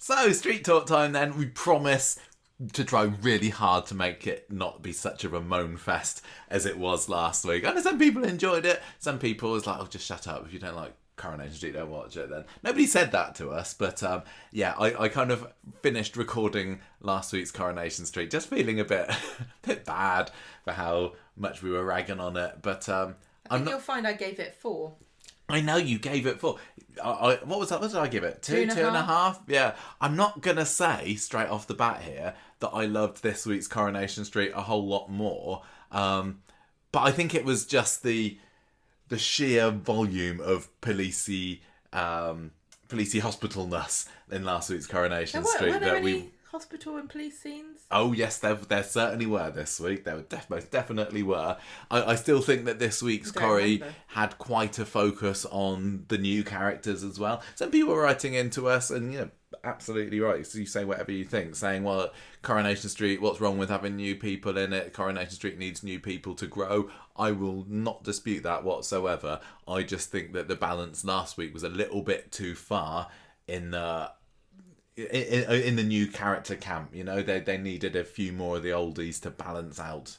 So, street talk time then. We promise to try really hard to make it not be such of a moan fest as it was last week. I know some people enjoyed it. Some people was like, oh, just shut up. If you don't like Coronation Street, don't watch it then. Nobody said that to us, but I kind of finished recording last week's Coronation Street just feeling a bit bad for how much we were ragging on it. But I think you'll find I gave it 4. I know you gave it 4. What was that? What did I give it? 2.5? Yeah. I'm not going to say straight off the bat here that I loved this week's Coronation Street a whole lot more. But I think it was just the sheer volume of policey hospitalness in last week's Coronation Street. Were there any hospital and police scenes? Oh yes, there certainly were this week. There most definitely were. I still think that this week's Corrie had quite a focus on the new characters as well. Some people were writing into us, and absolutely right. So you say whatever you think, saying, well, Coronation Street, what's wrong with having new people in it? Coronation Street needs new people to grow. I will not dispute that whatsoever. I just think that the balance last week was a little bit too far in the new character camp. They needed a few more of the oldies to balance out.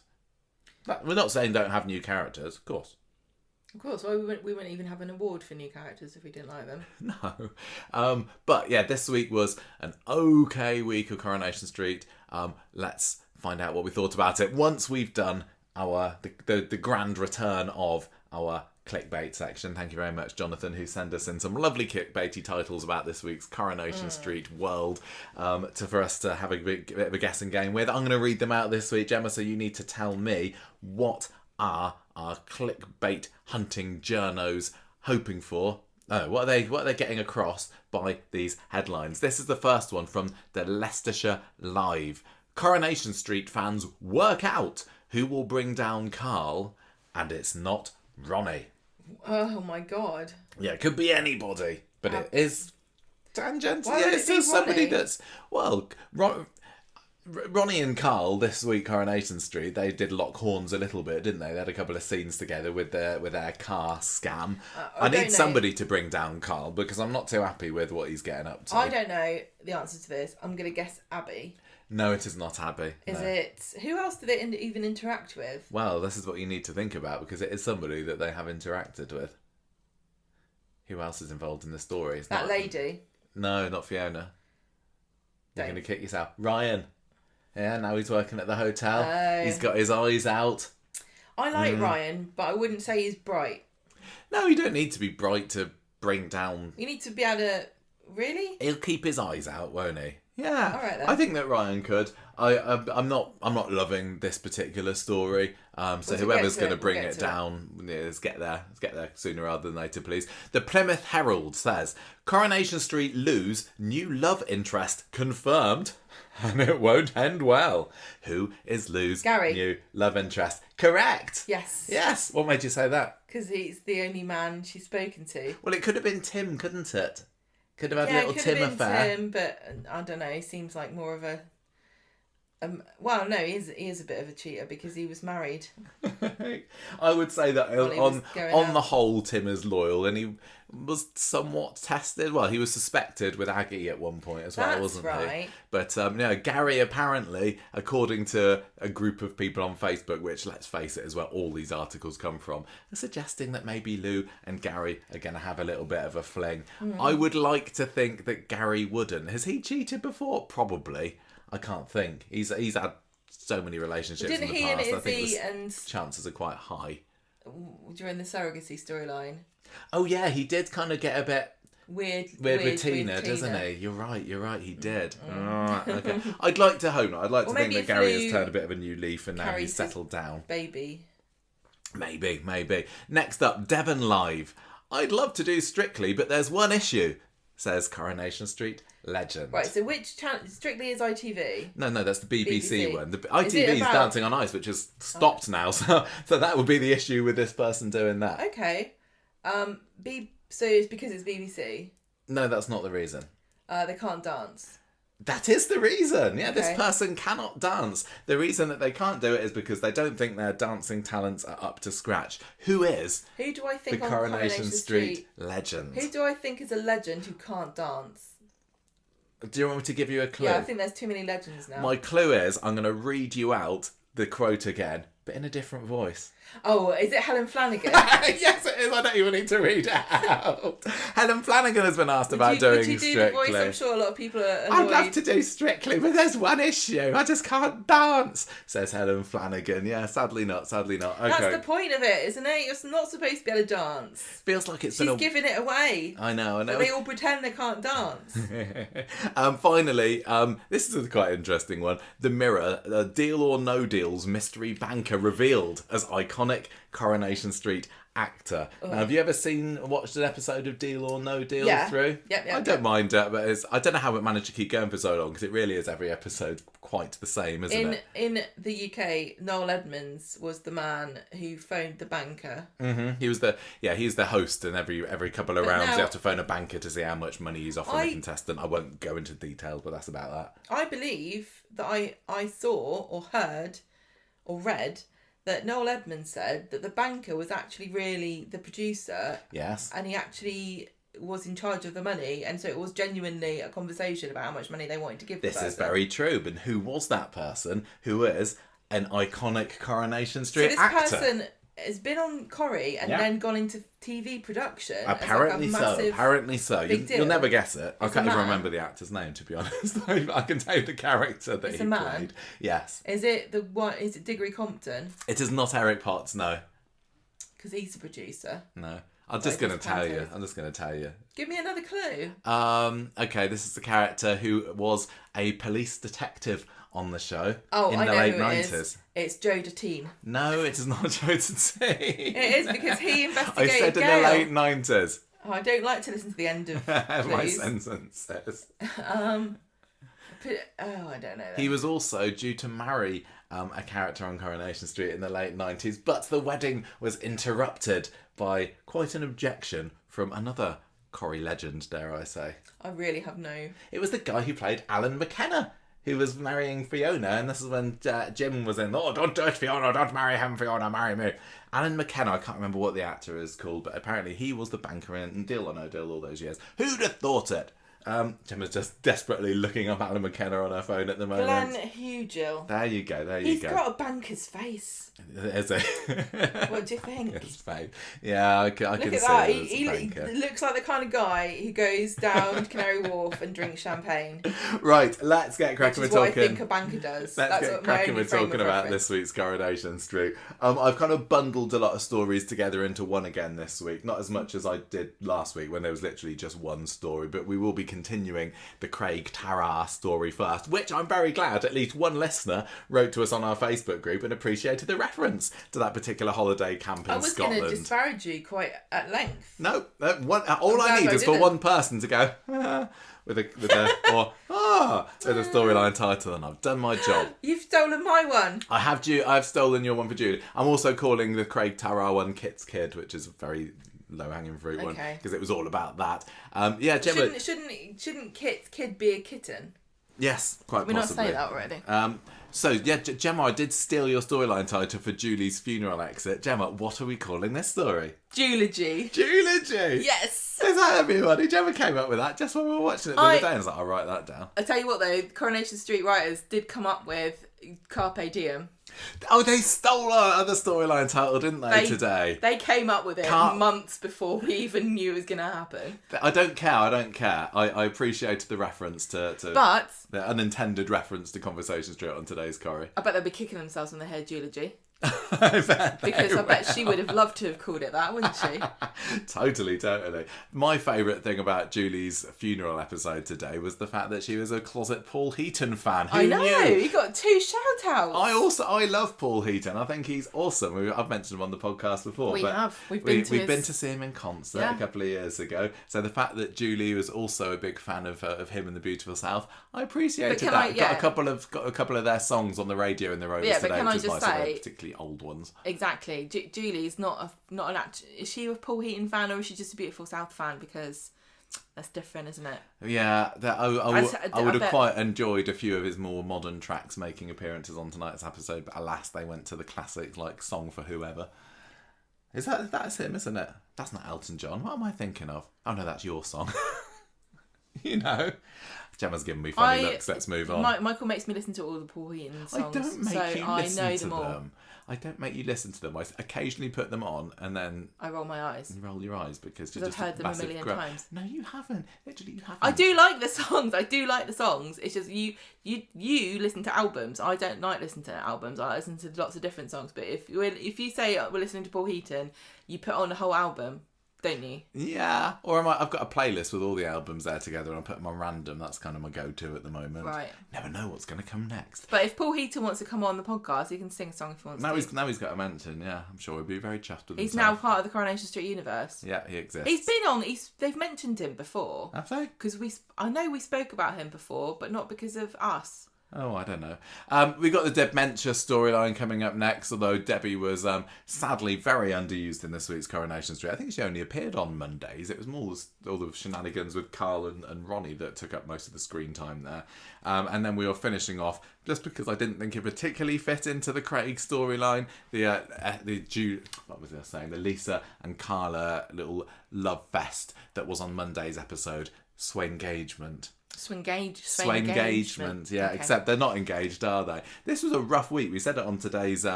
But we're not saying don't have new characters, of course. Of course, well, we wouldn't even have an award for new characters if we didn't like them. No. But yeah, this week was an okay week of Coronation Street. Let's find out what we thought about it once we've done the grand return of our clickbait section. Thank you very much, Jonathan, who sent us in some lovely clickbaity titles about this week's Coronation Street world for us to have a bit of a guessing game with. I'm going to read them out this week, Gemma, so you need to tell me what are our clickbait hunting journos hoping for. What are they getting across by these headlines? This is the first one from the Leicestershire Live. Coronation Street fans work out who will bring down Carl, and it's not Ronnie. Oh my god. Yeah, it could be anybody, but it is tangential. Why would it be somebody Ronnie? that's Ronnie and Carl this week, Coronation Street, they did lock horns a little bit, didn't they? They had a couple of scenes together with their car scam. I need somebody to bring down Carl because I'm not too happy with what he's getting up to. I don't know the answer to this. I'm going to guess Abby. No, it is not Abby. Is it? Who else do they even interact with? Well, this is what you need to think about because it is somebody that they have interacted with. Who else is involved in the story? It's that not... lady? No, not Fiona. You're going to kick yourself. Ryan. Yeah, now he's working at the hotel. Oh. He's got his eyes out. I like Ryan, but I wouldn't say he's bright. No, you don't need to be bright to bring down... You need to be able to... Really? He'll keep his eyes out, won't he? Yeah. All right, then. I think that Ryan could. I'm not loving this particular story. So whoever's going to bring it down, let's get there. Let's get there sooner rather than later, please. The Plymouth Herald says Coronation Street lose new love interest confirmed, and it won't end well. Who is Lou's Gary. new love interest? Correct. Yes. Yes. What made you say that? Because he's the only man she's spoken to. Well, it could have been Tim, couldn't it? Could have had a little Tim affair. Tim, but I don't know. He seems like more of a. Well, no, he is a bit of a cheater because he was married. I would say that on the whole, Tim is loyal, and he was somewhat tested. Well, he was suspected with Aggie at one point as well, wasn't right. he? But Gary apparently, according to a group of people on Facebook, which let's face it, is where all these articles come from, are suggesting that maybe Lou and Gary are going to have a little bit of a fling. I would like to think that Gary wouldn't. Has he cheated before? Probably. I can't think. He's had so many relationships in the past. And I think and chances are quite high. During the surrogacy storyline. Oh yeah, he did kind of get a bit weird with Tina, doesn't he? You're right. He did. Okay. I'd like to hope not. I'd like to think that Gary has turned a bit of a new leaf and now he's settled down. Baby. Maybe. Next up, Devon Live. I'd love to do Strictly, but there's one issue, says Coronation Street legend. Right, so which channel? Strictly is ITV? No, that's the BBC one. The ITV is Dancing on Ice, which has stopped now, so that would be the issue with this person doing that. Okay. So it's because it's BBC? No, that's not the reason. They can't dance. That is the reason. Yeah, Okay. This person cannot dance. The reason that they can't do it is because they don't think their dancing talents are up to scratch. Who is Who do I think the on Coronation Street legend? Who do I think is a legend who can't dance? Do you want me to give you a clue? Yeah, I think there's too many legends now. My clue is I'm going to read you out the quote again, but in a different voice. Oh, is it Helen Flanagan? Yes, it is. I don't even need to read it out. Helen Flanagan has been asked about doing would you do Strictly. the voice? I'm sure a lot of people are annoyed. I'd love to do Strictly, but there's one issue. I just can't dance, says Helen Flanagan. Yeah, sadly not. Okay. That's the point of it, isn't it? You're not supposed to be able to dance. Feels like She's giving it away. I know. But they all pretend they can't dance. Finally, this is a quite interesting one. The Mirror, Deal or No Deal's mystery banker revealed as iconic Coronation Street actor. Now, have you ever watched an episode of Deal or No Deal through? Yep. I don't mind it, but I don't know how it managed to keep going for so long, because it really is every episode quite the same, isn't it? In the UK, Noel Edmonds was the man who phoned the banker. Mm-hmm. He's the host, and every couple of rounds you have to phone a banker to see how much money he's offering a contestant. I won't go into details, but that's about that. I believe that I saw or heard or read that Noel Edmonds said that the banker was actually really the producer. Yes. And he actually was in charge of the money, and so it was genuinely a conversation about how much money they wanted to give the person. This is very true, but who was that person who is an iconic Coronation Street actor? So this person has been on Corrie and then gone into TV production. Apparently so. You'll never guess it. I can't even remember the actor's name, to be honest. I can tell you the character that he played. Yes. Is it the one? Is it Diggory Compton? It is not Eric Potts, no. Because he's a producer. No. I'm just going to tell you. Give me another clue. Okay, this is the character who was a police detective on the show in the late 90s. It's Joe Datine. No, it is not Joe Datine. It is, because he investigated I said Gail. In the late 90s. Oh, I don't like to listen to the end of my sentence says. I don't know. Then. He was also due to marry a character on Coronation Street in the late 90s, but the wedding was interrupted by quite an objection from another Corrie legend, dare I say. I really have no... It was the guy who played Alan McKenna, who was marrying Fiona, and this is when Jim was in, "Oh, don't do it, Fiona, don't marry him, Fiona, marry me." Alan McKenna, I can't remember what the actor is called, but apparently he was the banker in Deal or No Deal all those years. Who'd have thought it? Gemma's just desperately looking up Alan McKenna on her phone at the moment. Glenn Hugel. There you go. He's got a banker's face. Is it? What do you think? His face. Yeah, I can Look see at that. it. He looks like the kind of guy who goes down to Canary Wharf and drinks champagne. Right, let's get cracking. Which is what I think a banker does. Let's get cracking. We're talking about this week's Coronation Street. I've kind of bundled a lot of stories together into one again this week. Not as much as I did last week when there was literally just one story, but we will be continuing the Craig Tarrar story first, which I'm very glad at least one listener wrote to us on our Facebook group and appreciated the reference to that particular holiday camp in Scotland. I was going to disparage you quite at length. No, all I need is for one person to go with a storyline title, and I've done my job. You've stolen my one. I've stolen your one for Julie. I'm also calling the Craig Tarrar one Kit's Kid, which is a very low-hanging fruit one, because it was all about that. Gemma, shouldn't Kit's kid be a kitten? Yes, quite possibly. Did we not say that already? Gemma, I did steal your storyline title for Julie's funeral exit. Gemma, what are we calling this story? Eulogy. Yes. Is that everybody? Gemma came up with that just when we were watching it the other day, and I was like, I'll write that down. I tell you what though, Coronation Street writers did come up with Carpe Diem. Oh, they stole our other storyline title, didn't they, today? They came up with it months before we even knew it was going to happen. I don't care. I appreciated the reference to but the unintended reference to Conversation Street on today's Corrie. I bet they'll be kicking themselves on the head eulogy. I bet she would have loved to have called it that, wouldn't she? Totally. My favourite thing about Julie's funeral episode today was the fact that she was a closet Paul Heaton fan. Who knew? He got 2 shout-outs. I love Paul Heaton. I think he's awesome. I've mentioned him on the podcast before. We've been to see him in concert a couple of years ago. So the fact that Julie was also a big fan of him in the Beautiful South, I appreciated that. Got a couple of their songs on the radio in the road today, but can I just say, particularly old ones. Exactly. Julie's not an act. Is she a Paul Heaton fan, or is she just a Beautiful South fan? Because that's different, isn't it? Yeah, I would have quite enjoyed a few of his more modern tracks making appearances on tonight's episode, but alas, they went to the classic like Song for Whoever. That's him, isn't it? That's not Elton John. What am I thinking of? Oh no, that's your song. You know. Gemma's giving me funny looks. Let's move on. Michael makes me listen to all the Paul Heaton songs. I don't make you listen to all. them. I don't make you listen to them. I occasionally put them on and then I roll my eyes. You roll your eyes because you're just I've heard them a million times. No, you haven't. Literally, you haven't. I do like the songs. It's just you listen to albums. I don't like listening to albums. I listen to lots of different songs. But if you say we're listening to Paul Heaton, you put on the whole album. Don't you? Yeah, or I've got a playlist with all the albums there together and I put them on random. That's kind of my go-to at the moment. Right. Never know what's going to come next. But if Paul Heaton wants to come on the podcast, he can sing a song if he wants to. Now he's got a mention, yeah. I'm sure he'll be very chuffed with himself. He's now part of the Coronation Street universe. Yeah, he exists. He's been on, they've mentioned him before. Have they? Because I know we spoke about him before, but not because of us. Oh, I don't know. We got the dementia storyline coming up next, although Debbie was sadly very underused in this week's Coronation Street. I think she only appeared on Mondays. It was more all the shenanigans with Carla and Ronnie that took up most of the screen time there. And then we were finishing off, just because I didn't think it particularly fit into the Craig storyline, the Lisa and Carla little love fest that was on Monday's episode, Swengagement. Swengagement, yeah, okay. Except they're not engaged, are they? This was a rough week. We said it on today's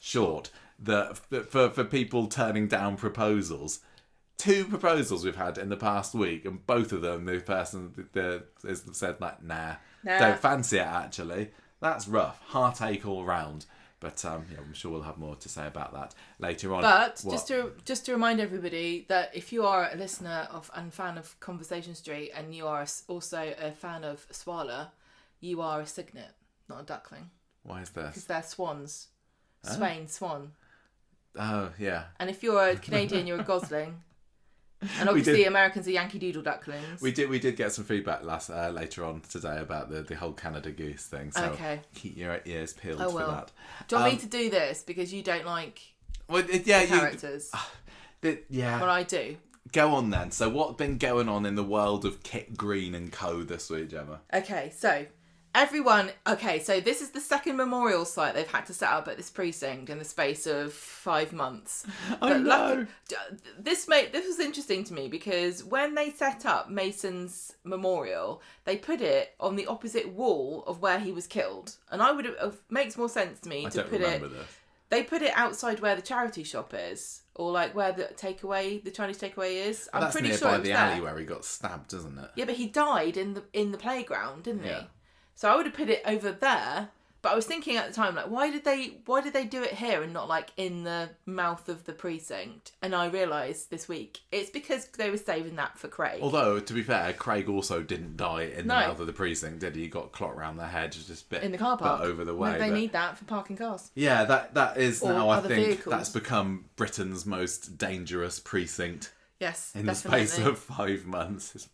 short, that for people turning down proposals. 2 proposals we've had in the past week, and both of them, the person has said, like, nah, don't fancy it, actually. That's rough. Heartache all round. But I'm sure we'll have more to say about that later on. But just to remind everybody that if you are a listener and fan of Conversation Street and you are also a fan of Swala, you are a cygnet, not a duckling. Why is this? Because they're swans. Swan. Oh, yeah. And if you're a Canadian, you're a gosling. And obviously Americans are Yankee Doodle ducklings. We did get some feedback later on today about the whole Canada Goose thing. So keep your ears peeled for that. Do you want me to do this because you don't like characters? Yeah. Well, I do. Go on then. So what's been going on in the world of Kit Green and co this week, Gemma? Okay, so this is the second memorial site they've had to set up at this precinct in the space of 5 months. This was interesting to me because when they set up Mason's memorial, they put it on the opposite wall of where he was killed, and makes more sense to me to put it. They put it outside where the charity shop is, or like where the Chinese takeaway is. I'm pretty sure it's the alley where he got stabbed, isn't it? Yeah, but he died in the playground, didn't he? So I would have put it over there, but I was thinking at the time, like, why did they do it here and not like in the mouth of the precinct? And I realised this week it's because they were saving that for Craig. Although, to be fair, Craig also didn't die in the mouth of the precinct, did he? He got clot around the head, just a bit in the car park over the way. They need that for parking cars. Yeah, that is or now. I think vehicles. That's become Britain's most dangerous precinct. Yes, in definitely. The space of 5 months.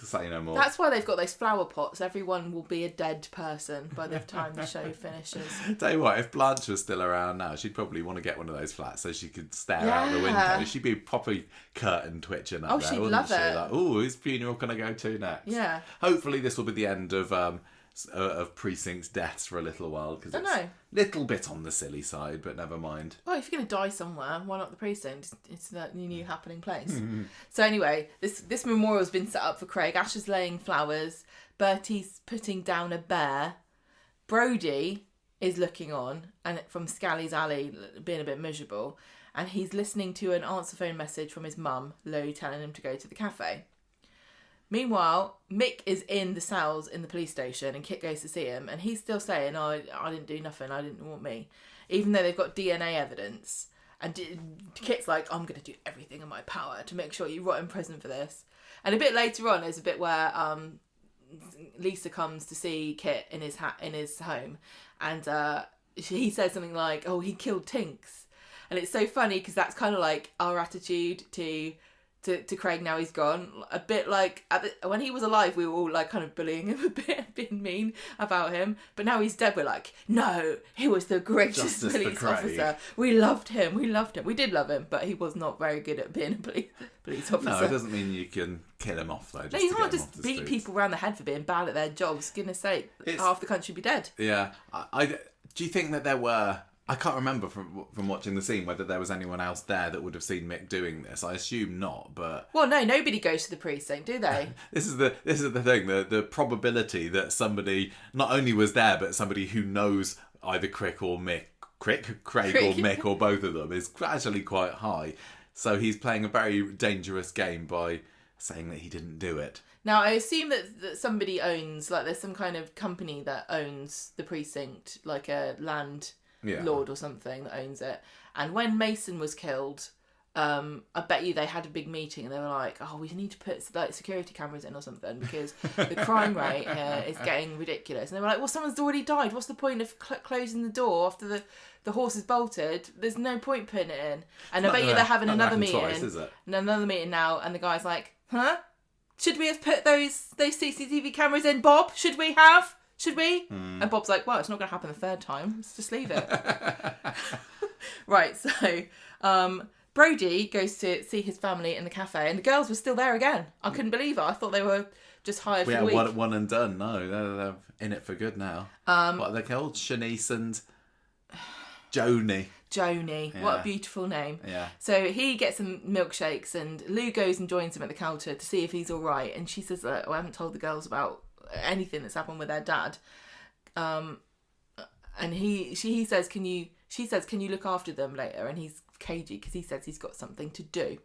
To say no more. That's why they've got those flower pots. Everyone will be a dead person by the time the show finishes. Tell you what, if Blanche was still around now, she'd probably want to get one of those flats so she could stare out the window. She'd be properly curtain twitching up there. She'd love it. Like, whose funeral can I go to next? Yeah. Hopefully this will be the end of precincts deaths for a little while, because it's a little bit on the silly side, but never mind. Well, if you're going to die somewhere, why not the precinct? It's the new happening place. So anyway, this memorial's been set up for Craig. Ash is laying flowers. Bertie's putting down a bear. Brody is looking on, and from Scally's alley, being a bit miserable, and he's listening to an answer phone message from his mum, Lou, telling him to go to the cafe. Meanwhile, Mick is in the cells in the police station and Kit goes to see him and he's still saying, I didn't do nothing, I didn't want me. Even though they've got DNA evidence. And Kit's like, I'm going to do everything in my power to make sure you rot in prison for this. And a bit later on, there's a bit where Lisa comes to see Kit in his home. And he says something like, oh, he killed Tinks. And it's so funny because that's kind of like our attitude to Craig now he's gone. A bit like when he was alive, we were all like kind of bullying him a bit, being mean about him. But now he's dead, we're like, no, he was the greatest police officer. We loved him. We did love him, but he was not very good at being a police officer. No, it doesn't mean you can kill him off though. You can't just beat people around the head for being bad at their jobs. Goodness sake, half the country would be dead. Yeah, do you think that there were I can't remember from watching the scene whether there was anyone else there that would have seen Mick doing this. I assume not, but Well, no, nobody goes to the precinct, do they? this is the thing. The probability that somebody not only was there, but somebody who knows either Craig or Mick, or Mick, or both of them, is actually quite high. So he's playing a very dangerous game by saying that he didn't do it. Now, I assume that somebody owns, like, there's some kind of company that owns the precinct, like a landlord or something that owns it. And when Mason was killed, I bet you they had a big meeting and they were like, oh, we need to put like security cameras in or something because the crime rate here is getting ridiculous. And they were like, well, someone's already died. What's the point of closing the door after the horse is bolted? There's no point putting it in. And I bet you they're having another meeting. Twice, is it? Another meeting now, and the guy's like, huh? Should we have put those CCTV cameras in, Bob? Should we have? Should we? And Bob's like, well, it's not going to happen the third time. Let's just leave it. Right, so Brody goes to see his family in the cafe, and the girls were still there again. I couldn't believe it. I thought they were just hired for a week. One and done. No, they're in it for good now. What are they called? Shanice and Joni. Yeah. What a beautiful name. Yeah. So he gets some milkshakes and Lou goes and joins him at the counter to see if he's all right. And she says, I haven't told the girls about anything that's happened with their dad. And she says, can you look after them later? And he's cagey because he says he's got something to do.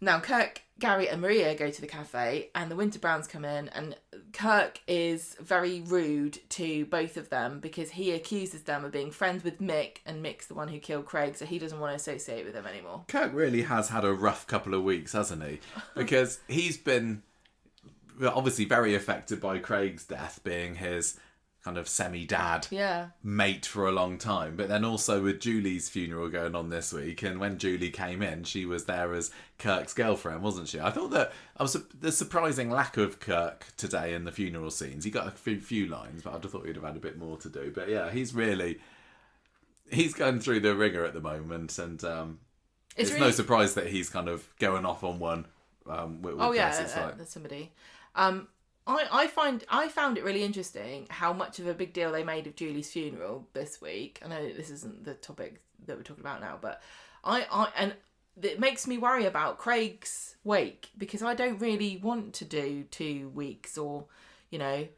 Now, Kirk, Gary and Maria go to the cafe and the Winter Browns come in and Kirk is very rude to both of them because he accuses them of being friends with Mick and Mick's the one who killed Craig, so he doesn't want to associate with them anymore. Kirk really has had a rough couple of weeks, hasn't he? Because he's been obviously very affected by Craig's death, being his kind of semi-dad mate for a long time, but then also with Julie's funeral going on this week, and when Julie came in, she was there as Kirk's girlfriend, wasn't she? I thought that the surprising lack of Kirk today in the funeral scenes. He got a few lines, but I'd have thought he'd have had a bit more to do. But yeah, he's going through the ringer at the moment, and it's really no surprise that he's kind of going off on one. There's somebody. I found it really interesting how much of a big deal they made of Julie's funeral this week. I know this isn't the topic that we're talking about now, but and it makes me worry about Craig's wake because I don't really want to do 2 weeks or, a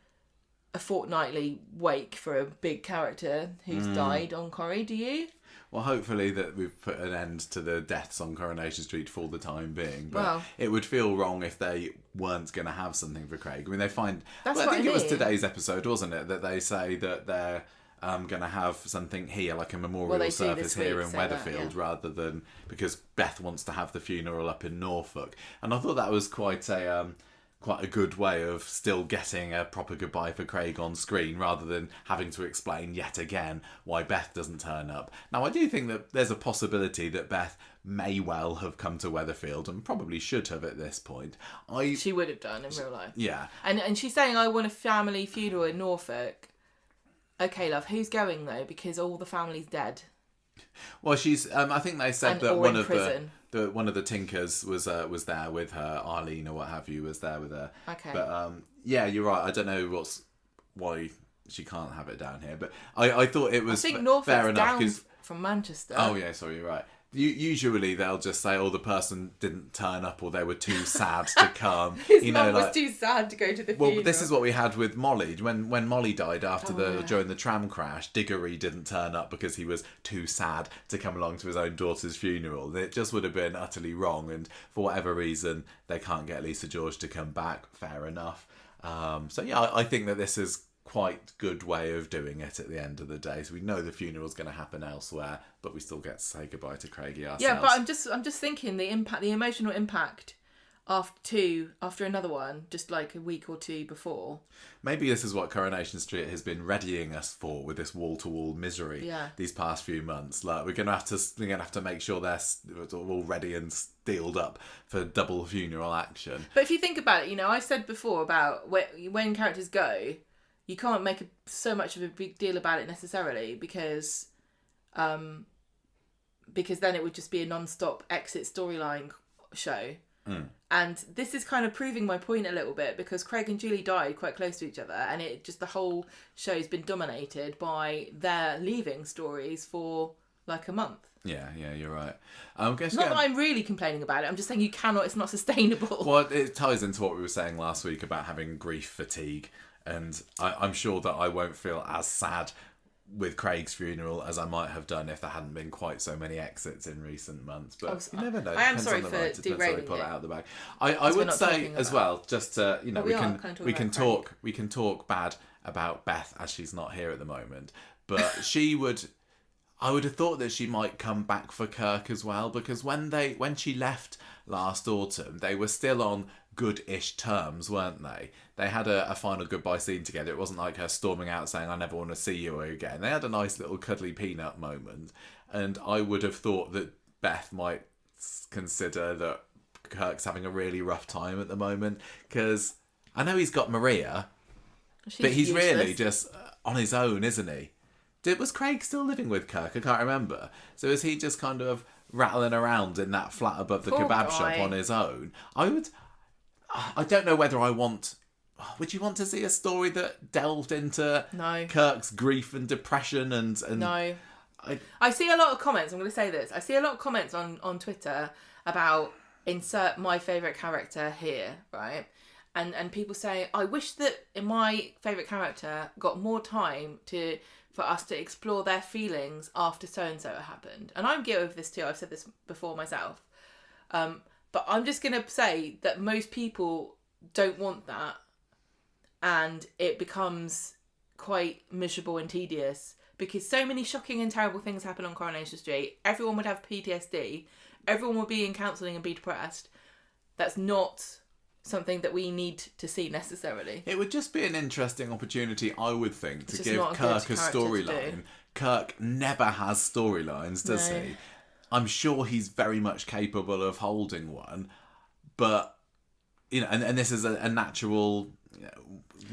fortnightly wake for a big character who's died on Corrie. Do you? Well, hopefully that we've put an end to the deaths on Coronation Street for the time being. But it would feel wrong if they weren't going to have something for Craig. I mean, they find... I think it was today's episode, wasn't it? That they say that they're going to have something here, like a memorial service here in Weatherfield, rather than... Because Beth wants to have the funeral up in Norfolk. And I thought that was quite a good way of still getting a proper goodbye for Craig on screen rather than having to explain yet again why Beth doesn't turn up. Now, I do think that there's a possibility that Beth may well have come to Weatherfield and probably should have at this point. She would have done in real life. Yeah. And she's saying, I want a family funeral in Norfolk. Okay, love, who's going though? Because all the family's dead. Well, she's... I think they said that one of the Tinkers was there with her, Arlene or what have you, was there with her. Okay. But yeah, you're right. I don't know why she can't have it down here, but I thought it was fair enough because from Manchester. Oh yeah, sorry, you're right. Usually they'll just say, "Oh, the person didn't turn up, or they were too sad to come." His mum was too sad to go to the funeral. Well, this is what we had with Molly when Molly died after during the tram crash. Diggory didn't turn up because he was too sad to come along to his own daughter's funeral. It just would have been utterly wrong, and for whatever reason, they can't get Lisa George to come back. Fair enough. So yeah, I think that this is quite good way of doing it at the end of the day. So we know the funeral's going to happen elsewhere, but we still get to say goodbye to Craigie ourselves. Yeah, but I'm just thinking the emotional impact after another one, just like a week or two before. Maybe this is what Coronation Street has been readying us for with this wall-to-wall misery these past few months. Like we're gonna have to make sure they're all ready and steeled up for double funeral action. But if you think about it, I've said before about when characters go, you can't make so much of a big deal about it necessarily because then it would just be a non-stop exit storyline show. And this is kind of proving my point a little bit, because Craig and Julie died quite close to each other, and it just, the whole show's been dominated by their leaving stories for like a month. Yeah, you're right. Not that I'm really complaining about it. I'm just saying it's not sustainable. Well, it ties into what we were saying last week about having grief fatigue, and I'm sure that I won't feel as sad with Craig's funeral as I might have done if there hadn't been quite so many exits in recent months. But you never know. I am sorry for derailing pull it. it out of the bag. I would say as well, just to, we can talk bad about Beth as she's not here at the moment, but I would have thought that she might come back for Kirk as well, because when she left last autumn, they were still on good-ish terms, weren't they? They had a final goodbye scene together. It wasn't like her storming out saying, "I never want to see you again." They had a nice little cuddly peanut moment, and I would have thought that Beth might consider that Kirk's having a really rough time at the moment, because I know he's got Maria, but he's useless. Really just on his own, isn't he? Was Craig still living with Kirk? I can't remember. So is he just kind of rattling around in that flat above the kebab shop on his own? I don't know whether I want... Would you want to see a story that delved into Kirk's grief and depression and No. I see a lot of comments, I'm going to say this. I see a lot of comments on Twitter about insert my favourite character here, right? And people say, I wish that my favourite character got more time for us to explore their feelings after so-and-so happened. And I'm guilty of this too. I've said this before myself. But I'm just going to say that most people don't want that. And it becomes quite miserable and tedious, because so many shocking and terrible things happen on Coronation Street. Everyone would have PTSD. Everyone would be in counselling and be depressed. That's not something that we need to see necessarily. It would just be an interesting opportunity, I would think, to give Kirk a storyline. Kirk never has storylines, does he? I'm sure he's very much capable of holding one, but and this is a natural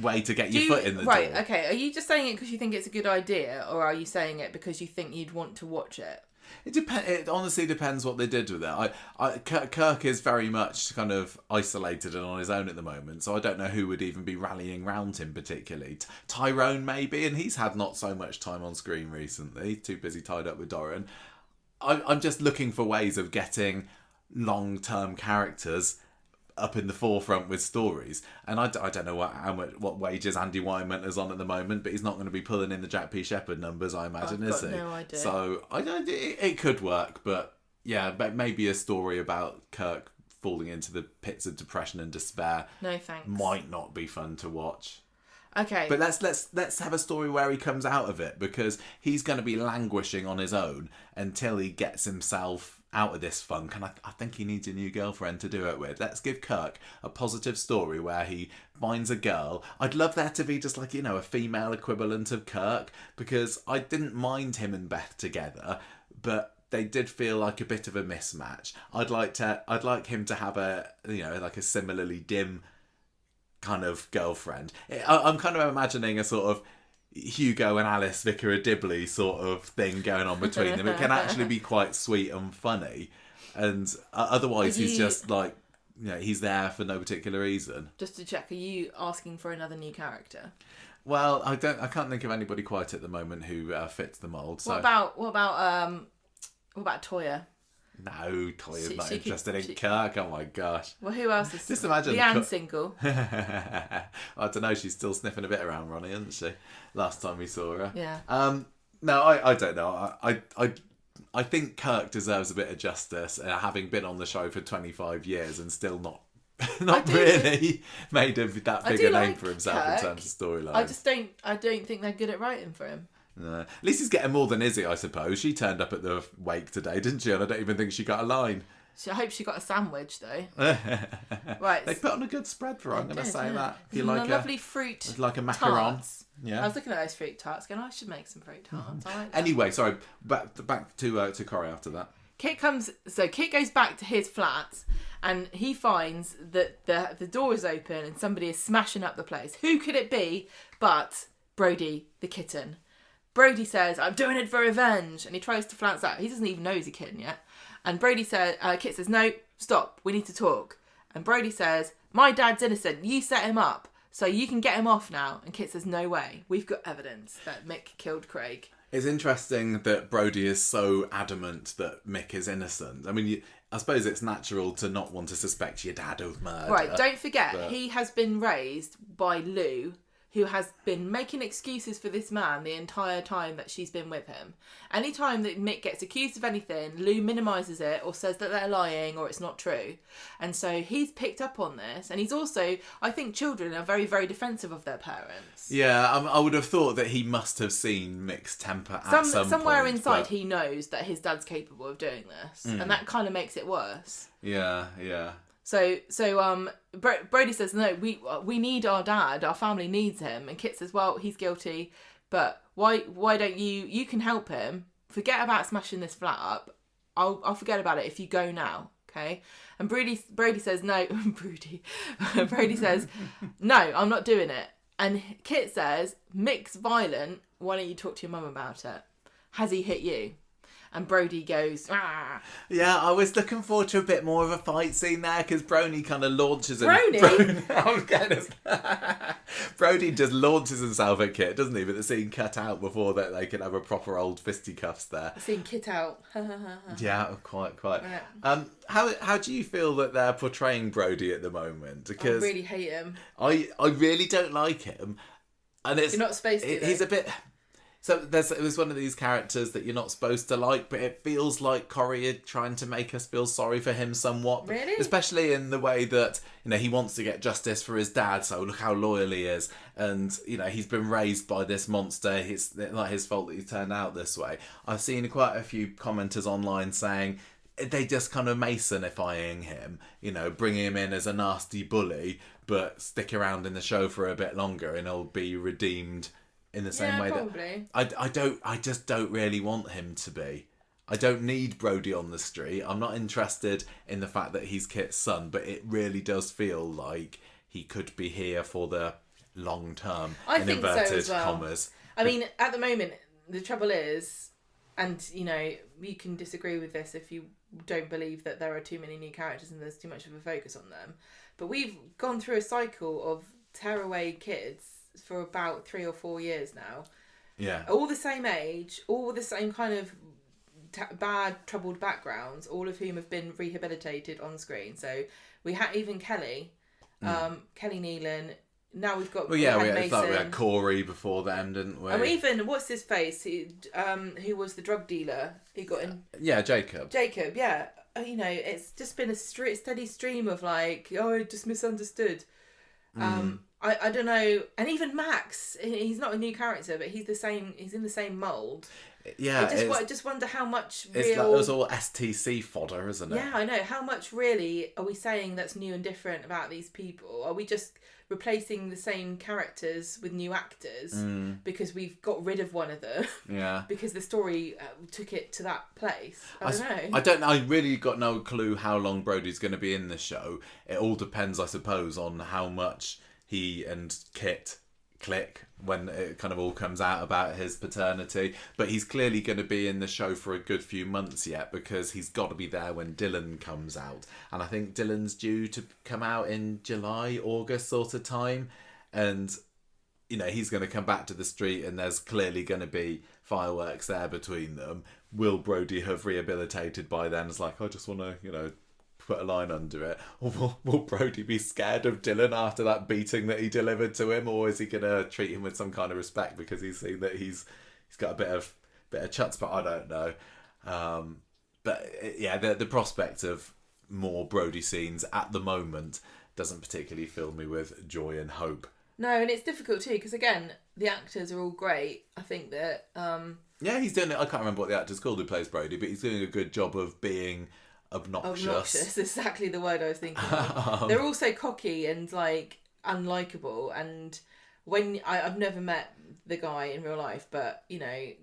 way to get your foot in the door. Right, okay. Are you just saying it because you think it's a good idea, or are you saying it because you think you'd want to watch it? It honestly depends what they did with it. Kirk is very much kind of isolated and on his own at the moment, so I don't know who would even be rallying round him particularly. Tyrone maybe, and he's had not so much time on screen recently, too busy tied up with Doran. I'm just looking for ways of getting long-term characters up in the forefront with stories, and I don't know what wages Andy Wyman is on at the moment, but he's not going to be pulling in the Jack P. Shepherd numbers, I imagine, is he? No idea. So it could work, but yeah, maybe a story about Kirk falling into the pits of depression and despair. No thanks. Might not be fun to watch. Okay. But let's have a story where he comes out of it, because he's going to be languishing on his own until he gets himself out of this funk, and I think he needs a new girlfriend to do it with. Let's give Kirk a positive story where he finds a girl. I'd love there to be just like, a female equivalent of Kirk, because I didn't mind him and Beth together, but they did feel like a bit of a mismatch. I'd like him to have a a similarly dim kind of girlfriend. I'm kind of imagining a sort of Hugo and Alice Vicar of Dibley sort of thing going on between them. It can actually be quite sweet and funny, and otherwise he's just like, he's there for no particular reason. Just to check, are you asking for another new character? Well, I can't think of anybody quite at the moment who fits the mould. So. What about Toya? No, Toya's not interested in Kirk. Oh my gosh. Well, who else is just imagine Leanne's single? I don't know. She's still sniffing a bit around Ronnie, isn't she? Last time we saw her. Yeah. No, I don't know. I think Kirk deserves a bit of justice, having been on the show for 25 years and still not really made that big a name for himself Kirk. In terms of storyline. I don't think they're good at writing for him. No. At least he's getting more than Izzy, I suppose. She turned up at the wake today, didn't she? And I don't even think she got a line. I hope she got a sandwich, though. Right. They put on a good spread for her, I'm going to say that. If you like lovely fruit like a macaron. Tarts. Yeah. I was looking at those fruit tarts going, I should make some fruit tarts. I like that. Anyway, sorry, back to Corey after that. Kit goes back to his flat, and he finds that the door is open and somebody is smashing up the place. Who could it be but Brody, the kitten? Brody says, I'm doing it for revenge. And he tries to flounce out. He doesn't even know he's a kitten yet. And Kit says, no, stop. We need to talk. And Brody says, my dad's innocent. You set him up. So you can get him off now. And Kit says, no way. We've got evidence that Mick killed Craig. It's interesting that Brody is so adamant that Mick is innocent. I mean, I suppose it's natural to not want to suspect your dad of murder. Right, don't forget, he has been raised by Lou, who has been making excuses for this man the entire time that she's been with him. Anytime that Mick gets accused of anything, Lou minimises it or says that they're lying or it's not true. And so he's picked up on this. And he's also, I think children are very, very defensive of their parents. Yeah, I would have thought that he must have seen Mick's temper at some somewhere point, inside he knows that his dad's capable of doing this. And that kind of makes it worse. Yeah. So Brody says, no, we need our dad. Our family needs him. And Kit says, well, he's guilty, but why don't you can help him. Forget about smashing this flat up. I'll forget about it if you go now, okay? And Brody says, no, Brody says, no, I'm not doing it. And Kit says, Mick's violent. Why don't you talk to your mum about it? Has he hit you? And Brody goes, ah. Yeah, I was looking forward to a bit more of a fight scene there because Brody kind of launches Brody just launches himself at Kit, doesn't he? But the scene cut out before that they can have a proper old fisticuffs there. The scene Kit out. Yeah, quite. Right. How do you feel that they're portraying Brody at the moment? Because I really hate him. I really don't like him, and you're not supposed to. He's a bit. So it was one of these characters that you're not supposed to like, but it feels like Corrie are trying to make us feel sorry for him somewhat. Really? Especially in the way that, he wants to get justice for his dad, so look how loyal he is. And, he's been raised by this monster. It's not his fault that he turned out this way. I've seen quite a few commenters online saying they just kind of Masonifying him, bringing him in as a nasty bully, but stick around in the show for a bit longer and he'll be redeemed in the same way probably. that I just don't really want him to be. I don't need Brody on the street. I'm not interested in the fact that he's Kit's son, but it really does feel like he could be here for the long term. I in think inverted so as well. commas. I mean, at the moment, the trouble is, and you can disagree with this if you don't believe that there are too many new characters and there's too much of a focus on them. But we've gone through a cycle of tearaway kids for about 3 or 4 years now. Yeah. All the same age, all with the same kind of bad, troubled backgrounds, all of whom have been rehabilitated on screen. So we had even Kelly, Kelly Nealon. Now we've got we Mason. We had Corey before them, didn't we? And even, what's his face? Who was the drug dealer? He got in. Yeah, Jacob, yeah. It's just been a steady stream of just misunderstood. I don't know, and even Max, he's not a new character, but he's in the same mould. Yeah, I just wonder how much real... it was all STC fodder, isn't it? Yeah, I know. How much really are we saying that's new and different about these people? Are we just replacing the same characters with new actors because we've got rid of one of them? Yeah. Because the story took it to that place. I don't know. I don't know. I really got no clue how long Brody's going to be in the show. It all depends, I suppose, on how much he and Kit click when it kind of all comes out about his paternity. But he's clearly going to be in the show for a good few months yet because he's got to be there when Dylan comes out. And I think Dylan's due to come out in July, August sort of time. And, he's going to come back to the street and there's clearly going to be fireworks there between them. Will Brody have rehabilitated by then? It's like, I just want to, put a line under it. Or will Brody be scared of Dylan after that beating that he delivered to him, or is he gonna treat him with some kind of respect because he's seen that he's got a bit of chutzpah? But I don't know. The prospect of more Brody scenes at the moment doesn't particularly fill me with joy and hope. No, and it's difficult too because again, the actors are all great. I think that yeah, he's doing it. I can't remember what the actor's called who plays Brody, but he's doing a good job of being obnoxious, exactly the word I was thinking of. They're also cocky and unlikable, and when I've never met the guy in real life, but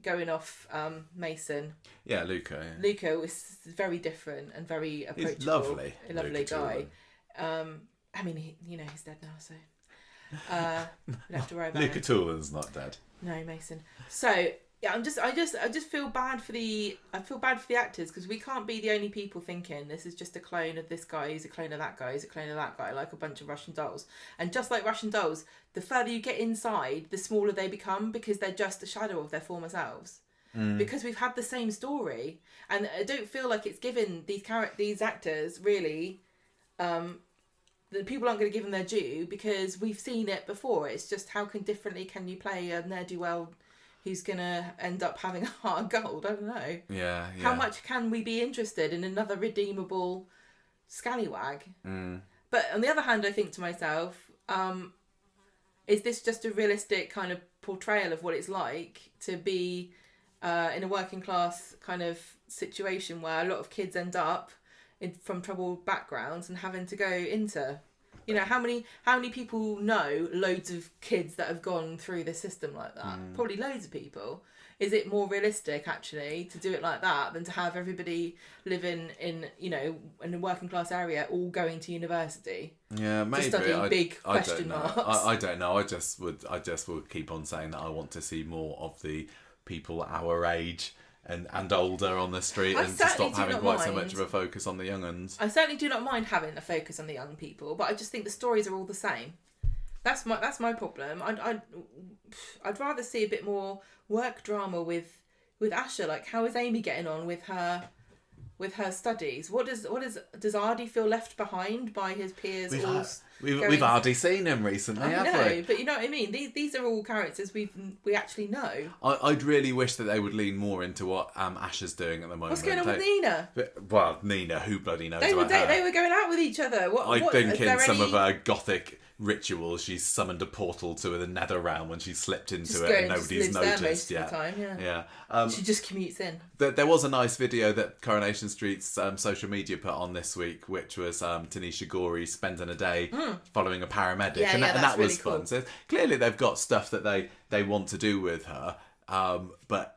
going off Mason, Luca was very different and very approachable. He's lovely, a lovely guy. I mean, he's dead now, so we don't have to worry about Luca him. Toolan's not dead. No, Mason. So Yeah, I just feel bad for the actors, because we can't be the only people thinking this is just a clone of this guy who's a clone of that guy who's a clone of that guy, like a bunch of Russian dolls. And just like Russian dolls, the further you get inside, the smaller they become, because they're just a shadow of their former selves. Because we've had the same story, and I don't feel like it's given these actors really. The people aren't going to give them their due, because we've seen it before. It's just, how differently can you play a ne'er-do-well who's going to end up having a heart of gold? I don't know. Yeah. How much can we be interested in another redeemable scallywag? But on the other hand, I think to myself, is this just a realistic kind of portrayal of what it's like to be in a working class kind of situation where a lot of kids end up from troubled backgrounds and having to go into, how many people know loads of kids that have gone through the system like that? Probably loads of people. Is it more realistic actually to do it like that than to have everybody living in a working class area all going to university? Yeah, maybe. To study big question marks. I don't know. I just would keep on saying that I want to see more of the people our age and older on the street, and to stop having quite so much of a focus on the young uns. I certainly do not mind having a focus on the young people, but I just think the stories are all the same. That's my problem. I'd rather see a bit more work drama with Asha. Like, how is Amy getting on with her studies? Does Ardy feel left behind by his peers? We've hardly seen him recently, have we? But you know what I mean. These are all characters we actually know. I'd really wish that they would lean more into what Asha's doing at the moment. What's going on with Nina? Well, Nina, who bloody knows they about her? They were going out with each other. I think in some of her gothic rituals, she's summoned a portal to the nether realm and she's slipped into it and nobody's noticed yet. She just commutes in. There was a nice video that Coronation Street's social media put on this week, which was Tanisha Gorey spending a day following a paramedic, and that was really fun. Cool. So clearly they've got stuff that they want to do with her, but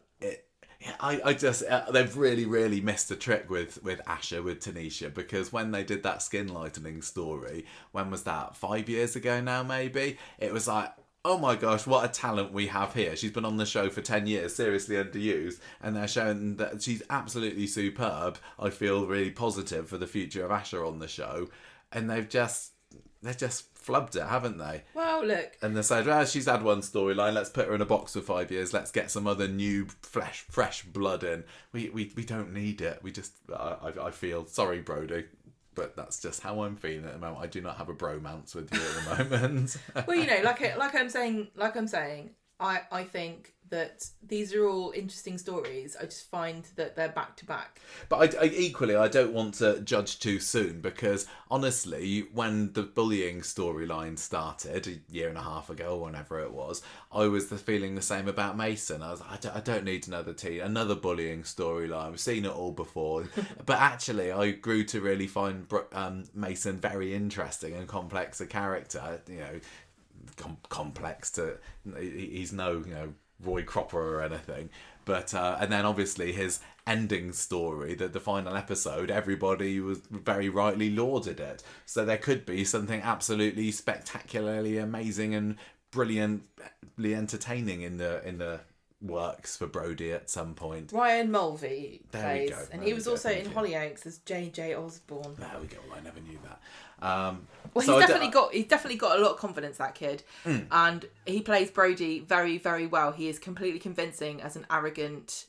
I just they've really missed a trick with Asha, with Tanisha, because when they did that skin lightening story, when was that, 5 years ago now maybe, it was like, oh my gosh, what a talent we have here. She's been on the show for 10 years, seriously underused, and they're showing that she's absolutely superb. I feel really positive for the future of Asha on the show, and they've just flubbed it, haven't they? Well, look. And they said, she's had one storyline, let's put her in a box for 5 years, let's get some other new fresh blood in. We don't need it. We just, I feel, sorry Brody, but that's just how I'm feeling at the moment. I do not have a bromance with you at the moment. Well, like I'm saying, I think that these are all interesting stories. I just find that they're back to back. But I don't want to judge too soon, because honestly, when the bullying storyline started a year and a half ago, or whenever it was, I was feeling the same about Mason. I was like, I don't need another bullying storyline. I've seen it all before. But actually, I grew to really find Mason very interesting and complex a character. Complex to, he's no Roy Cropper or anything, but and then obviously his ending story, the final episode, everybody was very rightly lauded it, so there could be something absolutely spectacularly amazing and brilliantly entertaining in the works for Brody at some point. Ryan Mulvey plays, and he was also in Hollyoaks as J.J. Osborne. There we go. Well, I never knew that. Well, he's definitely got a lot of confidence, that kid, and he plays Brody very, very well. He is completely convincing as an arrogant,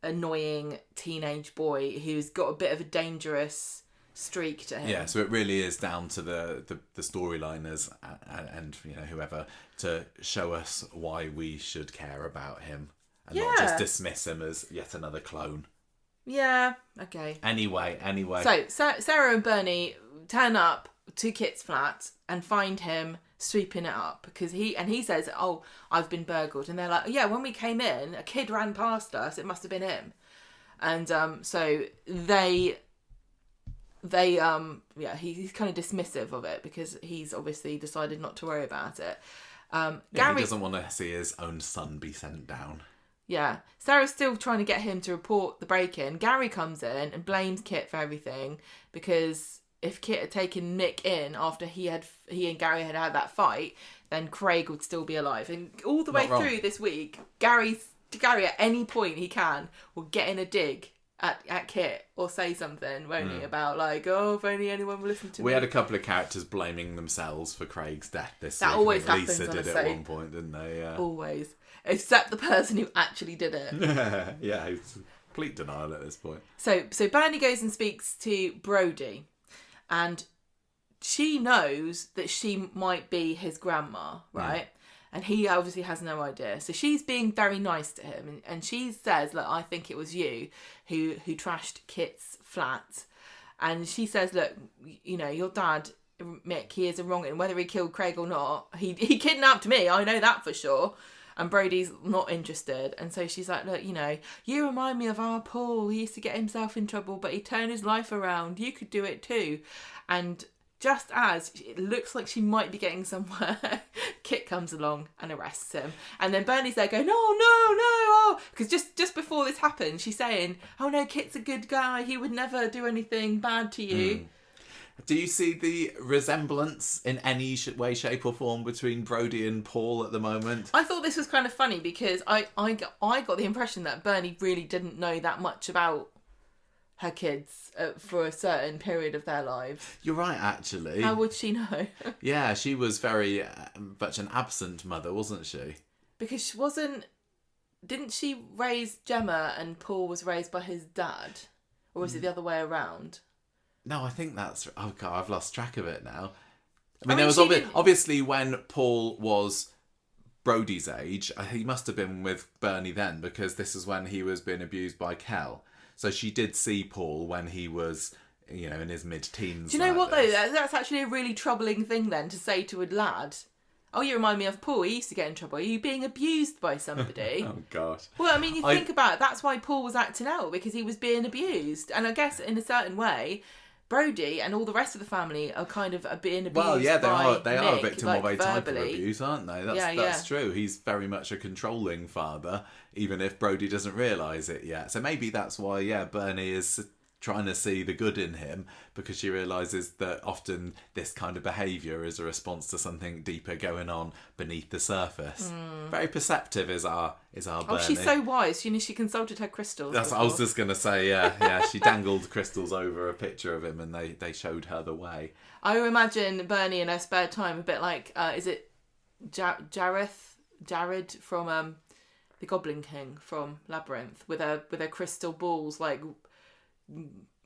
annoying teenage boy who's got a bit of a dangerous streak to him. Yeah, so it really is down to the storyliners and whoever to show us why we should care about him and not just dismiss him as yet another clone. Yeah. Okay. Anyway. So Sarah and Bernie turn up to Kit's flat and find him sweeping it up, because he says, "Oh, I've been burgled," and they're like, "Yeah, when we came in, a kid ran past us. It must have been him." And so he's kind of dismissive of it, because he's obviously decided not to worry about it. Gary, he doesn't want to see his own son be sent down. Yeah. Sarah's still trying to get him to report the break-in. Gary comes in and blames Kit for everything, because if Kit had taken Mick in after he and Gary had that fight, then Craig would still be alive. And all the way through this week, Gary's Gary at any point he can will get in a dig at Kit or say something, won't he, about like, oh, if only anyone would listen to me. We had a couple of characters blaming themselves for Craig's death this That week. always I think happens Lisa on did a it at soap. one point, didn't they? Yeah. Always. Except the person who actually did it. Yeah, it's complete denial at this point. So Bernie goes and speaks to Brody, and she knows that she might be his grandma, right? And he obviously has no idea. So she's being very nice to him, and she says, look, I think it was you who trashed Kit's flat. And she says, look, you know, your dad, Mick, he is a wrong'un. Whether he killed Craig or not, he kidnapped me, I know that for sure. And Brody's not interested. And so she's like, look, you know, you remind me of our Paul. He used to get himself in trouble, but he turned his life around. You could do it too. And just as it looks like she might be getting somewhere, Kit comes along and arrests him. And then Bernie's there going, no, oh. Because just before this happens, she's saying, oh no, Kit's a good guy. He would never do anything bad to you. Do you see the resemblance in any way, shape or form between Brody and Paul at the moment? I thought this was kind of funny because I got the impression that Bernie really didn't know that much about her kids for a certain period of their lives. You're right, actually. How would she know? Yeah, she was very much an absent mother, wasn't she? Because she wasn't... Didn't she raise Gemma and Paul was raised by his dad? Or was it the other way around? No, I think that's... Oh, God, I've lost track of it now. I mean there was she obviously when Paul was Brody's age, he must have been with Bernie then, because this is when he was being abused by Kel. So she did see Paul when he was, you know, in his mid-teens. Do you know like what, this. though? That's actually a really troubling thing, then, to say to a lad. Oh, you remind me of Paul. He used to get in trouble. Are you being abused by somebody? Oh, God. Well, I mean, you think about it. That's why Paul was acting out, because he was being abused. And I guess, in a certain way, Brody and all the rest of the family are kind of being abused. Well, yeah, they are a victim of a type of verbally. abuse, aren't they? That's true. He's very much a controlling father, even if Brody doesn't realise it yet. So maybe that's why, yeah, Bernie is trying to see the good in him, because she realises that often this kind of behaviour is a response to something deeper going on beneath the surface. Very perceptive is our Bernie. Oh, she's so wise. You know, she consulted her crystals. That's what I was just going to say, yeah. She dangled crystals over a picture of him and they showed her the way. I imagine Bernie in her spare time a bit like, is it Jared from the Goblin King from Labyrinth with her crystal balls, like...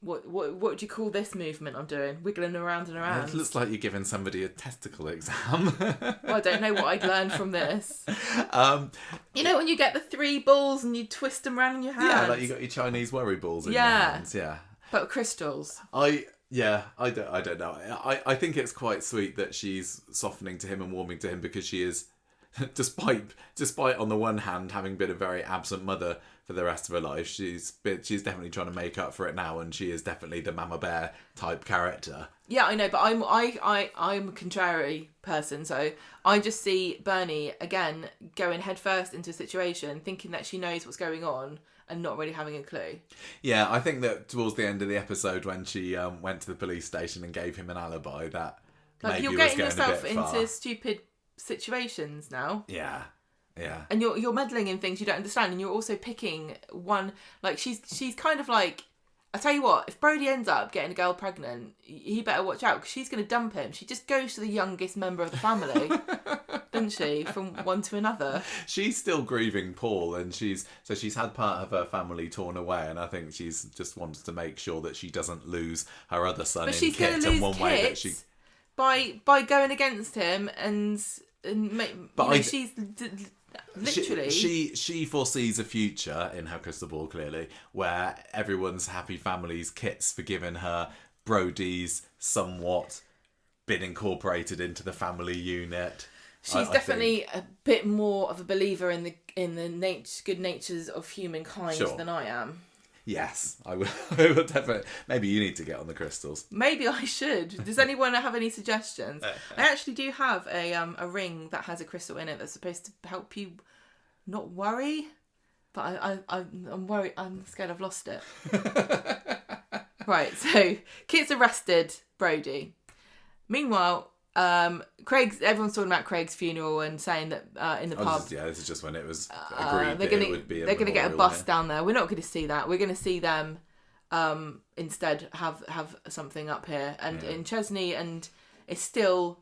What would you call this movement I'm doing? Wiggling around and around. It looks like you're giving somebody a testicle exam. Well, I don't know what I'd learned from this. You know when you get the 3 balls and you twist them around in your hands? Yeah, like you got your Chinese worry balls in your hands. Yeah. But crystals. I don't know. I think it's quite sweet that she's softening to him and warming to him, because she is, despite on the one hand having been a very absent mother for the rest of her life, she's definitely trying to make up for it now, and she is definitely the Mama Bear type character. Yeah, I know, but I'm a contrary person, so I just see Bernie again going headfirst into a situation, thinking that she knows what's going on and not really having a clue. Yeah, I think that towards the end of the episode, when she went to the police station and gave him an alibi, that like maybe you're was getting going yourself a bit far. into stupid situations now. Yeah. And you're meddling in things you don't understand, and you're also picking one, like she's kind of like, I tell you what, if Brody ends up getting a girl pregnant, he better watch out, because she's going to dump him. She just goes to the youngest member of the family, doesn't she, from one to another. She's still grieving Paul, and she's had part of her family torn away, and I think she's just wants to make sure that she doesn't lose her other son in Kit, and one way that she by going against him and she's literally she foresees a future in her crystal ball, clearly, where everyone's happy families, Kit's forgiven her, Brody's somewhat been incorporated into the family unit. She's definitely a bit more of a believer in the good natures of humankind than I am. Yes, I will definitely. Maybe you need to get on the crystals. Maybe I should. Does anyone have any suggestions? I actually do have a ring that has a crystal in it that's supposed to help you not worry. But I'm worried. I'm scared I've lost it. Right, so Kit's arrested Brody. Meanwhile, Everyone's talking about Craig's funeral and saying that in the pub. This is just when it was agreed it would be. They're going to get a bus here. down there. We're not going to see that. We're going to see them instead have something up here. And Chesney and is still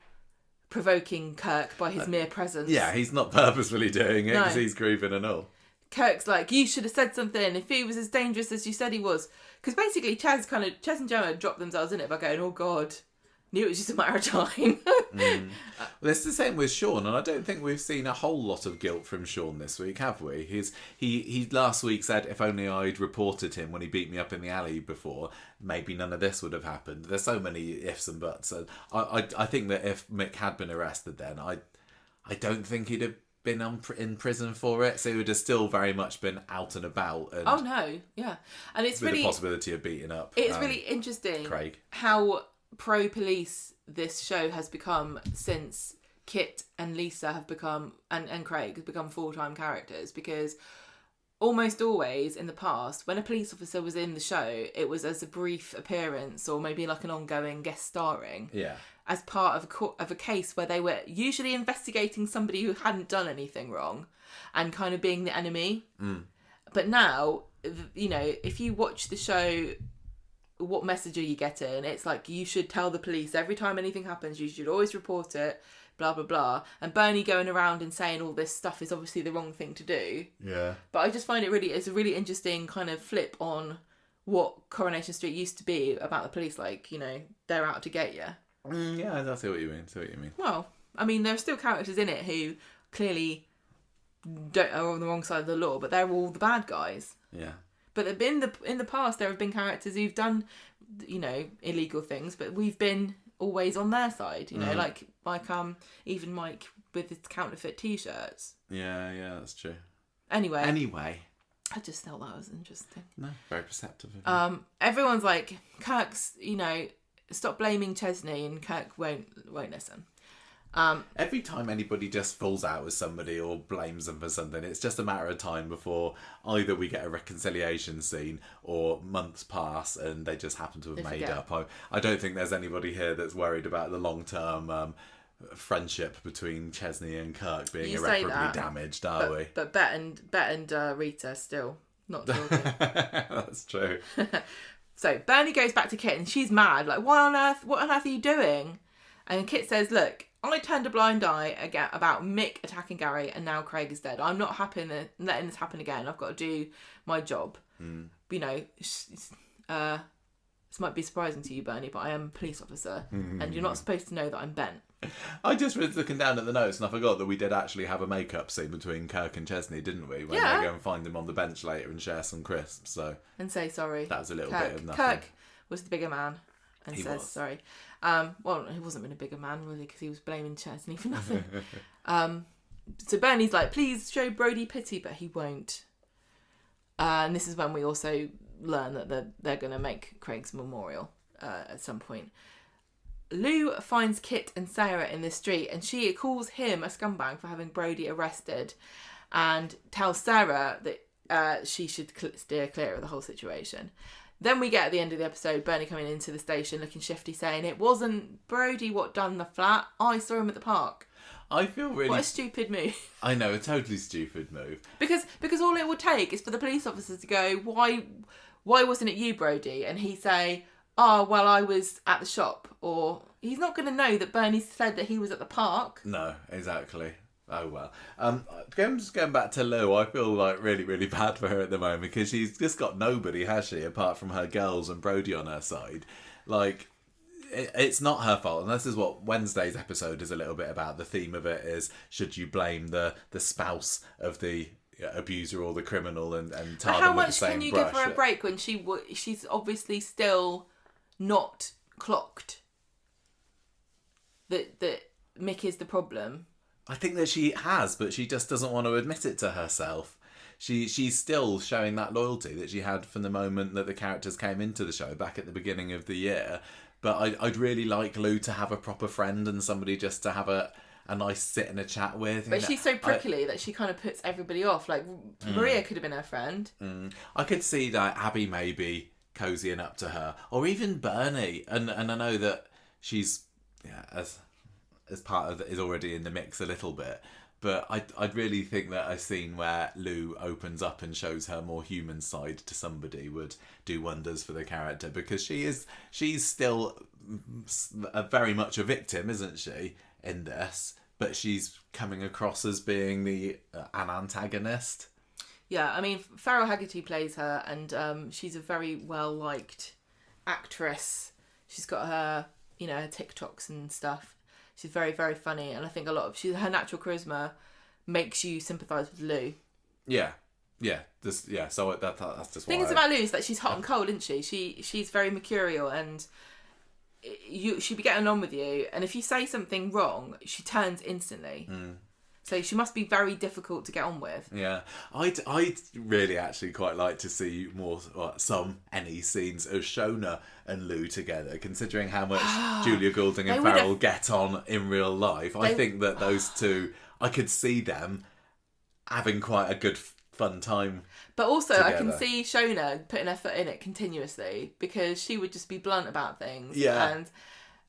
provoking Kirk by his mere presence. Yeah, he's not purposefully doing it because he's grieving and all. Kirk's like, you should have said something if he was as dangerous as you said he was. Because basically Ches and Gemma dropped themselves in it by going, oh God, knew it was just a matter of time. Well, it's the same with Sean, and I don't think we've seen a whole lot of guilt from Sean this week, have we? He last week said, if only I'd reported him when he beat me up in the alley before, maybe none of this would have happened. There's so many ifs and buts. And I think that if Mick had been arrested then, I don't think he'd have been in prison for it, so he would have still very much been out and about. And oh no, yeah. And it's with really... the possibility of beating up. It's really interesting Craig. How pro-police this show has become since Kit and Lisa have become, and Craig have become full-time characters, because almost always in the past, when a police officer was in the show, it was as a brief appearance or maybe like an ongoing guest starring. Yeah. As part of a case where they were usually investigating somebody who hadn't done anything wrong and kind of being the enemy. But now, you know, if you watch the show, what message are you getting? It's like, you should tell the police every time anything happens, you should always report it, blah, blah, blah. And Bernie going around and saying all this stuff is obviously the wrong thing to do. Yeah. But I just find it's a really interesting kind of flip on what Coronation Street used to be about the police. Like, you know, they're out to get you. Yeah, I see what you mean. Well, I mean, there are still characters in it who clearly are on the wrong side of the law, but they're all the bad guys. Yeah. But in the past, there have been characters who've done, you know, illegal things, but we've been always on their side. You know, like even Mike with his counterfeit T-shirts. Yeah, that's true. Anyway, I just thought that was interesting. No, very perceptive. Everyone's like, Kirk's, you know, stop blaming Chesney, and Kirk won't listen. Every time anybody just falls out with somebody or blames them for something, it's just a matter of time before either we get a reconciliation scene or months pass and they just happen to have made up. I don't think there's anybody here that's worried about the long-term friendship between Chesney and Kirk being irreparably damaged, are we? But Bet and Rita still not talking. That's true. So Bernie goes back to Kit and she's mad. Like, what on earth are you doing? And Kit says, look, I turned a blind eye again about Mick attacking Gary and now Craig is dead. I'm not happy letting this happen again. I've got to do my job. You know, this might be surprising to you, Bernie, but I am a police officer and you're not supposed to know that I'm bent. I just was looking down at the notes and I forgot that we did actually have a make-up scene between Kirk and Chesney, didn't we? When they go and find him on the bench later and share some crisps. So and say sorry. That was a little bit of nothing. Kirk was the bigger man and says sorry. Well, he wasn't really a bigger man, really, because he was blaming Chesney for nothing. So Bernie's like, please show Brody pity, but he won't. And this is when we also learn that they're going to make Craig's memorial at some point. Lou finds Kit and Sarah in the street and she calls him a scumbag for having Brody arrested and tells Sarah that she should steer clear of the whole situation. Then we get at the end of the episode Bernie coming into the station looking shifty saying it wasn't Brody what done the flat, I saw him at the park. I feel really... What a stupid move. I know, a totally stupid move. Because all it would take is for the police officers to go, why wasn't it you, Brody? And he say, oh, well, I was at the shop. Or he's not going to know that Bernie said that he was at the park. No, exactly. Oh, well. Just going back to Lou, I feel like really, really bad for her at the moment because she's just got nobody, has she, apart from her girls and Brody on her side. Like, it's not her fault. And this is what Wednesday's episode is a little bit about. The theme of it is, should you blame the spouse of the abuser or the criminal and tar them with the same brush? How much can you give her a break when she's obviously still not clocked that Mick is the problem? I think that she has, but she just doesn't want to admit it to herself. She's still showing that loyalty that she had from the moment that the characters came into the show back at the beginning of the year. But I'd really like Lou to have a proper friend and somebody just to have a nice sit and a chat with. But she's so prickly that she kind of puts everybody off. Like, Maria could have been her friend. I could see that Abby maybe cozying up to her. Or even Bernie. And I know that she's... Yeah, as part of is already in the mix a little bit. But I'd really think that a scene where Lou opens up and shows her more human side to somebody would do wonders for the character, because she's still very much a victim, isn't she, in this? But she's coming across as being an antagonist. Yeah, I mean, Farrell Haggerty plays her, and she's a very well-liked actress. She's got her, her TikToks and stuff. She's very, very funny, and I think a lot of her natural charisma makes you sympathise with Lou. Yeah. So that's just the thing is about Lou is that she's hot and cold, isn't she? She's very mercurial, and she'll be getting on with you, and if you say something wrong, she turns instantly. So she must be very difficult to get on with. Yeah, I'd really actually quite like to see more, any scenes of Shona and Lou together, considering how much Julia Goulding and Farrell get on in real life. I think that those two, I could see them having quite a good fun time. But also, together. I can see Shona putting her foot in it continuously, because she would just be blunt about things. Yeah.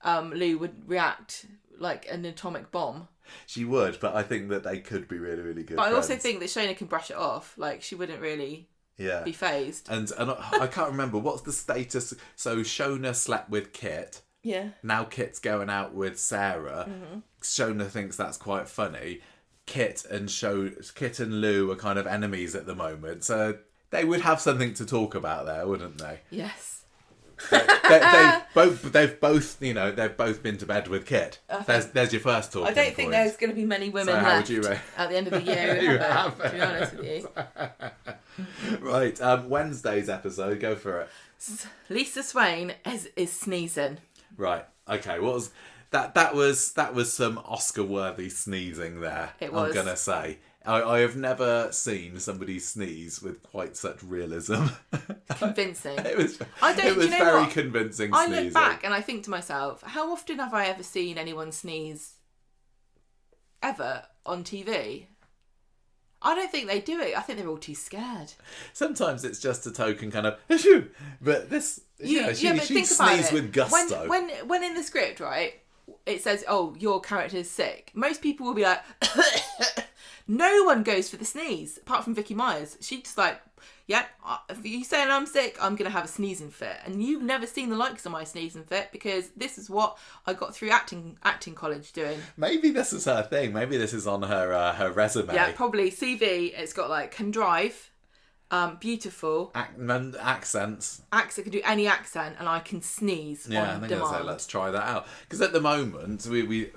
And Lou would react like an atomic bomb. She would, but I think that they could be really, really good But friends. I also think that Shona can brush it off. Like, she wouldn't really be phased. And I can't remember, what's the status? So Shona slept with Kit. Yeah. Now Kit's going out with Sarah. Mm-hmm. Shona thinks that's quite funny. Kit and Lou are kind of enemies at the moment. So they would have something to talk about there, wouldn't they? Yes. They've both been to bed with Kit. There's your first talking I don't think there's going to be many women left at the end of the year. To be honest with you. Right, Wednesday's episode. Go for it. Lisa Swain is sneezing. Right. Okay. What was that? That was some Oscar-worthy sneezing there. It was. I'm gonna say. I have never seen somebody sneeze with quite such realism. Convincing. It was very convincing sneezing. I look back and I think to myself, how often have I ever seen anyone sneeze ever on TV? I don't think they do it. I think they're all too scared. Sometimes it's just a token kind of, but this, she sneezed with gusto. When in the script, right, it says, "Oh, your character is sick." Most people will be like, no one goes for the sneeze, apart from Vicky Myers. She's just like, yeah, if you saying I'm sick, I'm going to have a sneezing fit. And you've never seen the likes of my sneezing fit, because this is what I got through acting college doing. Maybe this is her thing. Maybe this is on her resume. Yeah, probably. CV, it's got like, can drive, beautiful. Accents. Can do any accent, and I can sneeze on demand. I think I'll say, let's try that out. Because at the moment, we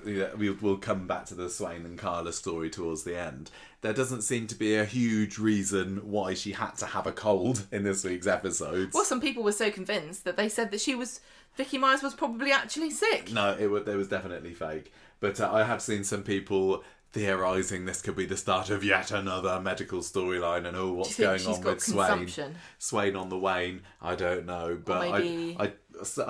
will come back to the Swain and Carla story towards the end. There doesn't seem to be a huge reason why she had to have a cold in this week's episodes. Well, some people were so convinced that they said that Vicky Myers was probably actually sick. No, it was definitely fake. But I have seen some people theorising this could be the start of yet another medical storyline, and what's going on with Swain on the wane. I don't know, but I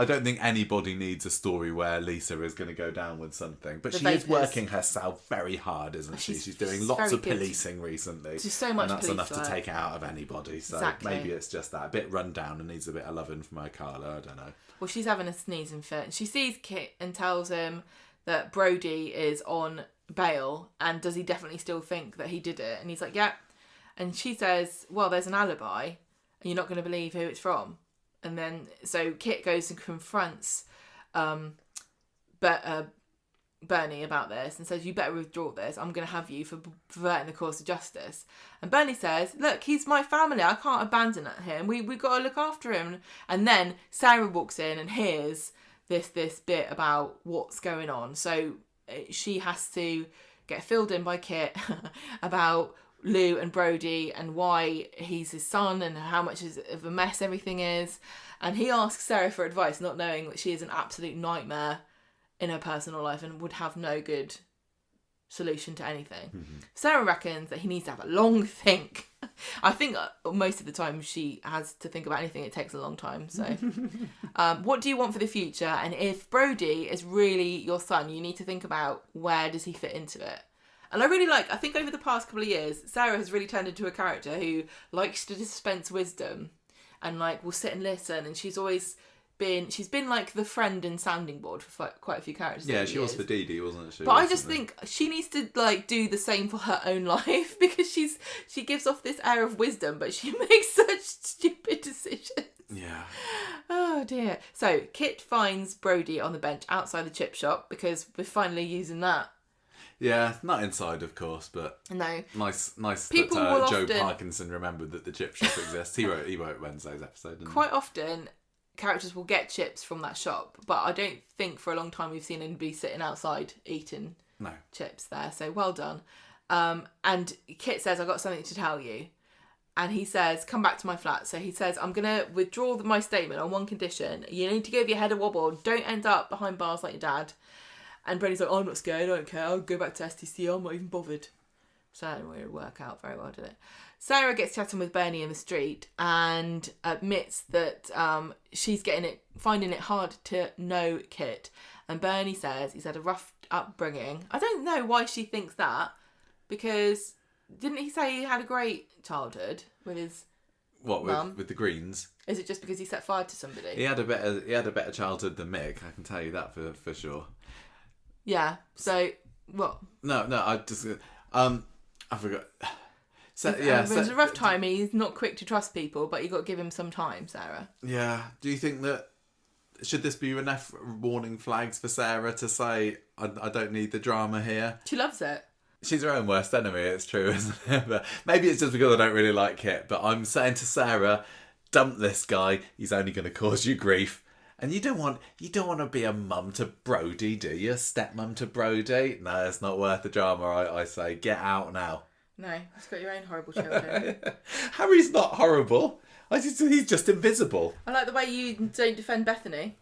don't think anybody needs a story where Lisa is going to go down with something. But she is working herself very hard, isn't she? She's doing lots of policing recently. She's so much, and that's enough work to take it out of anybody. So maybe it's just that, a bit run down and needs a bit of loving from her Carla. I don't know. Well, she's having a sneezing fit, and she sees Kit and tells him that Brody is on bail, and does he definitely still think that he did it? And he's like, yeah. And she says, well, there's an alibi, and you're not going to believe who it's from. And then so Kit goes and confronts Bernie about this and says, you better withdraw this. I'm going to have you for perverting the course of justice. And Bernie says, look, he's my family. I can't abandon him. We got to look after him. And then Sarah walks in and hears this bit about what's going on. So she has to get filled in by Kit about Lou and Brody and why he's his son and how much of a mess everything is. And he asks Sarah for advice, not knowing that she is an absolute nightmare in her personal life and would have no good solution to anything. Mm-hmm. Sarah reckons that he needs to have a long think. I think most of the time she has to think about anything, it takes a long time. So what do you want for the future? And if Brody is really your son, you need to think about where does he fit into it. And I think over the past couple of years, Sarah has really turned into a character who likes to dispense wisdom and will sit and listen. And she's always she's been like the friend and sounding board for quite a few characters. Yeah, she was for Dee Dee, wasn't she? But I just think she needs to like do the same for her own life, because she gives off this air of wisdom, but she makes such stupid decisions. Yeah. Oh dear. So Kit finds Brody on the bench outside the chip shop, because we're finally using that. Yeah, not inside, of course, but no. Nice People that will Joe often... Parkinson remembered that the chip shop exists. He wrote Wednesday's episode. Didn't Quite often, characters will get chips from that shop, but I don't think for a long time we've seen anybody sitting outside eating chips there. So well done. And Kit says, "I got something to tell you." And he says, "Come back to my flat." So he says, "I'm going to withdraw my statement on one condition. You need to give your head a wobble. Don't end up behind bars like your dad." And Brody's like, "Oh, I'm not scared. I don't care. I'll go back to STC. I'm not even bothered." So that didn't really work out very well, did it? Sarah gets chatting with Bernie in the street and admits that she's finding it hard to know Kit. And Bernie says he's had a rough upbringing. I don't know why she thinks that, because didn't he say he had a great childhood with his mum? With the Greens? Is it just because he set fire to somebody? He had a better childhood than Mick. I can tell you that for sure. Yeah. So what? No. I forgot. So, yeah, it was a rough time. He's not quick to trust people, but you got to give him some time, Sarah. Yeah. Do you think that should this be enough warning flags for Sarah to say, I don't need the drama here? She loves it. She's her own worst enemy, it's true, isn't it? But maybe it's just because I don't really like Kit. But I'm saying to Sarah, dump this guy. He's only going to cause you grief. And you don't want to be a mum to Brody, do you? Stepmum to Brody? No, it's not worth the drama, I say. Get out now. No, you've got your own horrible children. Harry's not horrible. He's just invisible. I like the way you don't defend Bethany.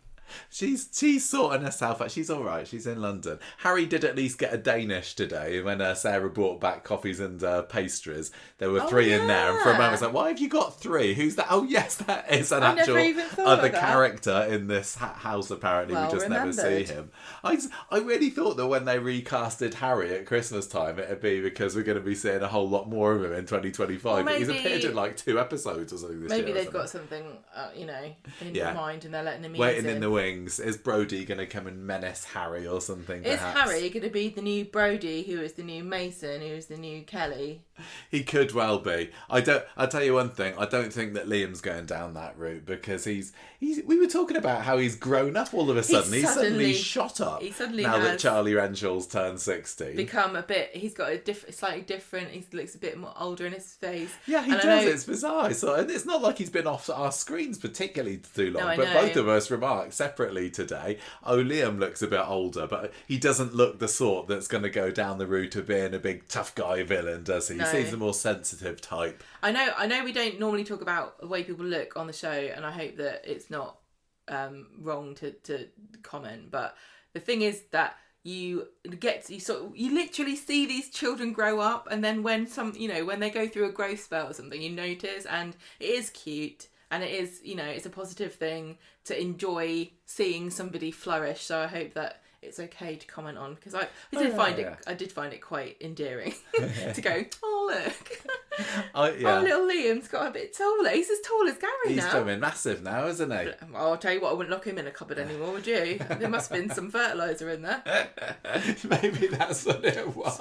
She's sorting herself out. She's all right. She's in London. Harry did at least get a Danish today when Sarah brought back coffees and pastries. There were three in there, and for a moment I was like, "Why have you got three? Who's that?" Oh yes, that is an actual other character in this house. Apparently, we just never see him. I really thought that when they recasted Harry at Christmas time, it'd be because we're going to be seeing a whole lot more of him in 2025. But he's appeared in like 2 episodes or something this year. Maybe they've got something, in mind, and they're letting him waiting in the wings. Is Brody going to come and menace Harry or something? Is Harry going to be the new Brody, who is the new Mason, who is the new Kelly? He could well be. I'll tell you one thing. I don't think that Liam's going down that route, because he's. We were talking about how he's grown up all of a sudden. He's suddenly shot up. He suddenly now that Charlie Renshaw's turned 60. Become a bit. He's got slightly different. He looks a bit more older in his face. Yeah, he does. It's bizarre. And it's not like he's been off our screens particularly too long. But both of us remarked separately today, Liam looks a bit older, but he doesn't look the sort that's going to go down the route of being a big tough guy villain, does he? No. He seems a more sensitive type. I know we don't normally talk about the way people look on the show, and I hope that it's not wrong to comment, but the thing is that you literally see these children grow up, and then when when they go through a growth spell or something, you notice, and it is cute. And it is, it's a positive thing to enjoy seeing somebody flourish. So I hope that it's okay to comment on, because I did find it quite endearing to go, "Oh look, oh little Liam's got a bit taller. He's as tall as Gary now. He's becoming massive now, isn't he?" Well, I'll tell you what, I wouldn't lock him in a cupboard anymore, would you? There must have been some fertiliser in there. Maybe that's what it was.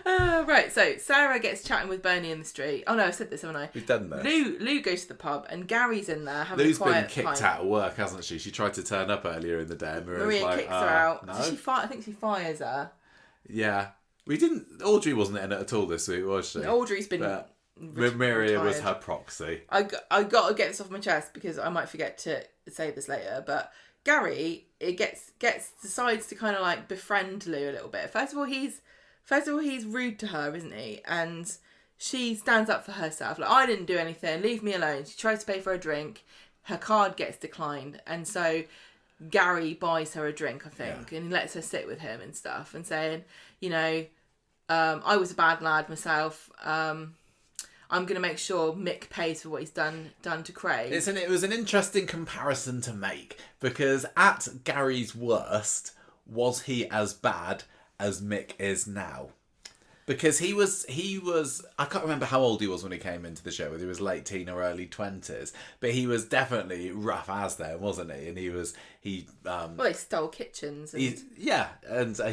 Right, so Sarah gets chatting with Bernie in the street. Oh no, I said this, haven't I? We've done this. Lou goes to the pub, and Gary's in there having a quiet Lou's been kicked out of work, hasn't she? She tried to turn up earlier in the day, and Maria kicks her out. No? I think she fires her. Yeah. Audrey wasn't in it at all this week, was she? Audrey's been... Maria was her proxy. I got to get this off my chest, because I might forget to say this later, but Gary decides to kind of like befriend Lou a little bit. First of all, he's rude to her, isn't he? And she stands up for herself. Like, "I didn't do anything. Leave me alone." She tries to pay for a drink. Her card gets declined, and so Gary buys her a drink, I think, and he lets her sit with him and stuff, and saying, "I was a bad lad myself. I'm going to make sure Mick pays for what he's done to Craig." It was an interesting comparison to make, because at Gary's worst, was he as bad as Mick is now? Because he was I can't remember how old he was when he came into the show, whether he was late teen or early 20s, but he was definitely rough as then, wasn't he? And well, they stole kitchens. And...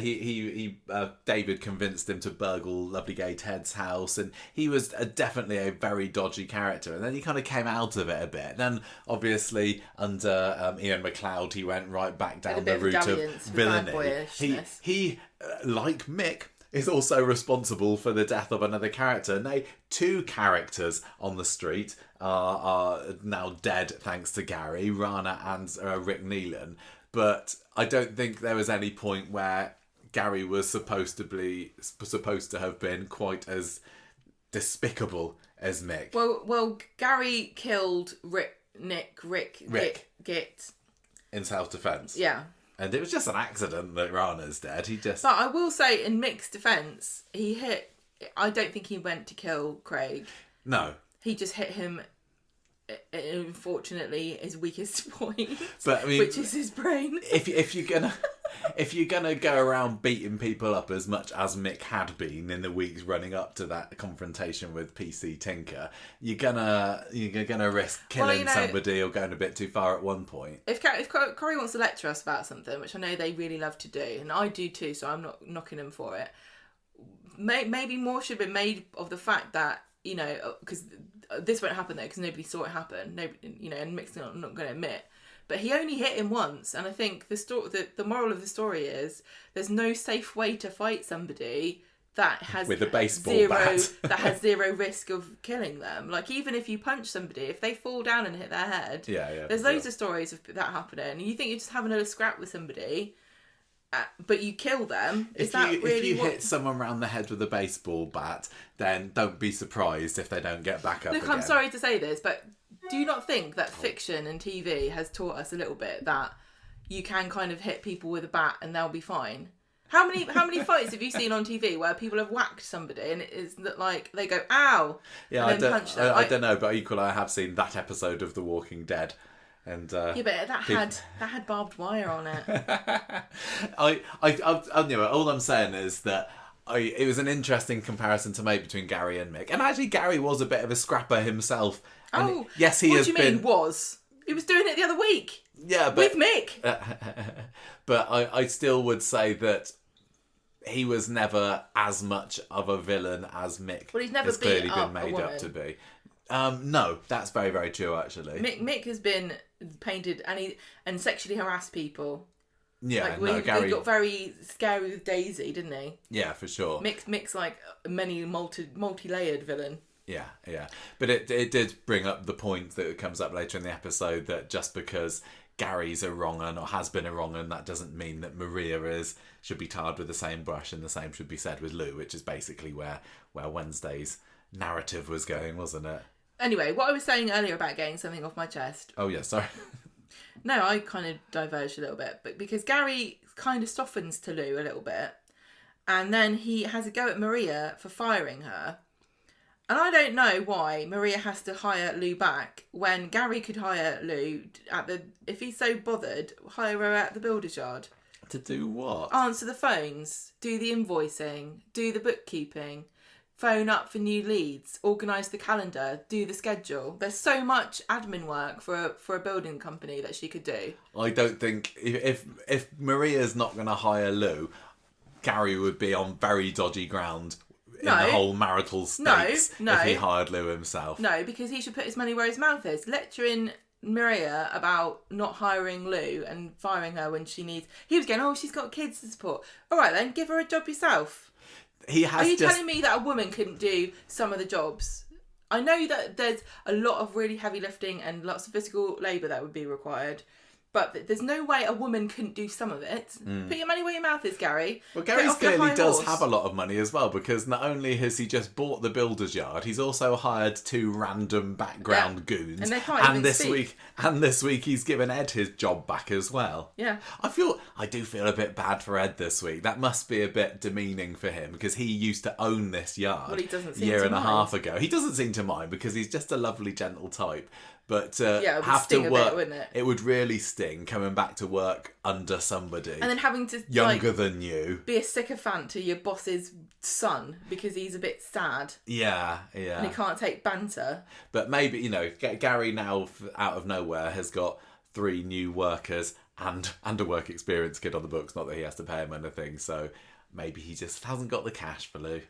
he David convinced him to burgle Lovely Gay Ted's house, and he was definitely a very dodgy character. And then he kind of came out of it a bit. Then obviously under Ian McLeod, he went right back down the route of villainy. He like Mick, is also responsible for the death of another character. Nay, two characters on the street are now dead thanks to Gary, Rana and Rick Neelan. But I don't think there was any point where Gary was supposed to have been quite as despicable as Mick. Well, Gary killed Rick Git in self-defense. Yeah. And it was just an accident that Rana's dead. But I will say, in Mick's defence, I don't think he went to kill Craig. No. He just hit him, unfortunately, his weakest point, but, I mean, which is his brain. If you're gonna go around beating people up as much as Mick had been in the weeks running up to that confrontation with PC Tinker, you're gonna risk killing somebody or going a bit too far at one point. If Corey wants to lecture us about something, which I know they really love to do, and I do too, so I'm not knocking them for it. Maybe more should be made of the fact that, because this won't happen though, because nobody saw it happen. Nobody, and Mick's not going to admit. But he only hit him once, and I think the moral of the story is there's no safe way to fight somebody that has with a baseball bat that has zero risk of killing them. Like, even if you punch somebody, if they fall down and hit their head, there's loads of stories of that happening. You think you're just having a little scrap with somebody, but you kill them. If you hit someone round the head with a baseball bat, then don't be surprised if they don't get back up. Look, again. I'm sorry to say this, but do you not think that fiction and TV has taught us a little bit that you can kind of hit people with a bat and they'll be fine? How many fights have you seen on TV where people have whacked somebody and it is like they go ow? Yeah, and then punch them? I don't know, but equally I have seen that episode of The Walking Dead. And, yeah, but that had barbed wire on it. I all I'm saying is that it was an interesting comparison to make between Gary and Mick, and actually Gary was a bit of a scrapper himself. And yes, he what has do you been. Mean was? He was doing it the other week. Yeah, but with Mick. But I still would say that he was never as much of a villain as Mick. Well, he's never has clearly been made up to be. No, that's very, very true, actually. Mick has been painted and sexually harassed people. Yeah, Gary... He got very scary with Daisy, didn't he? Yeah, for sure. Mick's like a multi-layered villain. Yeah. But it did bring up the point that comes up later in the episode that just because Gary's a wrong un or has been a wrong un, that doesn't mean that Maria should be tarred with the same brush, and the same should be said with Lou, which is basically where Wednesday's narrative was going, wasn't it? Anyway, what I was saying earlier about getting something off my chest. Oh, yeah, sorry. No, I kind of diverged a little bit, but because Gary kind of softens to Lou a little bit, and then he has a go at Maria for firing her. And I don't know why Maria has to hire Lou back when Gary could hire Lou if he's so bothered, hire her at the builder's yard. To do what? Answer the phones, do the invoicing, do the bookkeeping, phone up for new leads, organise the calendar, do the schedule. There's so much admin work for a building company that she could do. I don't think if Maria's not going to hire Lou, Gary would be on very dodgy ground in the whole marital stakes if he hired Lou himself. No, because he should put his money where his mouth is. Lecturing Maria about not hiring Lou and firing her when she needs... He was going, she's got kids to support. All right then, give her a job yourself. Are you telling me that a woman couldn't do some of the jobs? I know that there's a lot of really heavy lifting and lots of physical labour that would be required, but there's no way a woman couldn't do some of it. Put your money where your mouth is, Gary. Well, Gary clearly does have a lot of money as well, because not only has he just bought the builder's yard, he's also hired two random background goons. And they can't even speak. This week he's given Ed his job back as well. Yeah. I do feel a bit bad for Ed this week. That must be a bit demeaning for him, because he used to own this yard a year and a half ago. He doesn't seem to mind because he's just a lovely, gentle type. but it would have sting to a work, bit, wouldn't it? it would really sting coming back to work under somebody And then having to younger than you. be a sycophant to your boss's son because he's a bit sad. Yeah. And he can't take banter. But maybe, Gary now, out of nowhere, has got 3 new workers and a work experience kid on the books. Not that he has to pay him anything, so maybe he just hasn't got the cash for Lou.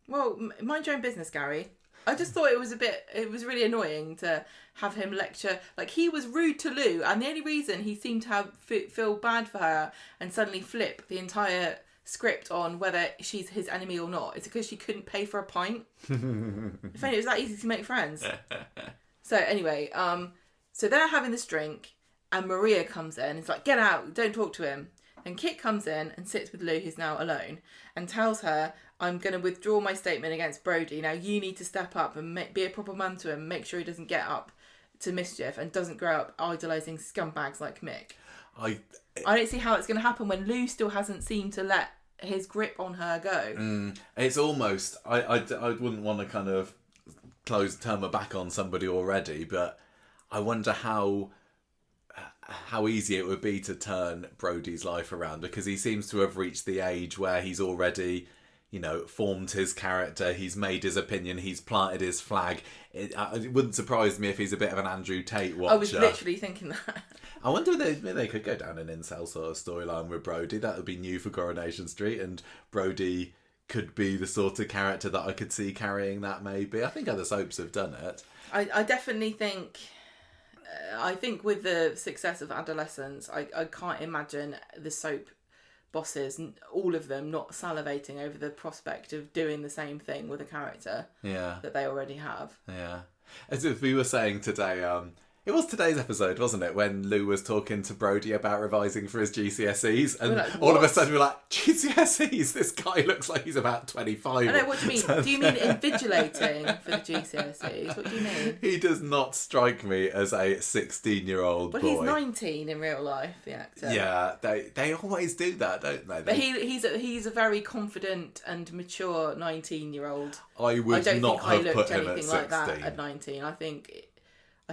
Well, mind your own business, Gary. I just thought it was really annoying to have him lecture. Like, he was rude to Lou, and the only reason he seemed to feel bad for her and suddenly flip the entire script on whether she's his enemy or not is because she couldn't pay for a pint. If only it was that easy to make friends. So anyway, so they're having this drink, and Maria comes in and is like, get out, don't talk to him. And Kit comes in and sits with Lou, who's now alone, and tells her, I'm going to withdraw my statement against Brody. Now you need to step up and be a proper mum to him, make sure he doesn't get up to mischief and doesn't grow up idolising scumbags like Mick. I don't see how it's going to happen when Lou still hasn't seemed to let his grip on her go. It's almost, I wouldn't want to kind of turn my back on somebody already, but I wonder how easy it would be to turn Brody's life around, because he seems to have reached the age where he's already, formed his character, he's made his opinion, he's planted his flag. It wouldn't surprise me if he's a bit of an Andrew Tate watcher. I was literally thinking that. I wonder if they could go down an incel sort of storyline with Brody. That would be new for Coronation Street, and Brody could be the sort of character that I could see carrying that, maybe. I think other soaps have done it. I definitely think... I think with the success of Adolescence, I can't imagine the soap bosses, all of them, not salivating over the prospect of doing the same thing with a character that they already have. Yeah. As if we were saying today, it was today's episode, wasn't it, when Lou was talking to Brody about revising for his GCSEs, and like, all of a sudden we're like, GCSEs? This guy looks like he's about 25. I know, what do you mean? Do you mean invigilating for the GCSEs? What do you mean? He does not strike me as a 16-year-old boy. But he's 19 in real life, the actor. Yeah, they always do that, don't they? But he's a very confident and mature 19-year-old. I would not have put him at 16. Like that at 19. I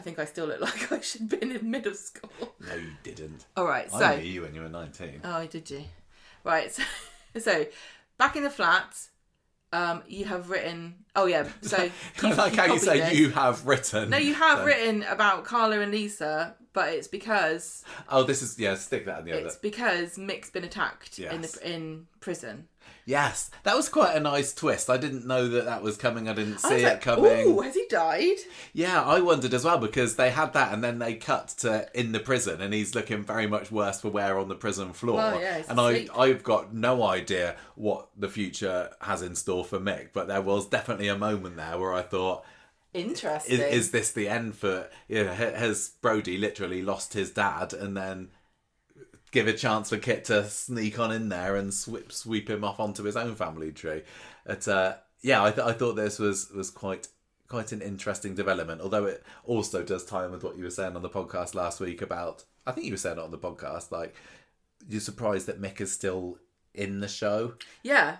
think I still look like I should have been in middle school. No, you didn't. All right, so... I knew you when you were 19. Oh, did you? Right, so back in the flat, you have written... Oh, yeah, so... I like how you say this. You have written. No, you have written about Carla and Lisa, but it's because... Oh, this is... Yeah, stick that in the other. It's because Mick's been attacked in prison. Yes, that was quite a nice twist. I didn't know that was coming. I didn't see it coming. Oh, has he died? Yeah, I wondered as well, because they had that and then they cut to in the prison and he's looking very much worse for wear on the prison floor. Well, yeah, and I've got no idea what the future has in store for Mick, but there was definitely a moment there where I thought, interesting. Is this the end for... has Brody literally lost his dad and then... give a chance for Kit to sneak on in there and sweep him off onto his own family tree. But I thought this was quite an interesting development. Although it also does tie in with what you were saying on the podcast last week about. I think you were saying it on the podcast. Like, you're surprised that Mick is still in the show. Yeah.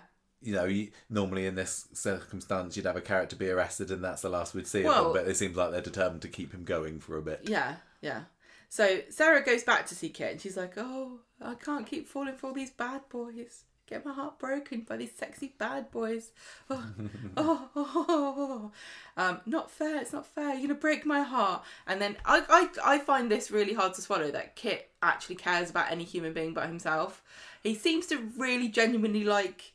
Normally in this circumstance, you'd have a character be arrested, and that's the last we'd see of him. But it seems like they're determined to keep him going for a bit. Yeah. Yeah. So Sarah goes back to see Kit and she's like, oh, I can't keep falling for all these bad boys. Get my heart broken by these sexy bad boys. Not fair. It's not fair. You're going to break my heart. And then I find this really hard to swallow, that Kit actually cares about any human being but himself. He seems to really genuinely like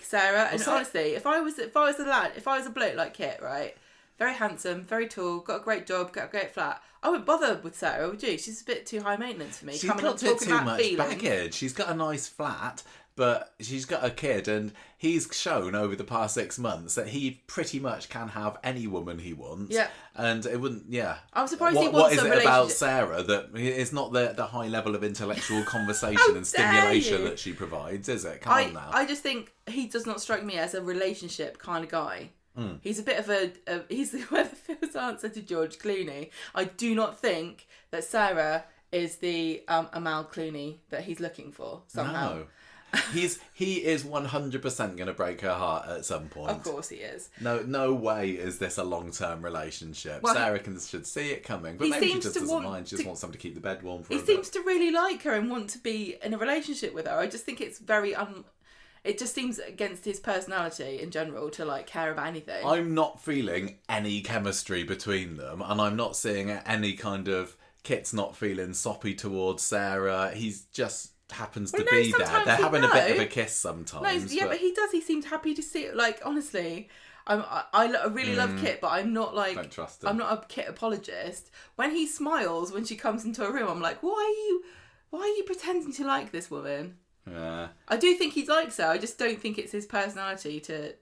Sarah. And honestly, if I was a bloke like Kit, right? Very handsome, very tall, got a great job, got a great flat. I wouldn't bother with Sarah, would you? She's a bit too high maintenance for me. She's got too much baggage. She's got a nice flat, but she's got a kid, and he's shown over the past 6 months that he pretty much can have any woman he wants. Yeah. And it wouldn't, yeah. I'm surprised he wants What is it about Sarah that it's not the high level of intellectual conversation and stimulation that she provides, is it? Come on now. I just think he does not strike me as a relationship kind of guy. He's a bit of he's the Weatherfield's answer to George Clooney. I do not think that Sarah is the Amal Clooney that he's looking for somehow. he is 100% going to break her heart at some point. Of course he is. No way is this a long-term relationship. Well, Sarah should see it coming, but maybe she just doesn't mind. She just wants somebody to keep the bed warm for a bit. He seems to really like her and want to be in a relationship with her. I just think it's very it just seems against his personality in general to like care about anything. I'm not feeling any chemistry between them, and I'm not seeing any kind of... Kit's not feeling soppy towards Sarah. He's just happens to be there. They're having a bit of a kiss sometimes. No, but he does. He seemed happy to see it. Like, honestly, I really love Kit, but I'm not like... Don't trust him. I'm not a Kit apologist. When he smiles when she comes into a room, I'm like, why are you pretending to like this woman? Yeah. I do think he likes her. I just don't think it's his personality to,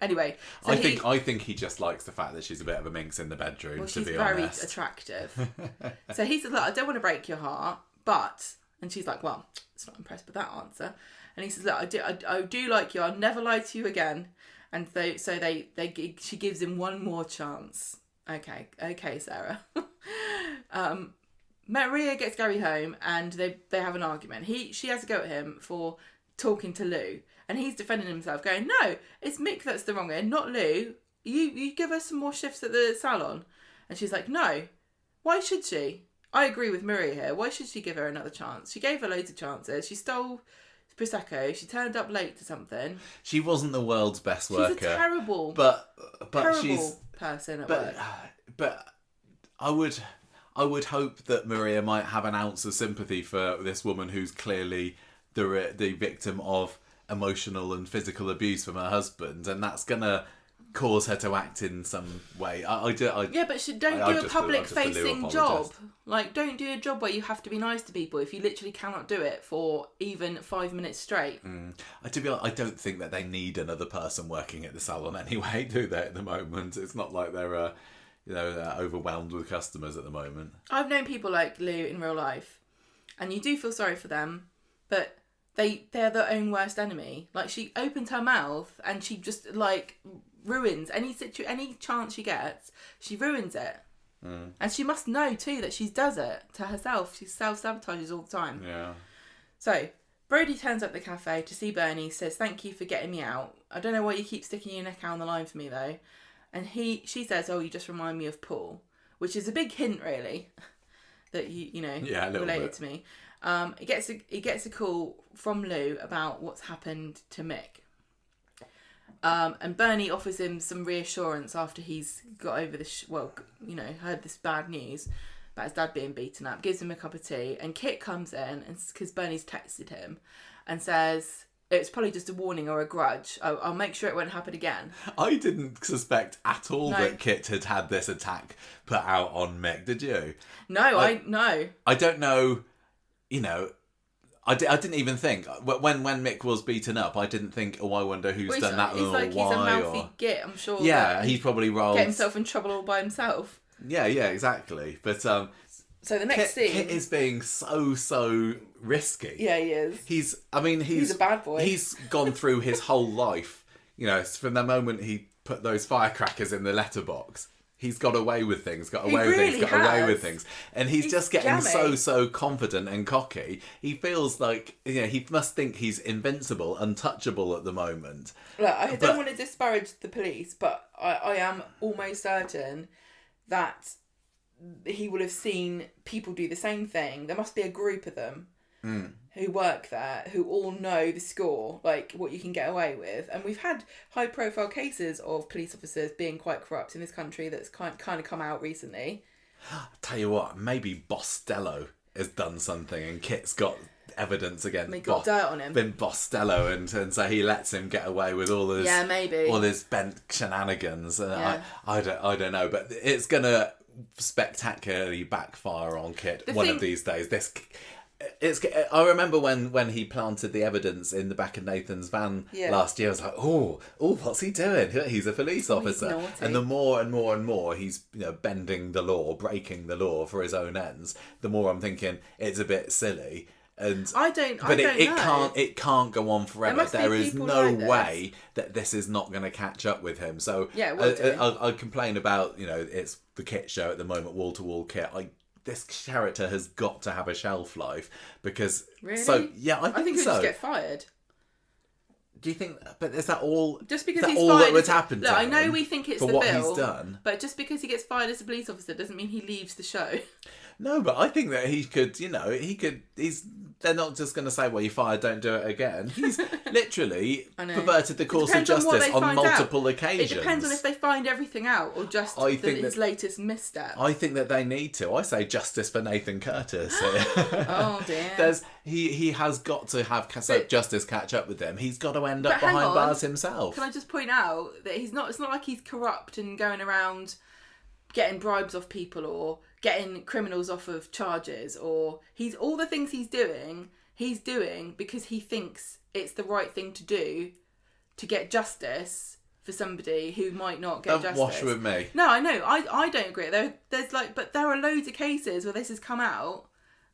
Anyway, so I think he just likes the fact that she's a bit of a minx in the bedroom. Well, to be she's honest, very attractive. So he says, "Look, I don't want to break your heart, but," and she's like, "Well, it's not impressed with that answer." And he says, "Look, I do like you. I'll never lie to you again." And she gives him one more chance. Okay, Sarah. Maria gets Gary home and they have an argument. She has to go at him for talking to Lou, and he's defending himself, going, "No, it's Mick that's the wrong end, not Lou. You give her some more shifts at the salon." And she's like, "No, why should she? I agree with Maria here. Why should she give her another chance? She gave her loads of chances. She stole Prosecco. She turned up late to something. She wasn't the world's best worker. She's a terrible she's person at work." But I would hope that Maria might have an ounce of sympathy for this woman who's clearly the victim of emotional and physical abuse from her husband, and that's gonna cause her to act in some way. Don't do a public-facing job. Like, don't do a job where you have to be nice to people if you literally cannot do it for even 5 minutes straight. To be honest, I don't think that they need another person working at the salon anyway, do they? At the moment, it's not like they're overwhelmed with customers at the moment. I've known people like Lou in real life, and you do feel sorry for them, but they're their own worst enemy. Like, she opens her mouth and she just like ruins any chance she gets. She ruins it, and she must know too that she does it to herself. She self-sabotages all the time. Yeah. So Brody turns up at the cafe to see Bernie. Says, "Thank you for getting me out. I don't know why you keep sticking your neck out on the line for me though." And she says, "Oh, you just remind me of Paul," which is a big hint, really, that related to me. He gets a call from Lou about what's happened to Mick. And Bernie offers him some reassurance after he's got over heard this bad news about his dad being beaten up. Gives him a cup of tea, and Kit comes in, and because Bernie's texted him, and says, "It's probably just a warning or a grudge. I'll make sure it won't happen again." I didn't suspect at all that Kit had this attack put out on Mick, did you? No, no. I don't know, I didn't even think. When Mick was beaten up, I didn't think, I wonder who's done that or why. He's a mouthy git, I'm sure. Yeah, he's probably rolled... Get himself in trouble all by himself. Yeah, exactly. But... so the next scene... Kit is being so risky. Yeah, he is. He's a bad boy. He's gone through his whole life. From the moment he put those firecrackers in the letterbox, he's got away with things, and he's just getting so confident and cocky. He feels like he must think he's invincible, untouchable at the moment. Look, I don't want to disparage the police, but I am almost certain that he will have seen people do the same thing. There must be a group of them who work there, who all know the score, like what you can get away with. And we've had high profile cases of police officers being quite corrupt in this country that's kind of come out recently. Tell you what, maybe Bostello has done something and Kit's got evidence against got dirt on him. Been Bostello, and so he lets him get away with all his all his bent shenanigans. I don't know, but it's gonna spectacularly backfire on Kit of these days. I remember when he planted the evidence in the back of Nathan's van last year. I was like, oh, what's he doing? He's a police officer. And the more and more he's bending the law, breaking the law for his own ends, the more I'm thinking it's a bit silly. And it can't go on forever. There is no way that this is not going to catch up with him. So I complain about it's the Kit show at the moment, wall to wall Kit. this character has got to have a shelf life because... Really? So, yeah, I think he so. would just get fired. Do you think... But is that all... Just because he's all fired... that would happen to look, him I know we think it's for the what bill, he's done? But just because he gets fired as a police officer doesn't mean he leaves the show. No, but I think that he could, they're not just going to say, well, you're fired, don't do it again. He's literally perverted the course of justice on multiple occasions. It depends on if they find everything out or just his latest misstep. I think that they need to. I say justice for Nathan Curtis here. Oh, dear. He has got to have justice catch up with them. He's got to end up behind bars himself. Can I just point out that it's not like he's corrupt and going around getting bribes off people or getting criminals off of charges, or all the things he's doing because he thinks it's the right thing to do to get justice for somebody who might not get justice. Wash with me. No, I know. I don't agree. But there are loads of cases where this has come out,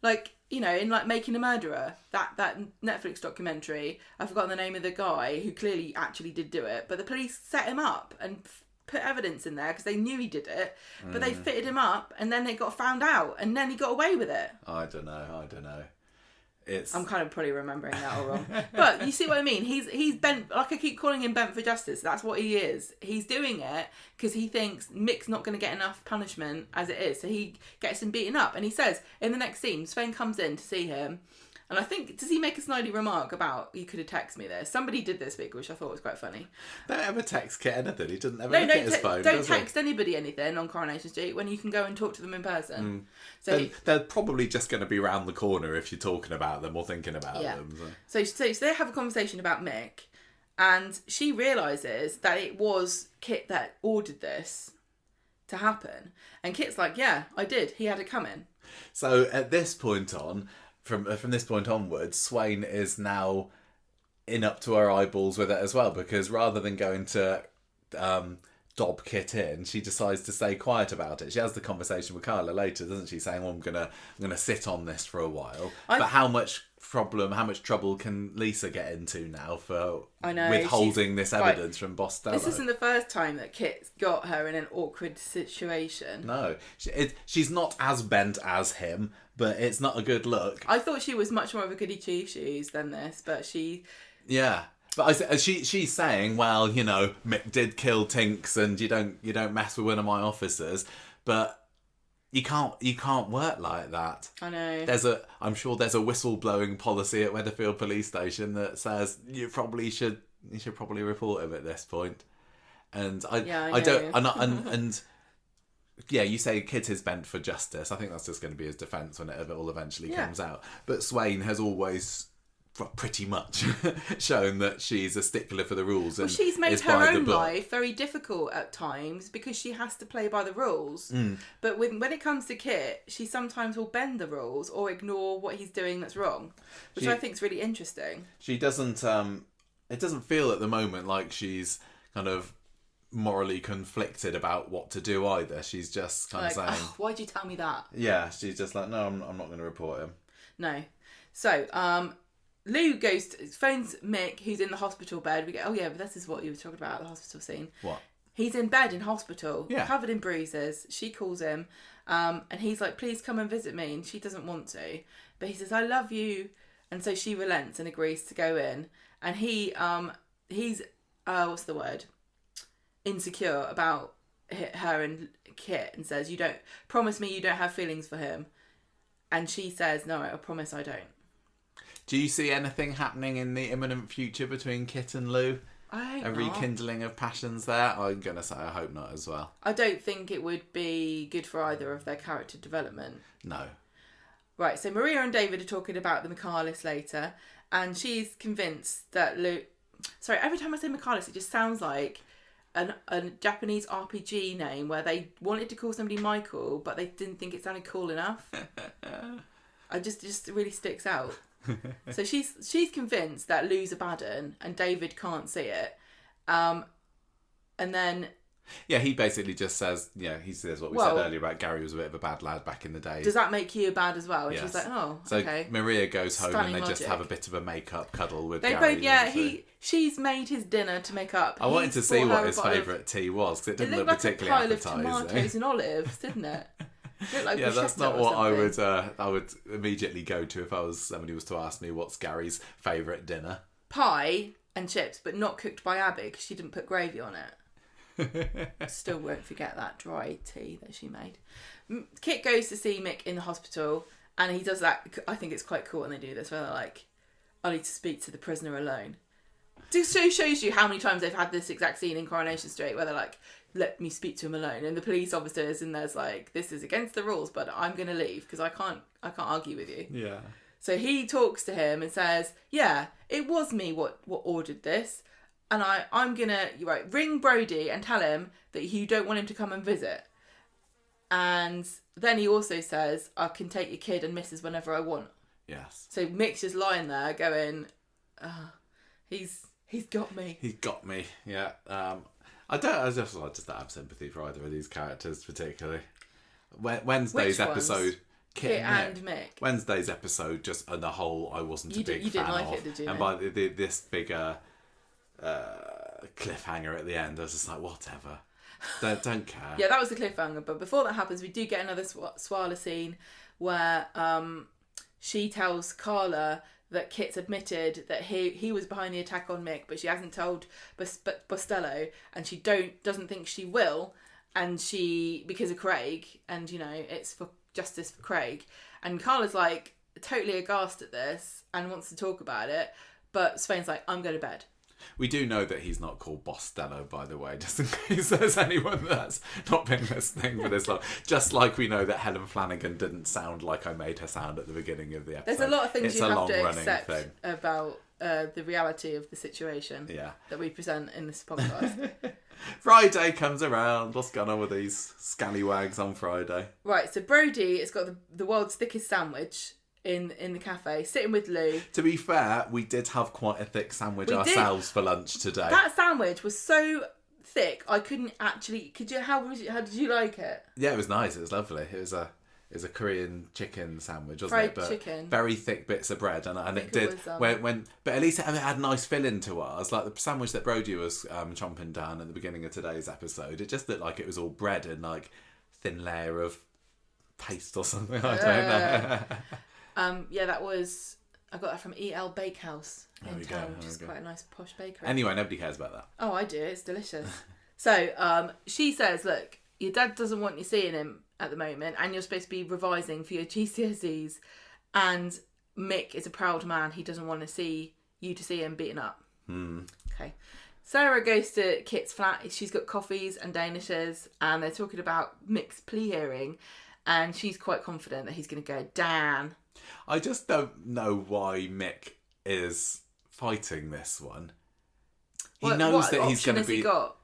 like, you know, in like Making a Murderer, that Netflix documentary. I've forgotten the name of the guy who clearly actually did do it, but the police set him up and put evidence in there because they knew he did it, but they fitted him up and then they got found out and then he got away with it. I don't know. I'm kind of probably remembering that all wrong. But you see what I mean? He's bent, like I keep calling him bent for justice. That's what he is. He's doing it because he thinks Mick's not going to get enough punishment as it is. So he gets him beaten up. And he says, in the next scene, Sven comes in to see him. And I think, does he make a snidey remark about, you could have texted me this? Somebody did this week, which I thought was quite funny. Don't ever text Kit anything. He doesn't ever look at his phone, Don't text anybody anything on Coronation Street when you can go and talk to them in person. So they're probably just going to be round the corner if you're talking about them or thinking about them. So they have a conversation about Mick, and she realises that it was Kit that ordered this to happen. And Kit's like, yeah, I did. He had it coming. So at this point on... From this point onwards, Swain is now in up to her eyeballs with it as well, because rather than going to dob Kit in, she decides to stay quiet about it. She has the conversation with Carla later, doesn't she, saying, well, I'm gonna sit on this for a while. But how much trouble can Lisa get into now for withholding this evidence from Bostello? This isn't the first time that Kit's got her in an awkward situation. No, she's not as bent as him, but it's not a good look. I thought she was much more of a goody two-shoes than this, but she... Yeah. But she's saying, well, you know, Mick did kill Tinks and you don't mess with one of my officers, but you can't work like that. I know. I'm sure there's a whistleblowing policy at Weatherfield Police Station that says you should probably report him at this point. And you say Kit is bent for justice. I think that's just going to be his defence when it all eventually comes out. But Swain has always pretty much shown that she's a stickler for the rules. And she's made her own life very difficult at times because she has to play by the rules. But when it comes to Kit, she sometimes will bend the rules or ignore what he's doing that's wrong, which I think is really interesting. She doesn't... it doesn't feel at the moment like she's kind of morally conflicted about what to do either. She's just kind of saying, oh, why'd you tell me that? Yeah, she's just like, no, I'm not going to report him. No. So Lou phones Mick, who's in the hospital bed. We go, oh yeah, but this is what you were talking about, the hospital scene. What? He's in bed in hospital, covered in bruises. She calls him, and he's like, please come and visit me. And she doesn't want to, but he says, I love you. And so she relents and agrees to go in. And he's what's the word? Insecure about her and Kit, and says, you don't promise me you don't have feelings for him. And she says, no, I promise I don't. Do you see anything happening in the imminent future between Kit and Lou? I hope not. Rekindling of passions there? I'm going to say I hope not as well. I don't think it would be good for either of their character development. No. Right, so Maria and David are talking about the Michaelis later, and she's convinced that Lou... Sorry, every time I say Michaelis, it just sounds like a Japanese RPG name where they wanted to call somebody Michael, but they didn't think it sounded cool enough. It just really sticks out. So she's convinced that Lou's a bad un and David can't see it. And then... Yeah, he basically just says, he says what we said earlier about Gary was a bit of a bad lad back in the day. Does that make you bad as well? And yes. she's like, oh, so okay. Maria goes home Stunning and they logic. just have a bit of a make-up cuddle with they Gary. Both, she's made his dinner to make up. I wanted to see what his favourite tea was, because it didn't look particularly appetizing. It looked like a pile of tomatoes and olives, didn't it? You look like Yeah, that's bruschetta not or what something. I would immediately go to if somebody was to ask me what's Gary's favourite dinner. Pie and chips, but not cooked by Abby because she didn't put gravy on it. Still won't forget that dry tea that she made. Kit goes to see Mick in the hospital, and he does that. I think it's quite cool when they do this, where they're like, I need to speak to the prisoner alone. This shows you how many times they've had this exact scene in Coronation Street where they're like, let me speak to him alone. And the police officers and there's like, this is against the rules, but I'm going to leave because I can't argue with you. Yeah. So he talks to him and says, yeah, it was me what ordered this. And I'm going to ring Brody and tell him that you don't want him to come and visit. And then he also says, I can take your kid and missus whenever I want. Yes. So Mick's just lying there going, he's got me. He's got me. Yeah. I just don't have sympathy for either of these characters particularly. Wednesday's Which episode, ones? Kit and Mick. Wednesday's episode, just on the whole, I wasn't a big fan of. You didn't like it, did you? And by this bigger cliffhanger at the end, I was just like, whatever. Don't care. Yeah, that was the cliffhanger. But before that happens, we do get another Swala scene where she tells Carla that Kit's admitted that he was behind the attack on Mick, but she hasn't told Bustelo, and she doesn't think she will, and because of Craig, and it's for justice for Craig, and Carla's like totally aghast at this and wants to talk about it, but Swain's like, I'm going to bed. We do know that he's not called Bostelo, by the way, just in case there's anyone that's not been listening for this long. Just like we know that Helen Flanagan didn't sound like I made her sound at the beginning of the episode. There's a lot of things it's you a have to long-running accept thing about the reality of the situation that we present in this podcast. Friday comes around. What's going on with these scallywags on Friday? Right, so Brody has got the world's thickest sandwich in the cafe, sitting with Lou. To be fair, we did have quite a thick sandwich ourselves for lunch today. That sandwich was so thick, I couldn't actually. How did you like it? Yeah, it was nice. It was lovely. It was a Korean chicken sandwich, wasn't Fried it? But chicken. Very thick bits of bread, and it did. But at least it had a nice filling to ours. Like the sandwich that Brody was chomping down at the beginning of today's episode. It just looked like it was all bread and like thin layer of paste or something. I don't know. That was. I got that from E.L. Bakehouse in town, which is quite a nice posh bakery. Anyway, nobody cares about that. Oh, I do. It's delicious. So she says, look, your dad doesn't want you seeing him at the moment, and you're supposed to be revising for your GCSEs, and Mick is a proud man. He doesn't want to see him beaten up. Okay. Sarah goes to Kit's flat. She's got coffees and danishes, and they're talking about Mick's plea hearing, and she's quite confident that he's going to go down. I just don't know why Mick is fighting this one. He knows that he's going to be. He got?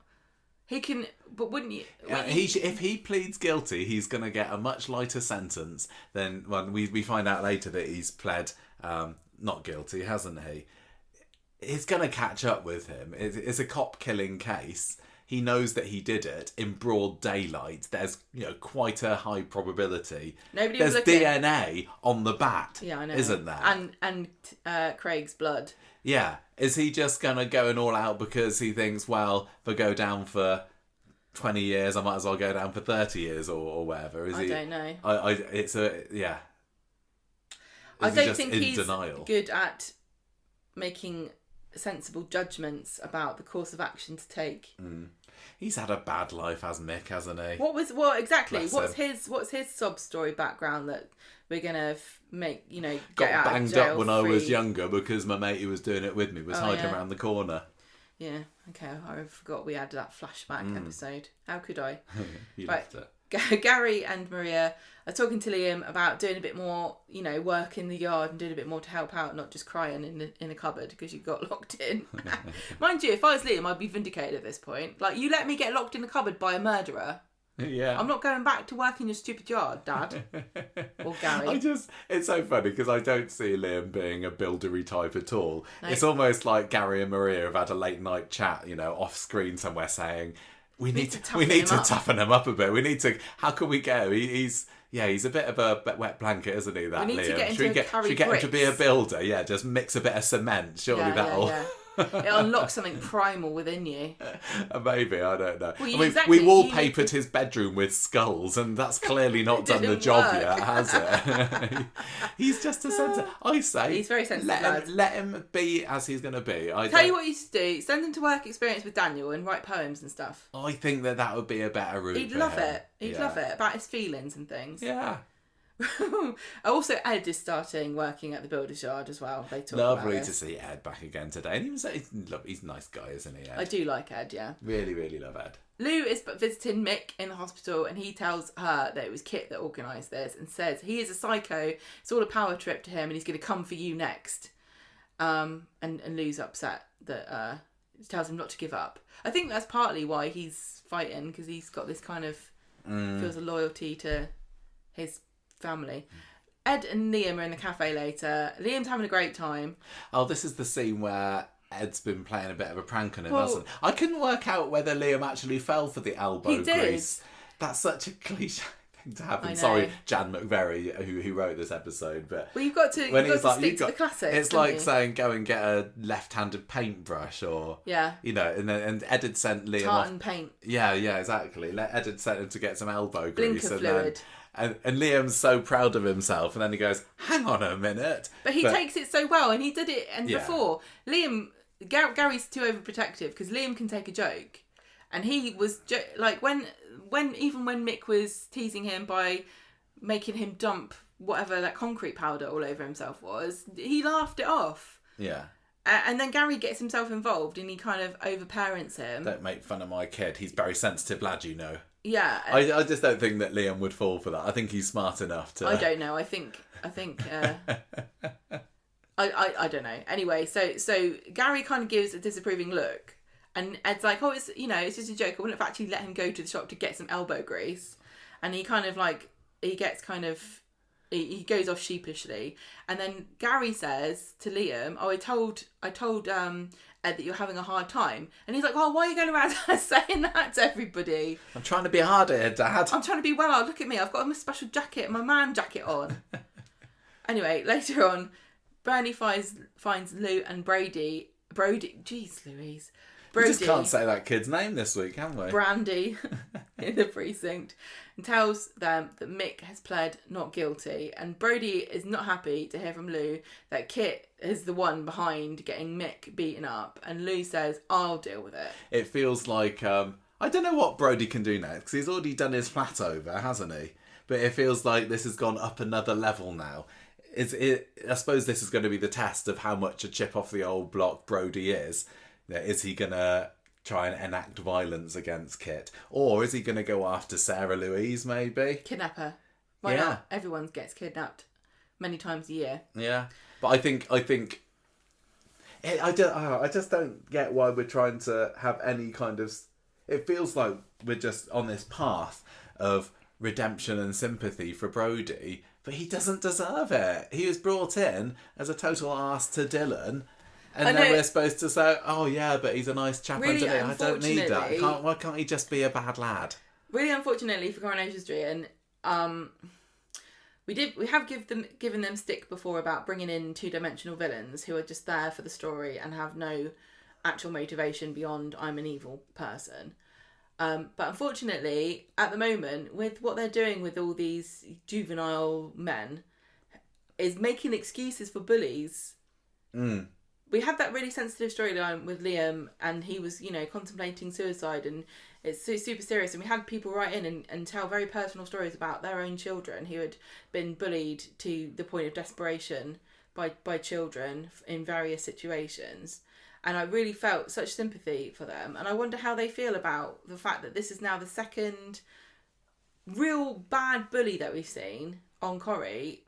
He can, but wouldn't you? If he pleads guilty, he's going to get a much lighter sentence than when we find out later that he's pled not guilty, hasn't he? It's going to catch up with him. It's a cop killing case. He knows that he did it in broad daylight. There's quite a high probability. There's DNA on the bat. Yeah, I know. Isn't there? And Craig's blood. Yeah. Is he just going to go and all out because he thinks, well, if I go down for 20 years, I might as well go down for 30 years or whatever? I don't know. I don't think he's denial? Good at making sensible judgments about the course of action to take. He's had a bad life as Mick, hasn't he? What exactly? Bless What's his sob story background that we're gonna make? Got out banged of jail up when free. I was younger because my mate who was doing it with me was hiding around the corner. Yeah. Okay. I forgot we had that flashback episode. How could I? You left it. Gary and Maria are talking to Liam about doing a bit more, work in the yard and doing a bit more to help out, not just crying in a cupboard because you got locked in. Mind you, if I was Liam, I'd be vindicated at this point. Like, you let me get locked in a cupboard by a murderer. Yeah. I'm not going back to work in your stupid yard, Dad. Or Gary. It's so funny because I don't see Liam being a buildery type at all. No. It's almost like Gary and Maria have had a late night chat, off screen somewhere saying, we need to toughen him up a bit. We need to. How can we go? He's a bit of a wet blanket, isn't he? That we need Liam. To get should we get him to be a builder? Yeah, just mix a bit of cement. Surely that'll. It unlocks something primal within you. Maybe, I don't know. Well, I mean, exactly, we wallpapered his bedroom with skulls, and that's clearly not done the didn't job work. yet, has it? He's just a sensitive. I say, He's very sensitive, lad. let him be as he's going to be. Tell you what you should do. Send him to work experience with Daniel and write poems and stuff. I think that would be a better route. He'd for love him. it. He'd love it. About his feelings and things. Yeah. Also, Ed is starting working at the Builder's Yard as well. They talk Lovely about to this. see Ed back again today. And he's a nice guy, isn't he, Ed? I do like Ed, yeah. Really, really love Ed. Lou is visiting Mick in the hospital, and he tells her that it was Kit that organised this and says he is a psycho. It's all a power trip to him, and he's going to come for you next. And Lou's upset that tells him not to give up. I think that's partly why he's fighting, because he's got this kind of feels a loyalty to his family. Ed and Liam are in the cafe later. Liam's having a great time. Oh, this is the scene where Ed's been playing a bit of a prank on him, hasn't he? I couldn't work out whether Liam actually fell for the elbow He did. grease. That's such a cliche thing to happen. I know. Sorry, Jan McVerry, who wrote this episode, but Well, you've got to stick to the classics. It's like saying go and get a left-handed paintbrush, or and Ed had sent Liam tartan off. paint. Yeah, exactly. Ed had sent him to get some elbow grease, Blinker fluid. And Liam's so proud of himself, and then he goes, "Hang on a minute." But he takes it so well, and he did it. And Yeah. before Liam, Gary's too overprotective because Liam can take a joke, and he was like when Mick was teasing him by making him dump whatever that concrete powder all over himself was, he laughed it off. Yeah. And then Gary gets himself involved, and he kind of overparents him. Don't make fun of my kid. He's a very sensitive lad, you know. Yeah. I just don't think that Liam would fall for that. I think he's smart enough to. I don't know. I think. I don't know. Anyway, so Gary kind of gives a disapproving look, and Ed's like, "Oh, it's just a joke. I wouldn't have actually let him go to the shop to get some elbow grease," and he kind of like he goes off sheepishly, and then Gary says to Liam, "Oh, I told Ed that you're having a hard time," and he's like, "Oh, why are you going around saying that to everybody?" I'm trying to be harder here, Dad. I'm trying to be well. Look at me. I've got my special jacket, my man jacket on. Anyway, later on, Bernie finds Lou and Brody. Jeez Louise. Brody. We just can't say that kid's name this week, can we? Brandy in the precinct, and tells them that Mick has pled not guilty, and Brody is not happy to hear from Lou that Kit is the one behind getting Mick beaten up, and Lou says, "I'll deal with it." It feels like I don't know what Brody can do next, because he's already done his flat over, hasn't he? But it feels like this has gone up another level now. I suppose this is going to be the test of how much a chip off the old block Brody is. Is he going to try and enact violence against Kit? Or is he going to go after Sarah Louise, maybe? Kidnap her. Why not? Everyone gets kidnapped many times a year. Yeah. But I think I just don't get why we're trying to have any kind of... It feels like we're just on this path of redemption and sympathy for Brody, but he doesn't deserve it. He was brought in as a total arse to Dylan, and then we're supposed to say, "Oh yeah, but he's a nice chap." Really, I don't need that. Why can't he just be a bad lad? Really, unfortunately for Coronation Street, and we have given them stick before about bringing in two-dimensional villains who are just there for the story and have no actual motivation beyond "I'm an evil person." But unfortunately, at the moment, with what they're doing with all these juvenile men, is making excuses for bullies. Mm. We had that really sensitive storyline with Liam, and he was, contemplating suicide, and it's super serious. And we had people write in and tell very personal stories about their own children who had been bullied to the point of desperation by children in various situations. And I really felt such sympathy for them. And I wonder how they feel about the fact that this is now the second real bad bully that we've seen on Corrie,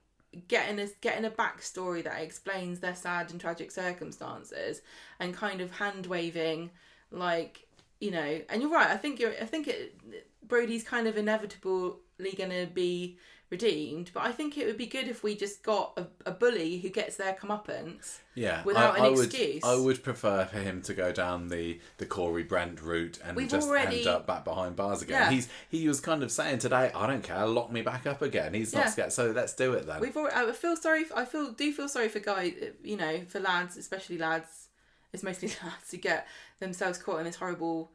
getting a backstory that explains their sad and tragic circumstances, and kind of hand waving, like, and you're right. I think Brody's kind of inevitably going to be redeemed, but I think it would be good if we just got a bully who gets their comeuppance without an excuse. I would prefer for him to go down the Corey Brent route and end up back behind bars again. Yeah. He was kind of saying today, "I don't care, lock me back up again." He's not scared, so let's do it then. I do feel sorry for guys, for lads, especially lads it's mostly lads who get themselves caught in this horrible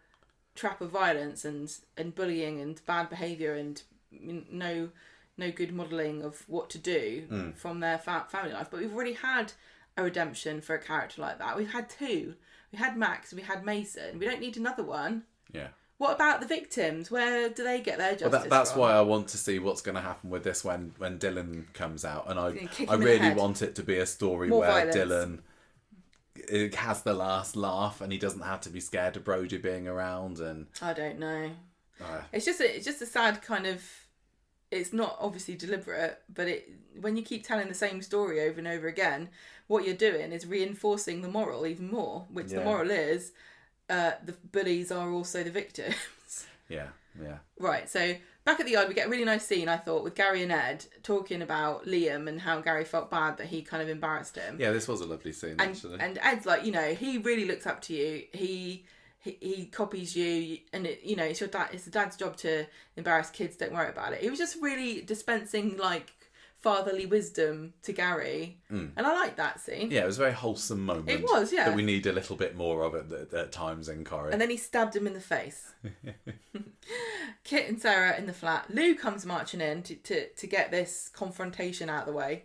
trap of violence and bullying and bad behaviour and no good modelling of what to do from their family life. But we've already had a redemption for a character like that. We've had 2. We had Max and we had Mason. We don't need another one. Yeah. What about the victims? Where do they get their justice That's from? why I want to see what's going to happen with this when Dylan comes out. And I Kick him in the really head. want it to be a story More where violence. Dylan has the last laugh and he doesn't have to be scared of Brody being around. And I don't know. It's just a sad kind of... It's not obviously deliberate, but when you keep telling the same story over and over again, what you're doing is reinforcing the moral even more, which the moral is the bullies are also the victims. Yeah. Right, so back at the yard, we get a really nice scene, I thought, with Gary and Ed talking about Liam and how Gary felt bad that he kind of embarrassed him. Yeah, this was a lovely scene, actually. And Ed's like, he really looks up to you. He copies you, and it's your dad. It's the dad's job to embarrass kids. Don't worry about it. He was just really dispensing like fatherly wisdom to Gary, and I like that scene. Yeah, it was a very wholesome moment. It was, yeah. That we need a little bit more of it at times in Corrie. And then he stabbed him in the face. Kit and Sarah in the flat. Lou comes marching in to get this confrontation out of the way,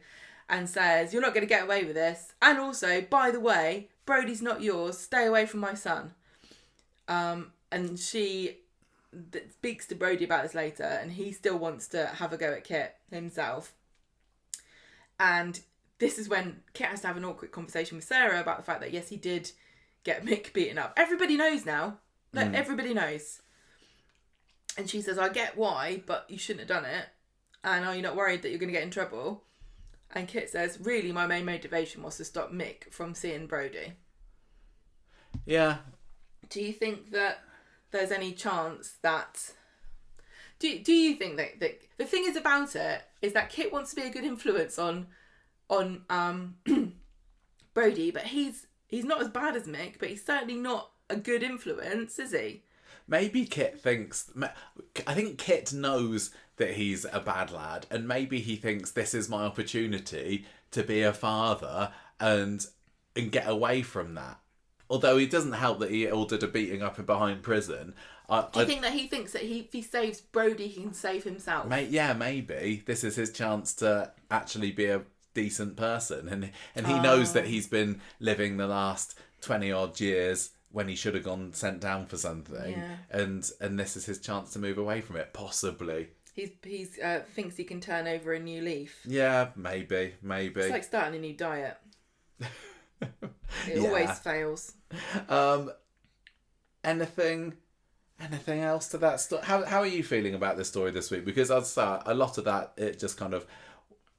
and says, "You're not going to get away with this. And also, by the way, Brody's not yours. Stay away from my son." And she speaks to Brody about this later, and he still wants to have a go at Kit himself. And this is when Kit has to have an awkward conversation with Sarah about the fact that, yes, he did get Mick beaten up. Everybody knows now. Like, everybody knows. And she says, "I get why, but you shouldn't have done it. And are you not worried that you're going to get in trouble?" And Kit says, "Really, my main motivation was to stop Mick from seeing Brody." Yeah. Do you think that there's any chance that... Do you think that the thing is about it is that Kit wants to be a good influence on Brody, but he's not as bad as Mick, but he's certainly not a good influence, is he? Maybe Kit thinks... I think Kit knows that he's a bad lad, and maybe he thinks this is my opportunity to be a father and get away from that. Although it doesn't help that he ordered a beating up behind prison. Do you think that he thinks that if he saves Brody, he can save himself? Yeah, maybe. This is his chance to actually be a decent person. And he knows that he's been living the last 20-odd years when he should have gone sent down for something. Yeah. And this is his chance to move away from it, possibly. He thinks he can turn over a new leaf. Yeah, maybe. It's like starting a new diet. It always fails. Anything else to that story? How are you feeling about this story this week? Because I'd say a lot of that, it just kind of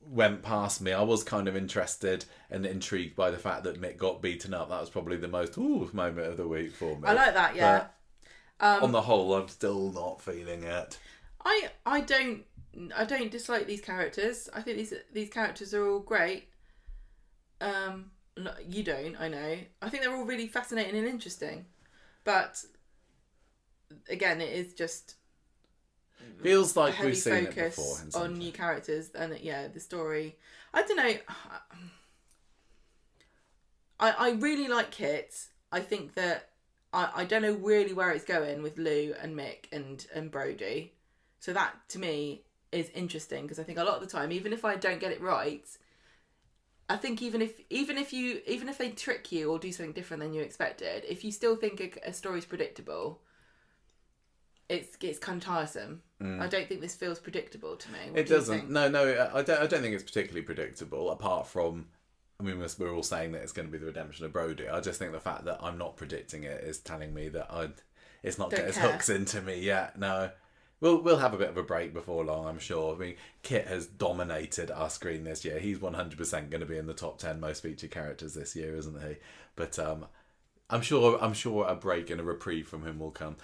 went past me. I was kind of interested and intrigued by the fact that Mick got beaten up. That was probably the most moment of the week for me. I like that, yeah. On the whole, I'm still not feeling it. I don't dislike these characters. I think these characters are all great. No, you don't, I know. I think they're all really fascinating and interesting. But, again, it is just... Feels like we've seen it before. Focus on new characters and, the story. I don't know. I really like Kit. I think that... I don't know really where it's going with Lou and Mick and Brody. So that, to me, is interesting. Because I think a lot of the time, even if I don't get it right... I think even if they trick you or do something different than you expected, if you still think a story's predictable, it's kind of tiresome. I don't think this feels predictable to me. What it do you doesn't. think? No, I don't think it's particularly predictable. Apart from, I mean, we're all saying that it's going to be the redemption of Brody. I just think the fact that I'm not predicting it is telling me that it's not getting its hooks into me yet. No. We'll have a bit of a break before long, I'm sure. I mean, Kit has dominated our screen this year. He's 100% going to be in the top 10 most featured characters this year, isn't he? But I'm sure a break and a reprieve from him will come.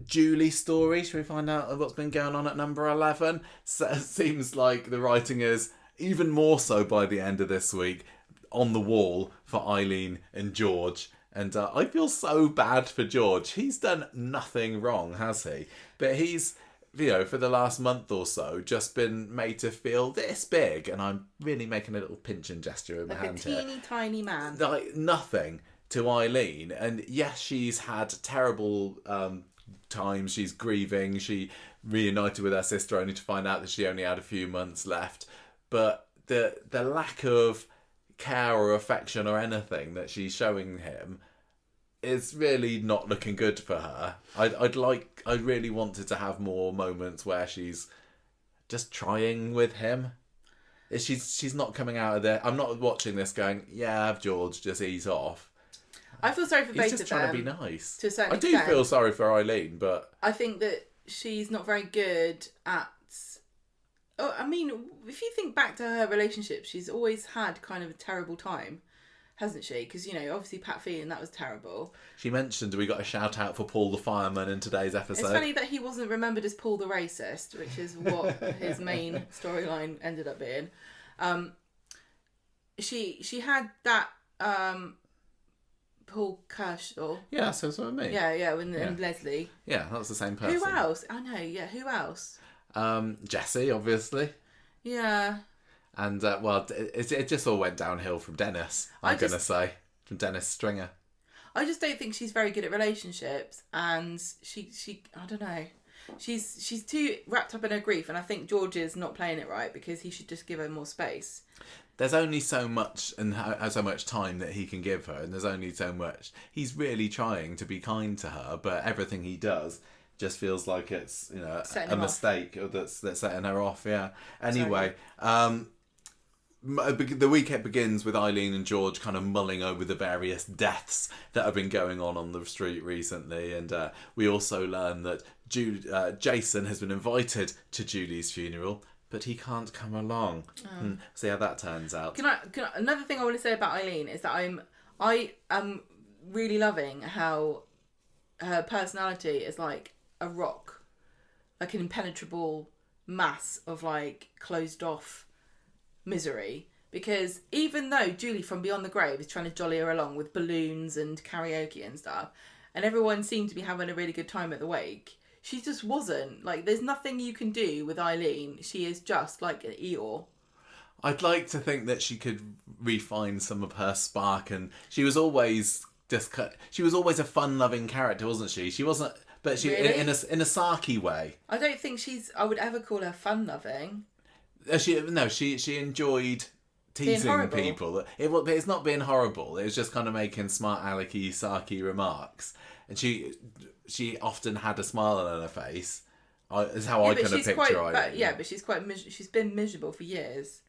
Julie's story. Should we find out what's been going on at number 11? So it seems like the writing is even more so by the end of this week on the wall for Eileen and George. And I feel so bad for George. He's done nothing wrong, has he? But he's for the last month or so, just been made to feel this big, and I'm really making a little pinching gesture with my hand here. Like a teeny tiny man. Like nothing to Eileen, and yes, she's had terrible times. She's grieving. She reunited with her sister only to find out that she only had a few months left. But the lack of care or affection or anything that she's showing him is really not looking good for her. I really wanted to have more moments where she's just trying with him. She's not coming out of there. I'm not watching this going, yeah, George, just ease off. I feel sorry for both of them. He's just trying to be nice. To a certain I do extent. feel sorry for Eileen, but I think that she's not very good at... Oh, I mean, if you think back to her relationship, she's always had kind of a terrible time, hasn't she? Because, obviously Pat Phelan, that was terrible. she mentioned we got a shout out for Paul the fireman in today's episode. It's funny that he wasn't remembered as Paul the racist, which is what his main storyline ended up being. She had that Paul Kershaw. Yeah, so that's what I mean. Yeah, and Leslie. Yeah, that's the same person. Who else? I know, yeah, who else? Jesse, obviously. Yeah. And, it just all went downhill from Dennis, I'm going to say. From Dennis Stringer. I just don't think she's very good at relationships, and she I don't know. She's too wrapped up in her grief, and I think George is not playing it right because he should just give her more space. There's only so much and so much time that he can give her, and there's only so much. He's really trying to be kind to her, but everything he does just feels like it's a mistake or that's setting her off. Yeah. Anyway, the weekend begins with Eileen and George kind of mulling over the various deaths that have been going on the street recently, and we also learn that Jason has been invited to Julie's funeral, but he can't come along. See how that turns out. Another thing I want to say about Eileen is that I am really loving how her personality is like a rock, like an impenetrable mass of like closed off misery. Because even though Julie from Beyond the Grave is trying to jolly her along with balloons and karaoke and stuff, and everyone seemed to be having a really good time at the wake, she just wasn't. Like, there's nothing you can do with Eileen. She is just like an Eeyore. I'd like to think that she could refine some of her spark, and she was always a fun-loving character, wasn't she? She wasn't, but she Really? in a sarky way. I don't think I would ever call her fun-loving. She enjoyed teasing people. It's not being horrible. It was just kind of making smart alecky, sarky remarks, and she often had a smile on her face. Is how I kind of picture her. But she's been miserable for years.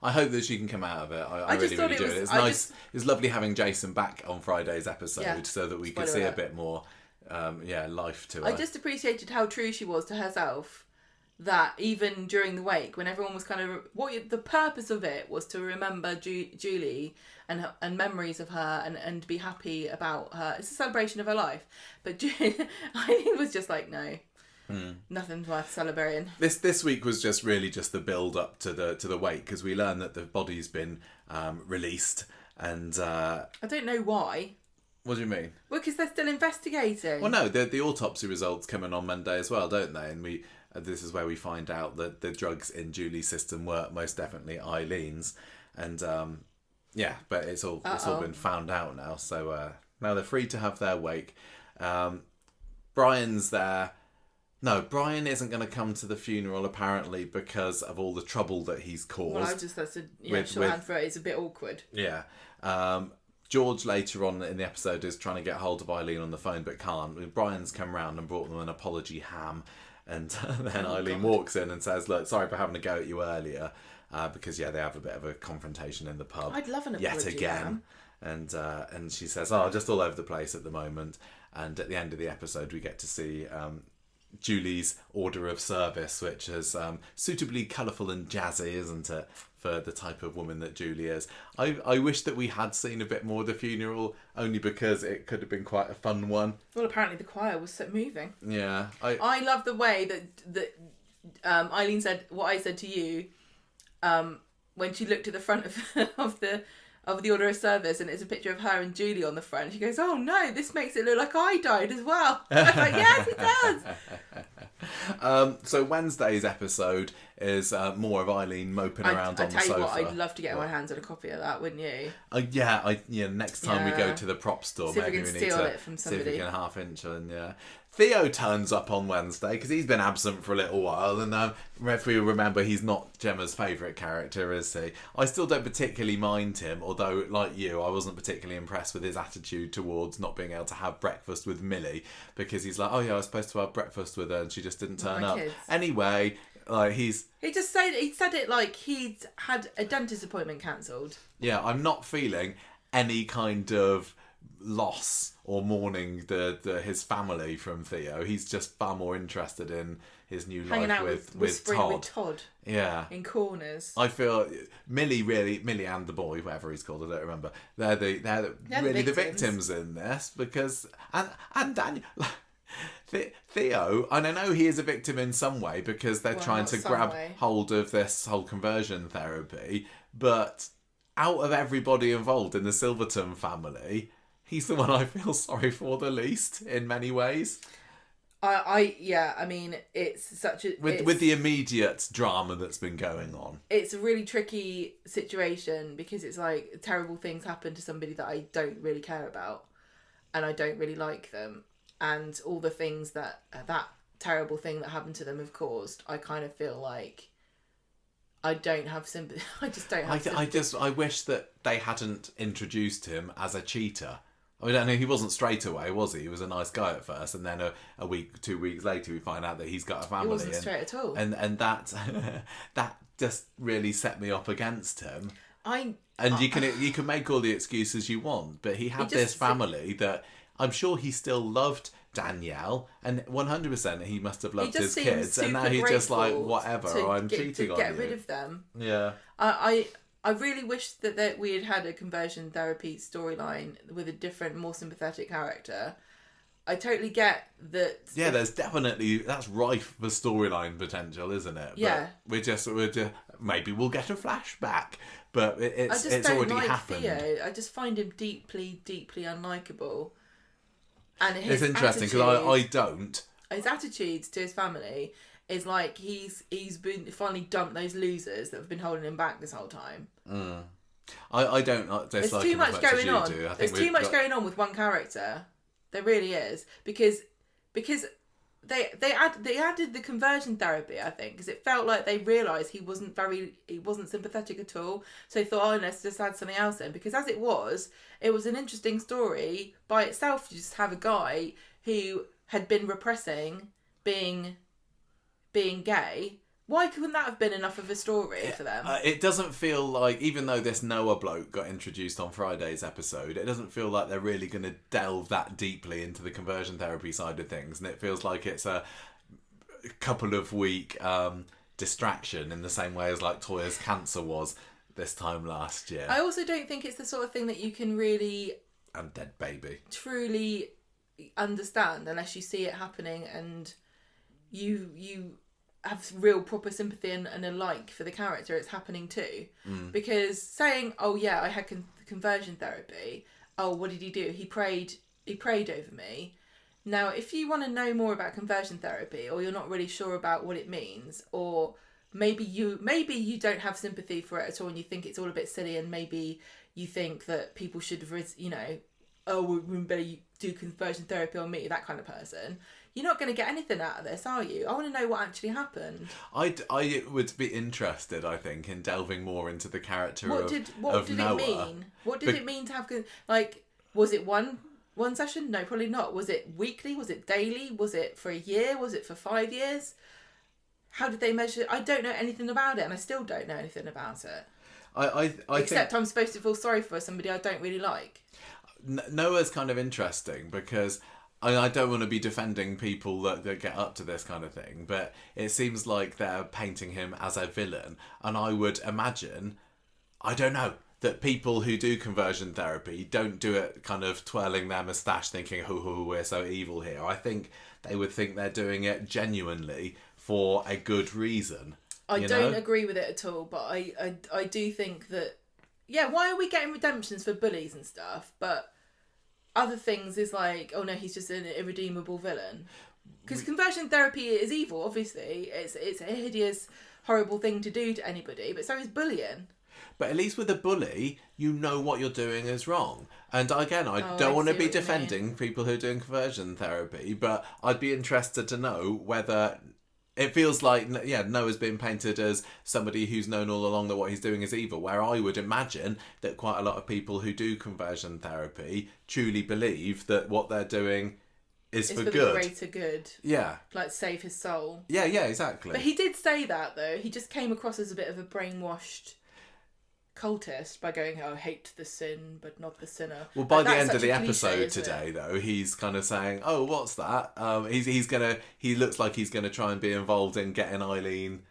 I hope that she can come out of it. I really do. It's nice. It was lovely having Jason back on Friday's episode so that we could see a bit more life to her. I just appreciated how true she was to herself. That even during the wake, when everyone was kind of... the purpose of it was to remember Julie and memories of her and be happy about her. It's a celebration of her life. But I was just like, no. Nothing worth celebrating. This week was just really just the build up to the wake, because we learned that the body's been released, and I don't know why. What do you mean? Well, because they're still investigating. Well, no, the autopsy results come in on Monday as well, don't they? And this is where we find out that the drugs in Julie's system were most definitely Eileen's, and but it's all been found out now. So now they're free to have their wake. Brian's there. No, Brian isn't going to come to the funeral apparently because of all the trouble that he's caused. Well, that's a shorthand for it. It's a bit awkward. Yeah. George later on in the episode is trying to get hold of Eileen on the phone but can't. Brian's come round and brought them an apology ham, and then Eileen walks in and says, "Look, sorry for having to go at you earlier," because they have a bit of a confrontation in the pub. I'd love an apology yet again. Ham. And she says, just all over the place at the moment. And at the end of the episode, we get to see Julie's order of service, which is suitably colourful and jazzy, isn't it, for the type of woman that Julie is. I wish that we had seen a bit more of the funeral, only because it could have been quite a fun one. Well, apparently the choir was so moving. Yeah. I love the way that Eileen said what I said to you when she looked at the front of the order of service, and it's a picture of her and Julie on the front. She goes, "Oh no, this makes it look like I died as well." I was like, "Yes, it does." So Wednesday's episode is more of Eileen moping around on the sofa. I tell you what, I'd love to get my hands on a copy of that, wouldn't you? Next time we go to the prop store, see if maybe we can need steal to it from somebody. see if we can half inch and Theo turns up on Wednesday because he's been absent for a little while, and if we remember, he's not Gemma's favourite character, is he? I still don't particularly mind him, although, like you, I wasn't particularly impressed with his attitude towards not being able to have breakfast with Millie, because he's like, oh yeah, I was supposed to have breakfast with her and she just didn't turn up. Kids. Anyway, like he said it like he'd had a dentist appointment cancelled. Yeah, I'm not feeling any kind of loss or mourning his family from Theo. He's just far more interested in his new hanging life out with Todd. With Todd. Yeah. In corners. I feel Millie and the boy, whatever he's called, I don't remember. They're really the victims in this, because and Daniel. Theo, and I know he is a victim in some way because they're trying to grab hold of this whole conversion therapy, but out of everybody involved in the Silverton family, he's the one I feel sorry for the least in many ways. I mean, it's such a... With the immediate drama that's been going on. It's a really tricky situation because it's like terrible things happen to somebody that I don't really care about and I don't really like them. And all the things that terrible thing that happened to them have caused, I kind of feel like I don't have sympathy. I just don't have sympathy. I wish that they hadn't introduced him as a cheater. I mean, I know he wasn't straight away, was he? He was a nice guy at first, and then a week, 2 weeks later, we find out that he's got a family. He wasn't straight at all. And that that just really set me up against him. You can make all the excuses you want, but he had this family that I'm sure he still loved Danielle, and 100% he must have loved his kids, and now he's just like, whatever, I'm cheating on you. To get rid of them. Yeah. I really wish that we had a conversion therapy storyline with a different, more sympathetic character. I totally get that. Yeah, that's rife for storyline potential, isn't it? Yeah. But we're just maybe we'll get a flashback, but it's already happened. Theo. I just find him deeply, deeply unlikable. And it's interesting because I don't. His attitudes to his family is like he's been finally dumped those losers that have been holding him back this whole time. I don't dislike. There's too much as going on. Do. There's too much going on with one character. There really is, because they added the conversion therapy, I think, because it felt like they realised he wasn't sympathetic at all. So they thought, oh, let's just add something else in, because as it was an interesting story by itself to just have a guy who had been repressing being gay. Why couldn't that have been enough of a story for them? It doesn't feel like, even though this Noah bloke got introduced on Friday's episode, it doesn't feel like they're really going to delve that deeply into the conversion therapy side of things. And it feels like it's a couple of week distraction in the same way as like Toya's cancer was this time last year. I also don't think it's the sort of thing that you can really... And dead baby. Truly understand unless you see it happening and you have real proper sympathy and a like for the character it's happening to. Because saying, oh yeah, I had conversion therapy, oh, what did he do? He prayed over me. Now, if you want to know more about conversion therapy, or you're not really sure about what it means, or maybe you don't have sympathy for it at all and you think it's all a bit silly, and maybe you think that people should we better do conversion therapy on me, that kind of person, you're not going to get anything out of this, are you? I want to know what actually happened. I would be interested, I think, in delving more into the character of Noah. What did it mean? What did it mean to have... Like, was it one session? No, probably not. Was it weekly? Was it daily? Was it for a year? Was it for 5 years? How did they measure... I don't know anything about it, and I still don't know anything about it. Except I'm supposed to feel sorry for somebody I don't really like. Noah's kind of interesting because I don't want to be defending people that get up to this kind of thing, but it seems like they're painting him as a villain. And I would imagine, I don't know, that people who do conversion therapy don't do it kind of twirling their moustache thinking, we're so evil here. I think they would think they're doing it genuinely for a good reason. I don't agree with it at all, but I do think that, yeah, why are we getting redemptions for bullies and stuff? But other things is like, oh no, he's just an irredeemable villain. Because conversion therapy is evil, obviously. It's a hideous, horrible thing to do to anybody, but so is bullying. But at least with a bully, you know what you're doing is wrong. And again, I don't want to be defending people who are doing conversion therapy, but I'd be interested to know whether it feels like, Noah's being painted as somebody who's known all along that what he's doing is evil, where I would imagine that quite a lot of people who do conversion therapy truly believe that what they're doing is for good. The greater good. Yeah. Like save his soul. Yeah, exactly. But he did say that, though. He just came across as a bit of a brainwashed cultist by going, I hate the sin, but not the sinner. Well, by the end of the episode today, though, he's kind of saying, oh, what's that? He looks like he's gonna try and be involved in getting Eileen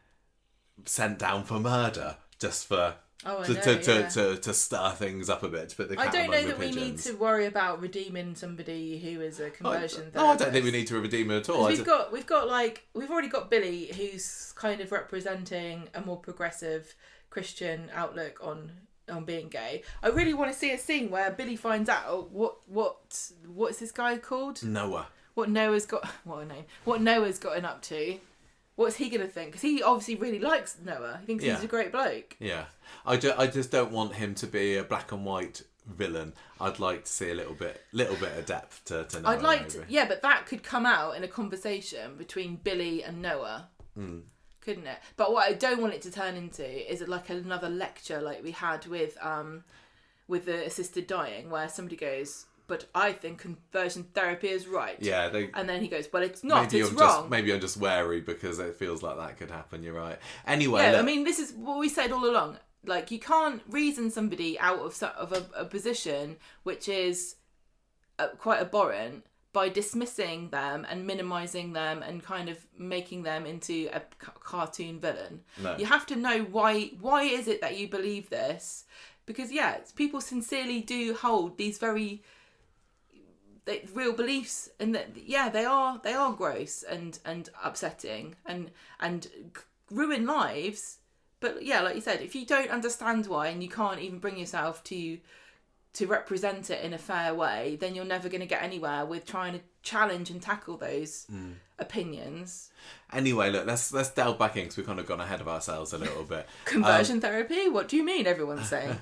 sent down for murder, just for to stir things up a bit, to put the cat I don't know that pigeons. we need to worry about redeeming somebody who is a conversion therapist. No, I don't think we need to redeem her at all. We've already got Billy, who's kind of representing a more progressive Christian outlook on being gay. I really want to see a scene where Billy finds out what's this guy called? Noah. What Noah's gotten up to. What's he going to think? Because he obviously really likes Noah. He thinks he's a great bloke. Yeah. I just don't want him to be a black and white villain. I'd like to see a little bit of depth to Noah. I'd like to, but that could come out in a conversation between Billy and Noah. Couldn't it? But what I don't want it to turn into is like another lecture like we had with the assisted dying, where somebody goes, but I think conversion therapy is right. Yeah. And then he goes, well, it's not, it's wrong. Maybe I'm just wary because it feels like that could happen. You're right. Anyway. Yeah, I mean, this is what we said all along. Like, you can't reason somebody out of a position which is quite abhorrent by dismissing them and minimising them and kind of making them into a cartoon villain. No. You have to know why is it that you believe this? Because, people sincerely do hold these very real beliefs, and that they are gross and upsetting and ruin lives. But like you said, if you don't understand why and you can't even bring yourself to represent it in a fair way, then you're never going to get anywhere with trying to challenge and tackle those opinions. Anyway, look, let's delve back in because we've kind of gone ahead of ourselves a little bit. Conversion therapy? What do you mean? Everyone's saying.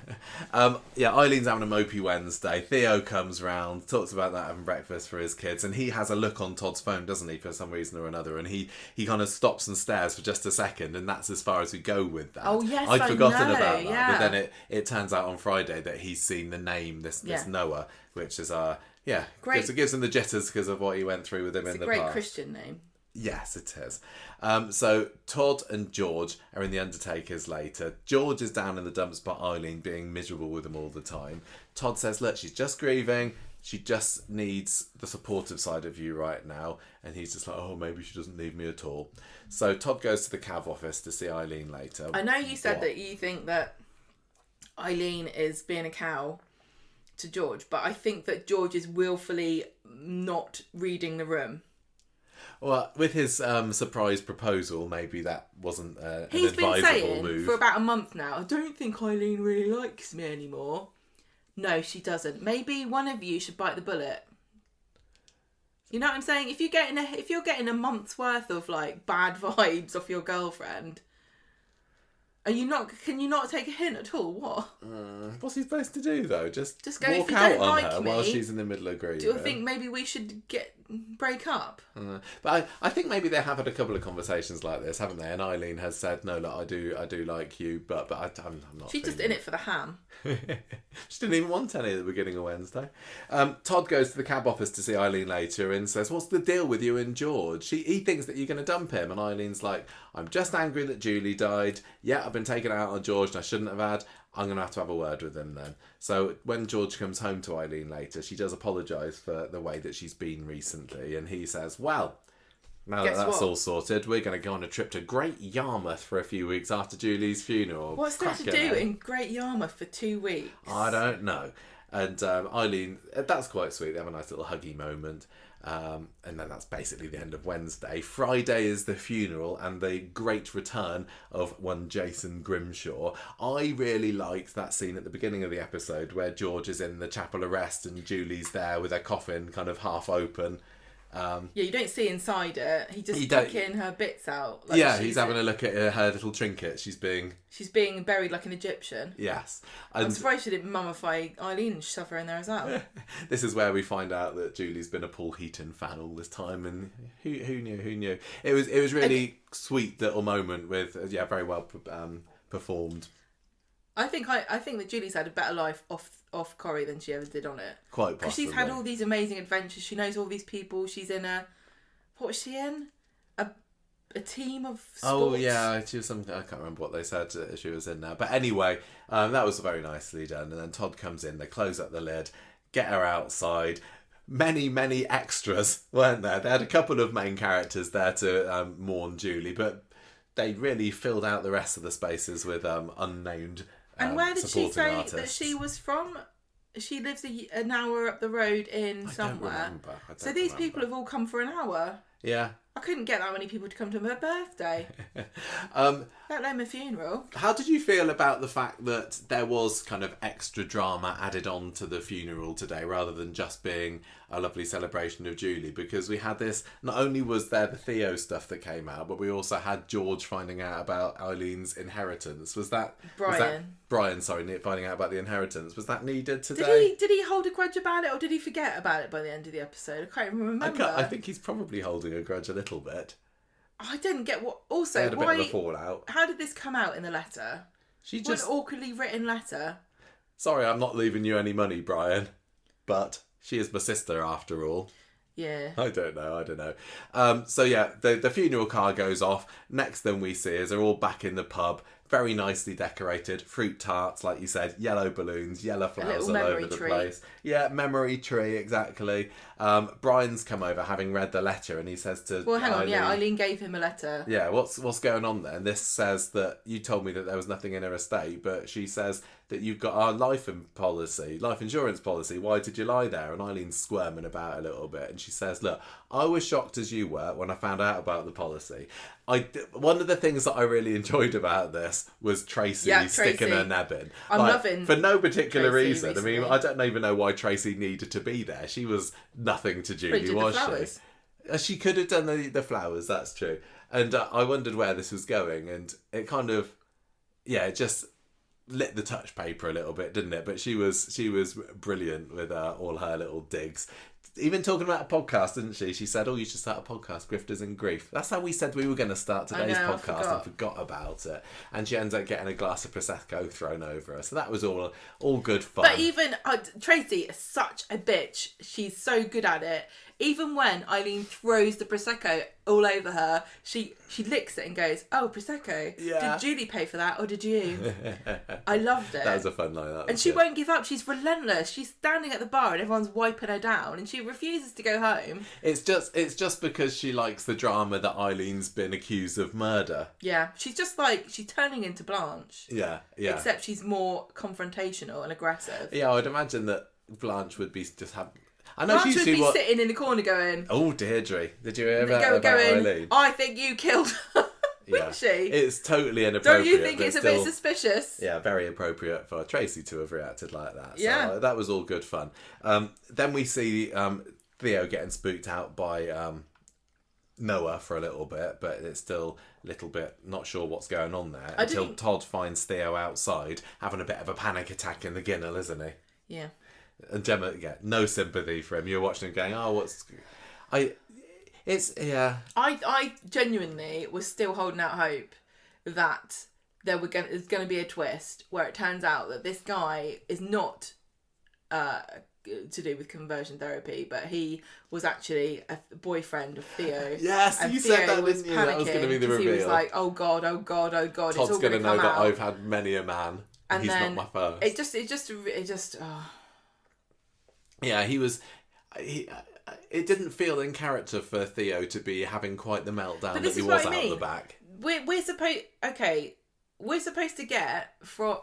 Eileen's having a mopey Wednesday. Theo comes round, talks about that having breakfast for his kids, and he has a look on Todd's phone, doesn't he, for some reason or another, and he kind of stops and stares for just a second, and that's as far as we go with that. Oh yes, I'd forgotten about that, yeah. but then it turns out on Friday that he's seen the name, this Noah, which is great. Gives him the jitters because of what he went through with him in the past. It's a great Christian name. Yes, it is. So Todd and George are in the Undertakers later. George is down in the dumps by Eileen, being miserable with him all the time. Todd says, look, she's just grieving. She just needs the supportive side of you right now. And he's just like, oh, maybe she doesn't need me at all. So Todd goes to the Cav office to see Eileen later. I know you said that you think that Eileen is being a cow to George, but I think that George is willfully not reading the room. Well, with his surprise proposal, maybe that wasn't an advisable move. He's been saying for about a month now, I don't think Eileen really likes me anymore. No, she doesn't. Maybe one of you should bite the bullet. You know what I'm saying? If you're getting a month's worth of like bad vibes off your girlfriend, can you not take a hint at all? What? What's he supposed to do though? Just go, walk out on her while she's in the middle of grieving. Do you think maybe we should break up? But I think maybe they have had a couple of conversations like this, haven't they? And Eileen has said, "No, look, I do like you, but I'm not." She's just in it for the ham. She didn't even want any at the beginning of Wednesday. Todd goes to the cab office to see Eileen later and says, "What's the deal with you and George?" He thinks that you're going to dump him, and Eileen's like, "I'm just angry that Julie died. Yeah, I've been taken out on George and I shouldn't have had. I'm going to have a word with him then." So when George comes home to Eileen later, she does apologise for the way that she's been recently, and he says, well, now that that's all sorted, we're going to go on a trip to Great Yarmouth for a few weeks after Julie's funeral. What's there to do in Great Yarmouth for 2 weeks? I don't know. And Eileen, that's quite sweet. They have a nice little huggy moment. And then that's basically the end of Wednesday. Friday is the funeral and the great return of one Jason Grimshaw. I really liked that scene at the beginning of the episode where George is in the chapel arrest and Julie's there with her coffin kind of half open. You don't see inside it. He just taking her bits out. Like he's having a look at her little trinket. She's being buried like an Egyptian. Yes. I'm surprised she didn't mummify Eileen and shove her in there as well. This is where we find out that Julie's been a Paul Heaton fan all this time, and who knew? It was really sweet little moment with very well performed. I think that Julie's had a better life off Corrie than she ever did on it. Quite possibly. Because she's had all these amazing adventures. She knows all these people. She's in what was she in? A team of sports. Oh yeah, she was something. I can't remember what they said she was in now. But anyway, that was very nicely done. And then Todd comes in. They close up the lid, get her outside. Many extras weren't there. They had a couple of main characters there to mourn Julie, but they really filled out the rest of the spaces with unnamed. And where did she say artists. that she was from? She lives an hour up the road in somewhere. I don't remember. So these people have all come for an hour. Yeah. I couldn't get that many people to come to her birthday. Let alone a funeral. How did you feel about the fact that there was kind of extra drama added on to the funeral today rather than just being a lovely celebration of Julie? Because we had this, not only was there the Theo stuff that came out, but we also had George finding out about Eileen's inheritance. Was that... Brian, finding out about the inheritance. Was that needed today? Did he hold a grudge about it, or did he forget about it by the end of the episode? I can't even remember. I think he's probably holding a grudge a little bit. I didn't get what... Also, they had a bit of a fallout. How did this come out in the letter? What an awkwardly written letter. Sorry, I'm not leaving you any money, Brian. But she is my sister after all. Yeah. I don't know. So yeah, the funeral car goes off. Next thing we see is they're all back in the pub. Very nicely decorated. Fruit tarts, like you said. Yellow balloons, yellow flowers all over the place. Yeah, memory tree, exactly. Brian's come over having read the letter and he says to Eileen, Eileen gave him a letter. Yeah, what's going on there? And this says that you told me that there was nothing in her estate, but she says that you've got our life insurance policy. Why did you lie there? And Eileen's squirming about a little bit. And she says, look, I was shocked as you were when I found out about the policy. One of the things that I really enjoyed about this was Tracy sticking her neb in. I'm loving for no particular Tracy reason. recently. I mean, I don't even know why Tracy needed to be there. She was nothing to Julie, was she? She could have done the flowers, that's true. And I wondered where this was going, and it kind of, it just lit the touch paper a little bit, didn't it? But she was brilliant with all her little digs. Even talking about a podcast, didn't she? She said, you should start a podcast, Grifters in Grief. That's how we said we were going to start today's podcast and forgot about it. And she ends up getting a glass of Prosecco thrown over her. So that was all good fun. But even Tracy is such a bitch. She's so good at it. Even when Eileen throws the Prosecco all over her, she licks it and goes, "Oh, Prosecco. Yeah. Did Julie pay for that or did you?" I loved it. That was a fun line. And she won't give up. She's relentless. She's standing at the bar and everyone's wiping her down and she refuses to go home. It's just because she likes the drama that Eileen's been accused of murder. Yeah. She's turning into Blanche. Yeah. Except she's more confrontational and aggressive. Yeah, I'd imagine that Blanche would be I know Blanche would be sitting in the corner going, "Oh, Deirdre, did you hear about Eileen? I think you killed her." Yeah. She? It's totally inappropriate. Don't you think it's a bit suspicious? Yeah, very appropriate for Tracy to have reacted like that. So yeah. That was all good fun. Then we see Theo getting spooked out by Noah for a little bit, but it's still a little bit not sure what's going on there until Todd finds Theo outside having a bit of a panic attack in the ginnel, isn't he? Yeah. And Gemma, no sympathy for him. You're watching him going, I genuinely was still holding out hope that there's going to be a twist where it turns out that this guy is not to do with conversion therapy, but he was actually a boyfriend of Theo. Yes, and you Theo said that, was didn't you? That was going to be the reveal. He was like, oh God. Todd's going to know that I've had many a man. And he's then not my first. It just. Oh. Yeah, he was. It didn't feel in character for Theo to be having quite the meltdown that he was out the back. We're supposed to get from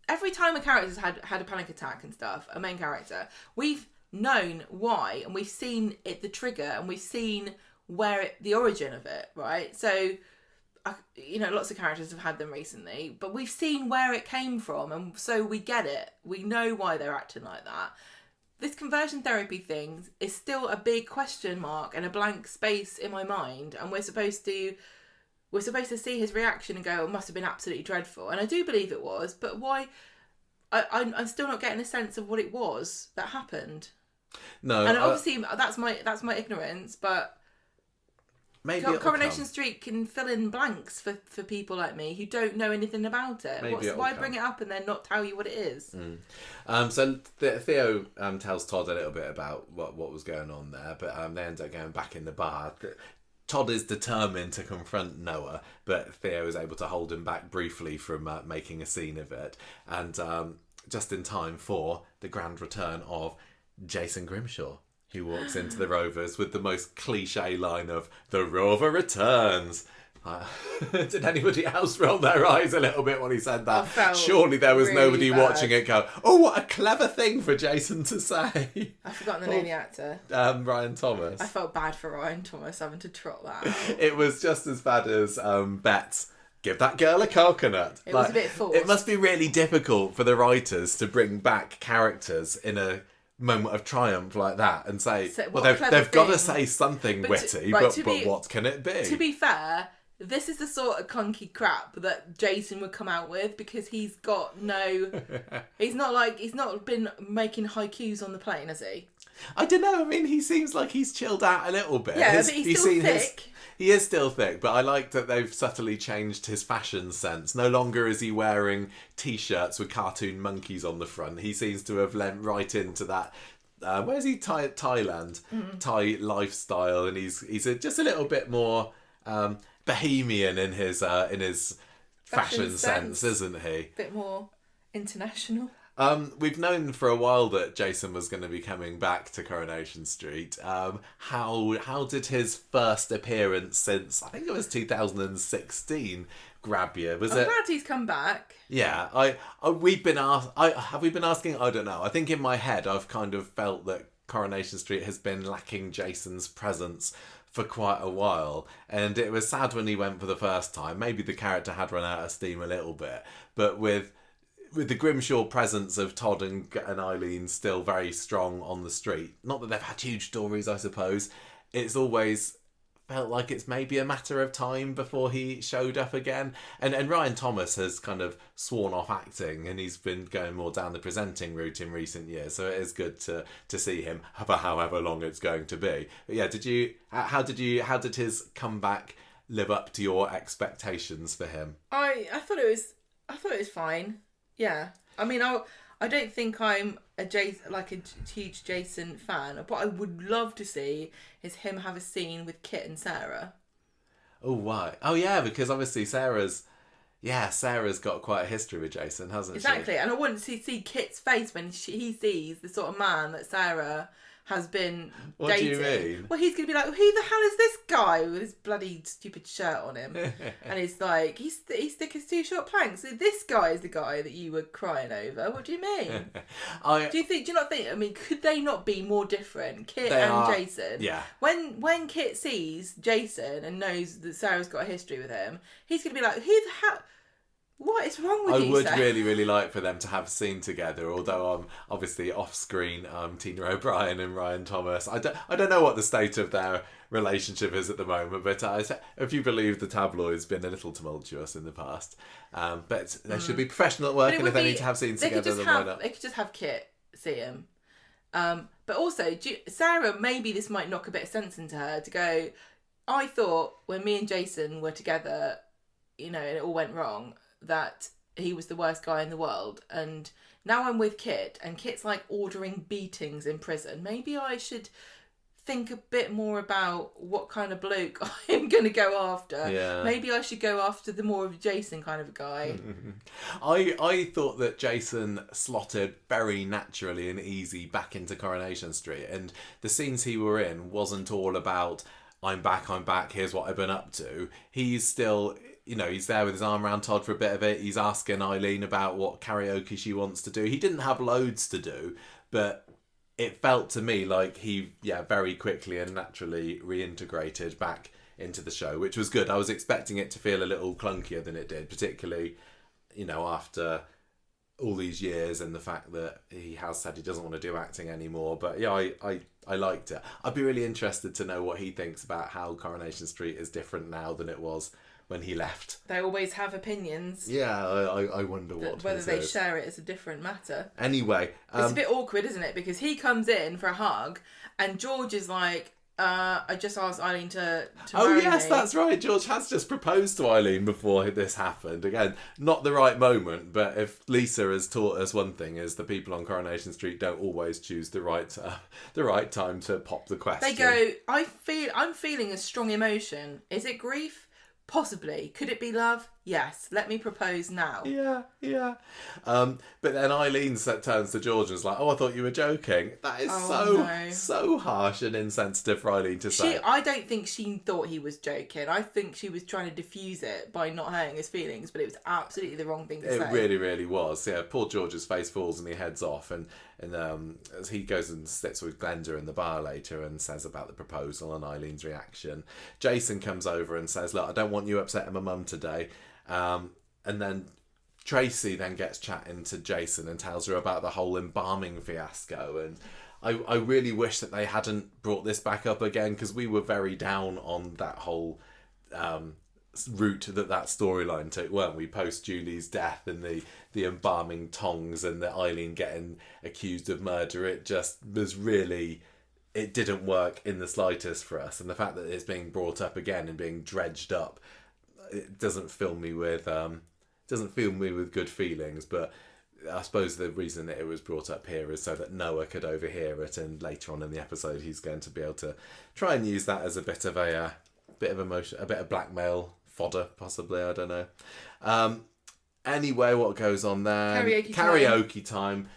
every time a character's had a panic attack and stuff, a main character, we've known why, and we've seen the trigger, and we've seen the origin of it, right? So, lots of characters have had them recently, but we've seen where it came from, and so we get it. We know why they're acting like that. This conversion therapy thing is still a big question mark and a blank space in my mind, and we're supposed to see his reaction and go, it must have been absolutely dreadful. And I do believe it was, but why? I'm still not getting a sense of what it was that happened. No. And obviously that's my ignorance, but maybe Coronation Street can fill in blanks for people like me who don't know anything about it. Why bring it up and then not tell you what it is? So Theo tells Todd a little bit about what was going on there, but they end up going back in the bar. Todd is determined to confront Noah, but Theo is able to hold him back briefly from making a scene of it. And just in time for the grand return of Jason Grimshaw, who walks into the Rovers with the most cliche line of, "The Rover returns." Did anybody else roll their eyes a little bit when he said that? Surely there was really nobody watching it go, "Oh, what a clever thing for Jason to say." I've forgotten the name of the actor. Ryan Thomas. I felt bad for Ryan Thomas having to trot that out. It was just as bad as Bet's, "Give that girl a coconut." It was a bit forced. It must be really difficult for the writers to bring back characters in a moment of triumph like that and say, they've got to say something witty, but what can it be? To be fair, this is the sort of clunky crap that Jason would come out with, because he's got he's not been making haikus on the plane, has he? I don't know. I mean, he seems like he's chilled out a little bit. Yeah, but he's still thick. He is still thick, but I like that they've subtly changed his fashion sense. No longer is he wearing T-shirts with cartoon monkeys on the front. He seems to have lent right into that. Where's he? Thailand, Thai lifestyle, and he's just a little bit more bohemian in his fashion sense, isn't he? A bit more international. We've known for a while that Jason was going to be coming back to Coronation Street. How did his first appearance since, I think it was 2016, grab you? I'm glad he's come back. Yeah, we've been have we been asking? I don't know. I think in my head I've kind of felt that Coronation Street has been lacking Jason's presence for quite a while, and it was sad when he went for the first time. Maybe the character had run out of steam a little bit, but with the Grimshaw presence of Todd and Eileen still very strong on the street, not that they've had huge stories, I suppose, it's always felt like it's maybe a matter of time before he showed up again. And Ryan Thomas has kind of sworn off acting, and he's been going more down the presenting route in recent years, so it is good to see him for however long it's going to be. But yeah, how did his comeback live up to your expectations for him? I thought it was fine. Yeah, I mean, I don't think I'm a huge Jason fan. What I would love to see is him have a scene with Kit and Sarah. Oh, why? Oh, yeah, because obviously Sarah's got quite a history with Jason, hasn't she? Exactly, and I want to see Kit's face when he sees the sort of man that Sarah has been dating. What do you mean? Well, he's going to be like, who the hell is this guy with his bloody stupid shirt on him? And he's like, he's thick as two short planks. So this guy is the guy that you were crying over. What do you mean? Do you not think, I mean, could they not be more different? Kit and Jason. Yeah. When Kit sees Jason and knows that Sarah's got a history with him, he's going to be like, who the hell... What is wrong with you, I would Sarah? really, really like for them to have a scene together, although I'm obviously off-screen Tina O'Brien and Ryan Thomas. I don't know what the state of their relationship is at the moment, but if you believe the tabloid's been a little tumultuous in the past. But they should be professional at work, and if they need to have scenes together, then why not? They could just have Kit see him. But also, Sarah, maybe this might knock a bit of sense into her to go, I thought when me and Jason were together, and it all went wrong, that he was the worst guy in the world, and now I'm with Kit, and Kit's like ordering beatings in prison. Maybe I should think a bit more about what kind of bloke I'm going to go after. Yeah. Maybe I should go after the more of Jason kind of a guy. I thought that Jason slotted very naturally and easy back into Coronation Street, and the scenes he were in wasn't all about I'm back, here's what I've been up to. He's still he's there with his arm around Todd for a bit of it. He's asking Eileen about what karaoke she wants to do. He didn't have loads to do, but it felt to me like he, very quickly and naturally reintegrated back into the show, which was good. I was expecting it to feel a little clunkier than it did, particularly, after all these years and the fact that he has said he doesn't want to do acting anymore. But yeah, I liked it. I'd be really interested to know what he thinks about how Coronation Street is different now than it was when he left. They always have opinions. Yeah, I wonder whether they share it is a different matter. Anyway, it's a bit awkward, isn't it? Because he comes in for a hug, and George is like, I just asked Eileen to marry yes, me. That's right. George has just proposed to Eileen before this happened. Again, not the right moment, but if Lisa has taught us one thing, is the people on Coronation Street don't always choose the right time to pop the question. They go, I'm feeling a strong emotion. Is it grief? Possibly. Could it be love? Yes. Let me propose now. Yeah. But then Eileen turns to George and is like, "Oh, I thought you were joking." That is so harsh and insensitive for Eileen to say. I don't think she thought he was joking. I think she was trying to diffuse it by not hurting his feelings, but it was absolutely the wrong thing to say. It really, really was. Yeah, poor George's face falls and he heads off, and as he goes and sits with Glenda in the bar later and says about the proposal and Eileen's reaction, Jason comes over and says, "Look, I don't want you upsetting my mum today." And then Tracy then gets chatting to Jason and tells her about the whole embalming fiasco. And I really wish that they hadn't brought this back up again, because we were very down on that whole route that storyline took, weren't we? Post Julie's death and the embalming tongs and the Eileen getting accused of murder. It just was really... It didn't work in the slightest for us. And the fact that it's being brought up again and being dredged up, it doesn't fill me with good feelings. But I suppose the reason that it was brought up here is so that Noah could overhear it, and later on in the episode he's going to be able to try and use that as a bit of emotion, a bit of blackmail fodder, possibly. I don't know. Anyway, what goes on there? Karaoke time.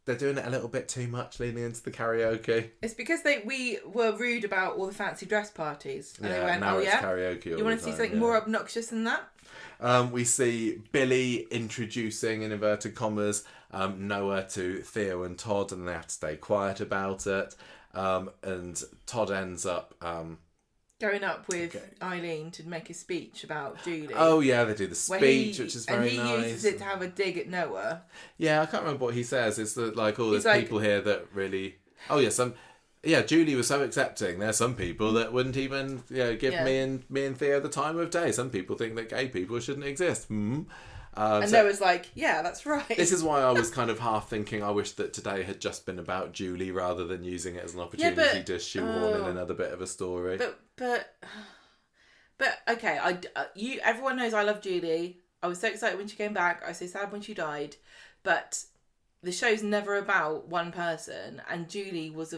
They're doing it a little bit too much, leaning into the karaoke. It's because we were rude about all the fancy dress parties. And they went, now it's karaoke. You want to see something more obnoxious than that? We see Billy introducing, in inverted commas, Noah to Theo and Todd, and they have to stay quiet about it. And Todd ends up... going up with Eileen to make a speech about Julie. Oh yeah, they do the speech, which is very nice. And he uses it to have a dig at Noah. Yeah, I can't remember what he says. It's like, there's people here that really... Oh yeah, Julie was so accepting. There's some people that wouldn't even give me and Theo the time of day. Some people think that gay people shouldn't exist. And Noah's like, yeah, that's right. This is why I was kind of half thinking I wish that today had just been about Julie rather than using it as an opportunity to shoehorn in another bit of a story. But okay, everyone knows I love Julie. I was so excited when she came back. I was so sad when she died. But the show's never about one person, and Julie was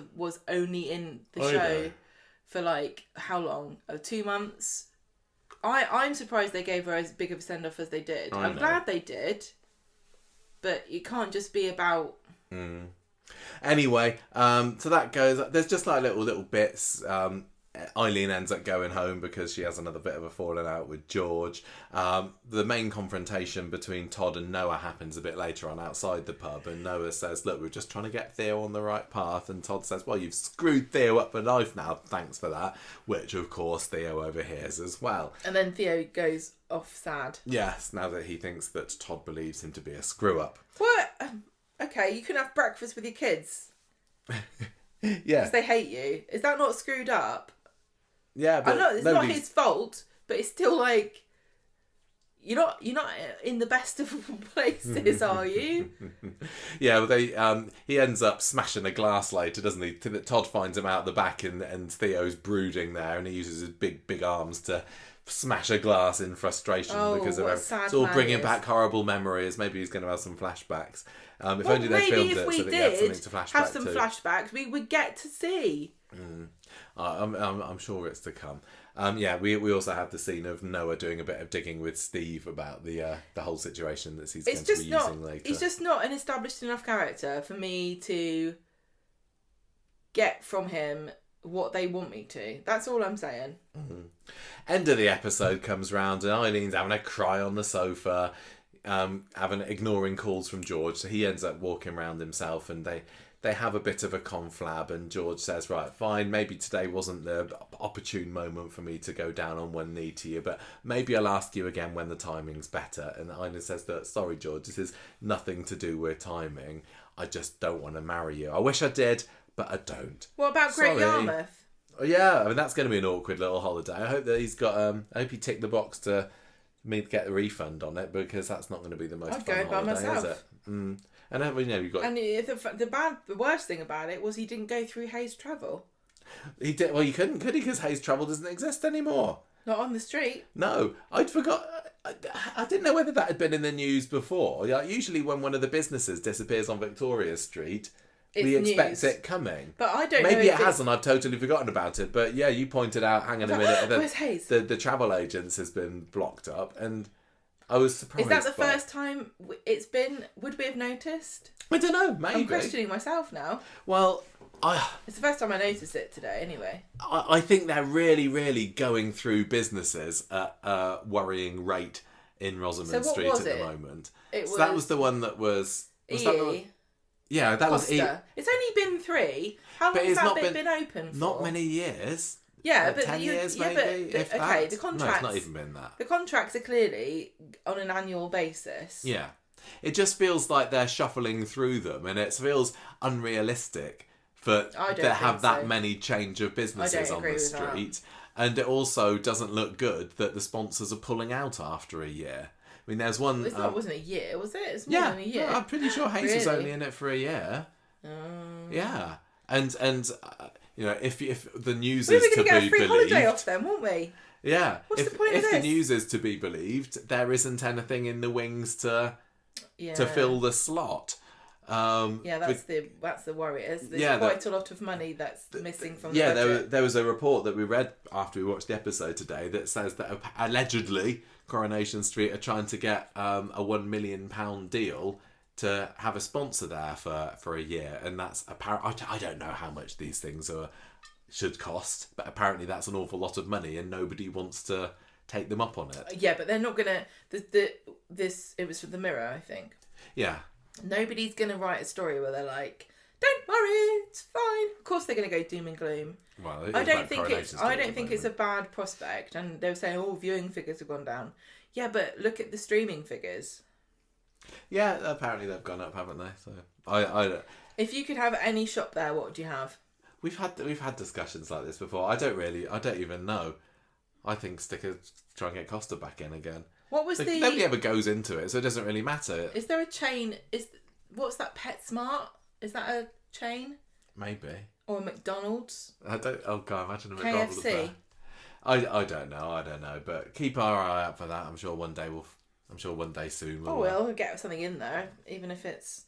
only in the show for like how long? 2 months. I'm surprised they gave her as big of a send off as they did. I'm glad they did, but it can't just be about. Anyway, so that goes. There's just like little bits. Eileen ends up going home because she has another bit of a falling out with George. The main confrontation between Todd and Noah happens a bit later on outside the pub, and Noah says, "Look, we're just trying to get Theo on the right path," and Todd says, "Well, you've screwed Theo up for life now, thanks for that," which of course Theo overhears as well. And then Theo goes off sad. Yes, now that he thinks that Todd believes him to be a screw up. What? Okay, you can have breakfast with your kids. Yeah. Because they hate you. Is that not screwed up? Yeah, but it's not his fault, but it's still like you're not in the best of places, are you? Yeah, well, he ends up smashing a glass later, doesn't he? Todd finds him out the back, and Theo's brooding there, and he uses his big arms to smash a glass in frustration because of everything. It's all bringing back horrible memories. Maybe he's going to have some flashbacks. If only they filmed it so they had something to flashback have some flashbacks, we would get to see. I'm sure it's to come. We also have the scene of Noah doing a bit of digging with Steve about the whole situation that he's going to be using later. He's just not an established enough character for me to get from him what they want me to. That's all I'm saying. End of the episode comes round and Eileen's having a cry on the sofa, ignoring calls from George. So he ends up walking around himself, and they have a bit of a conflab, and George says, right, fine, maybe today wasn't the opportune moment for me to go down on one knee to you, but maybe I'll ask you again when the timing's better. And Eileen says that, sorry, George, this is nothing to do with timing. I just don't want to marry you. I wish I did, but I don't. What about Great Yarmouth? Oh, yeah, I mean, that's going to be an awkward little holiday. I hope that he's got, I hope he ticked the box to get a refund on it, because that's not going to be the most fun holiday, is it? And you've got. And the worst thing about it was he didn't go through Hayes Travel. He did. Well, you couldn't, could he? Because Hayes Travel doesn't exist anymore. Not on the street. No, I'd forgot. I didn't know whether that had been in the news before. Like, usually, when one of the businesses disappears on Victoria Street, we expect it coming. But I don't know. Maybe it hasn't. I've totally forgotten about it. But yeah, you pointed out. Hang on a minute. Where's Hayes? The travel agents has been blocked up, and I was surprised. Is that the first time it's been? Would we have noticed? I don't know. Maybe. I'm questioning myself now. Well, it's the first time I noticed it today. Anyway, I think they're really, really going through businesses at a worrying rate in Rosamond Street at the moment. That was the one that was. Was that the one? Yeah, that was E. It's only been 3. How long has that been open for? Not many years. Yeah, but 10 years maybe. The contracts. No, it's not even been that. The contracts are clearly on an annual basis. Yeah, it just feels like they're shuffling through them, and it feels unrealistic to have that many change of businesses on the street. And it also doesn't look good that the sponsors are pulling out after a year. I mean, there's one. It wasn't a year, was it? It's more than a year. I'm pretty sure Hayes was only in it for a year. Yeah, and if the news is to be believed, we were going to get a free holiday off them, weren't we? Yeah. What's the point of this? If the news is to be believed, there isn't anything in the wings to fill the slot. That's the worry. There's quite a lot of money that's missing from the budget. There was a report that we read after we watched the episode today that says that allegedly Coronation Street are trying to get a £1 million deal to have a sponsor there for a year, and that's apparent. I don't know how much these things should cost, but apparently that's an awful lot of money, and nobody wants to take them up on it. Yeah, but they're not gonna. It was for the Mirror, I think. Yeah. Nobody's gonna write a story where they're like, "Don't worry, it's fine." Of course, they're gonna go doom and gloom. Well, I don't think it's a bad prospect, and they were saying, "Oh, viewing figures have gone down." Yeah, but look at the streaming figures. Yeah, apparently they've gone up, haven't they? So I if you could have any shop there, what would you have? We've had discussions like this before. I don't even know. I think Stickers try and get Costa back in again. What was nobody ever goes into it, so it doesn't really matter. Is there a chain? What's that? PetSmart? Is that a chain? Maybe. Or a McDonald's? I don't. Oh god, imagine a McDonald's KFC. there. I don't know, but keep our eye out for that. I'm sure one day soon. We'll get something in there, even if it's.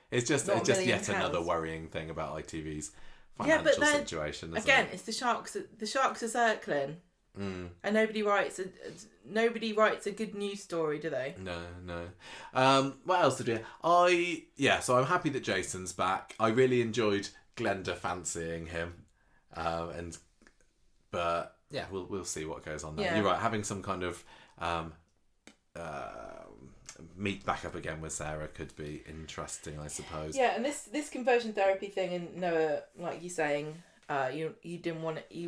It's just yet another worrying thing about ITV's financial situation. Again, it's the sharks. The sharks are circling, and nobody writes a good news story, do they? No. What else did we? So I'm happy that Jason's back. I really enjoyed Glenda fancying him, but yeah, we'll see what goes on there. Yeah. You're right. Having some kind of meet back up again with Sarah could be interesting, I suppose. Yeah, and this conversion therapy thing, and Noah, like you saying, you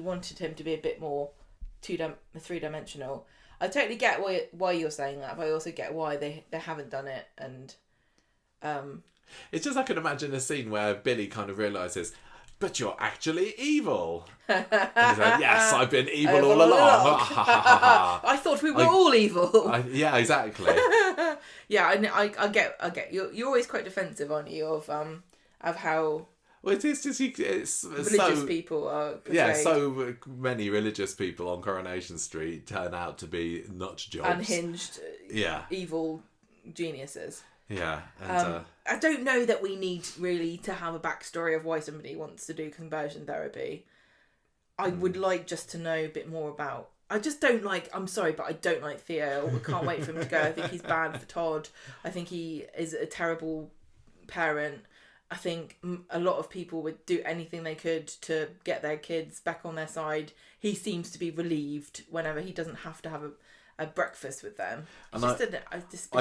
wanted him to be a bit more 3-dimensional. I totally get why you're saying that, but I also get why they haven't done it. And it's just I can imagine a scene where Billy kind of realises, but you're actually evil. And he's like, yes, I've been evil all along. I thought we were all evil. Yeah, exactly. Yeah, I get. You're always quite defensive, aren't you, of how. Well, it's just it's religious people are portrayed. Yeah, so many religious people on Coronation Street turn out to be nut jobs, unhinged, evil geniuses. Yeah, and I don't know that we need really to have a backstory of why somebody wants to do conversion therapy. I would like just to know a bit more about. I just don't like. I'm sorry, but I don't like Theo. I can't wait for him to go. I think he's bad for Todd. I think he is a terrible parent. I think a lot of people would do anything they could to get their kids back on their side. He seems to be relieved whenever he doesn't have to have a breakfast with them. And I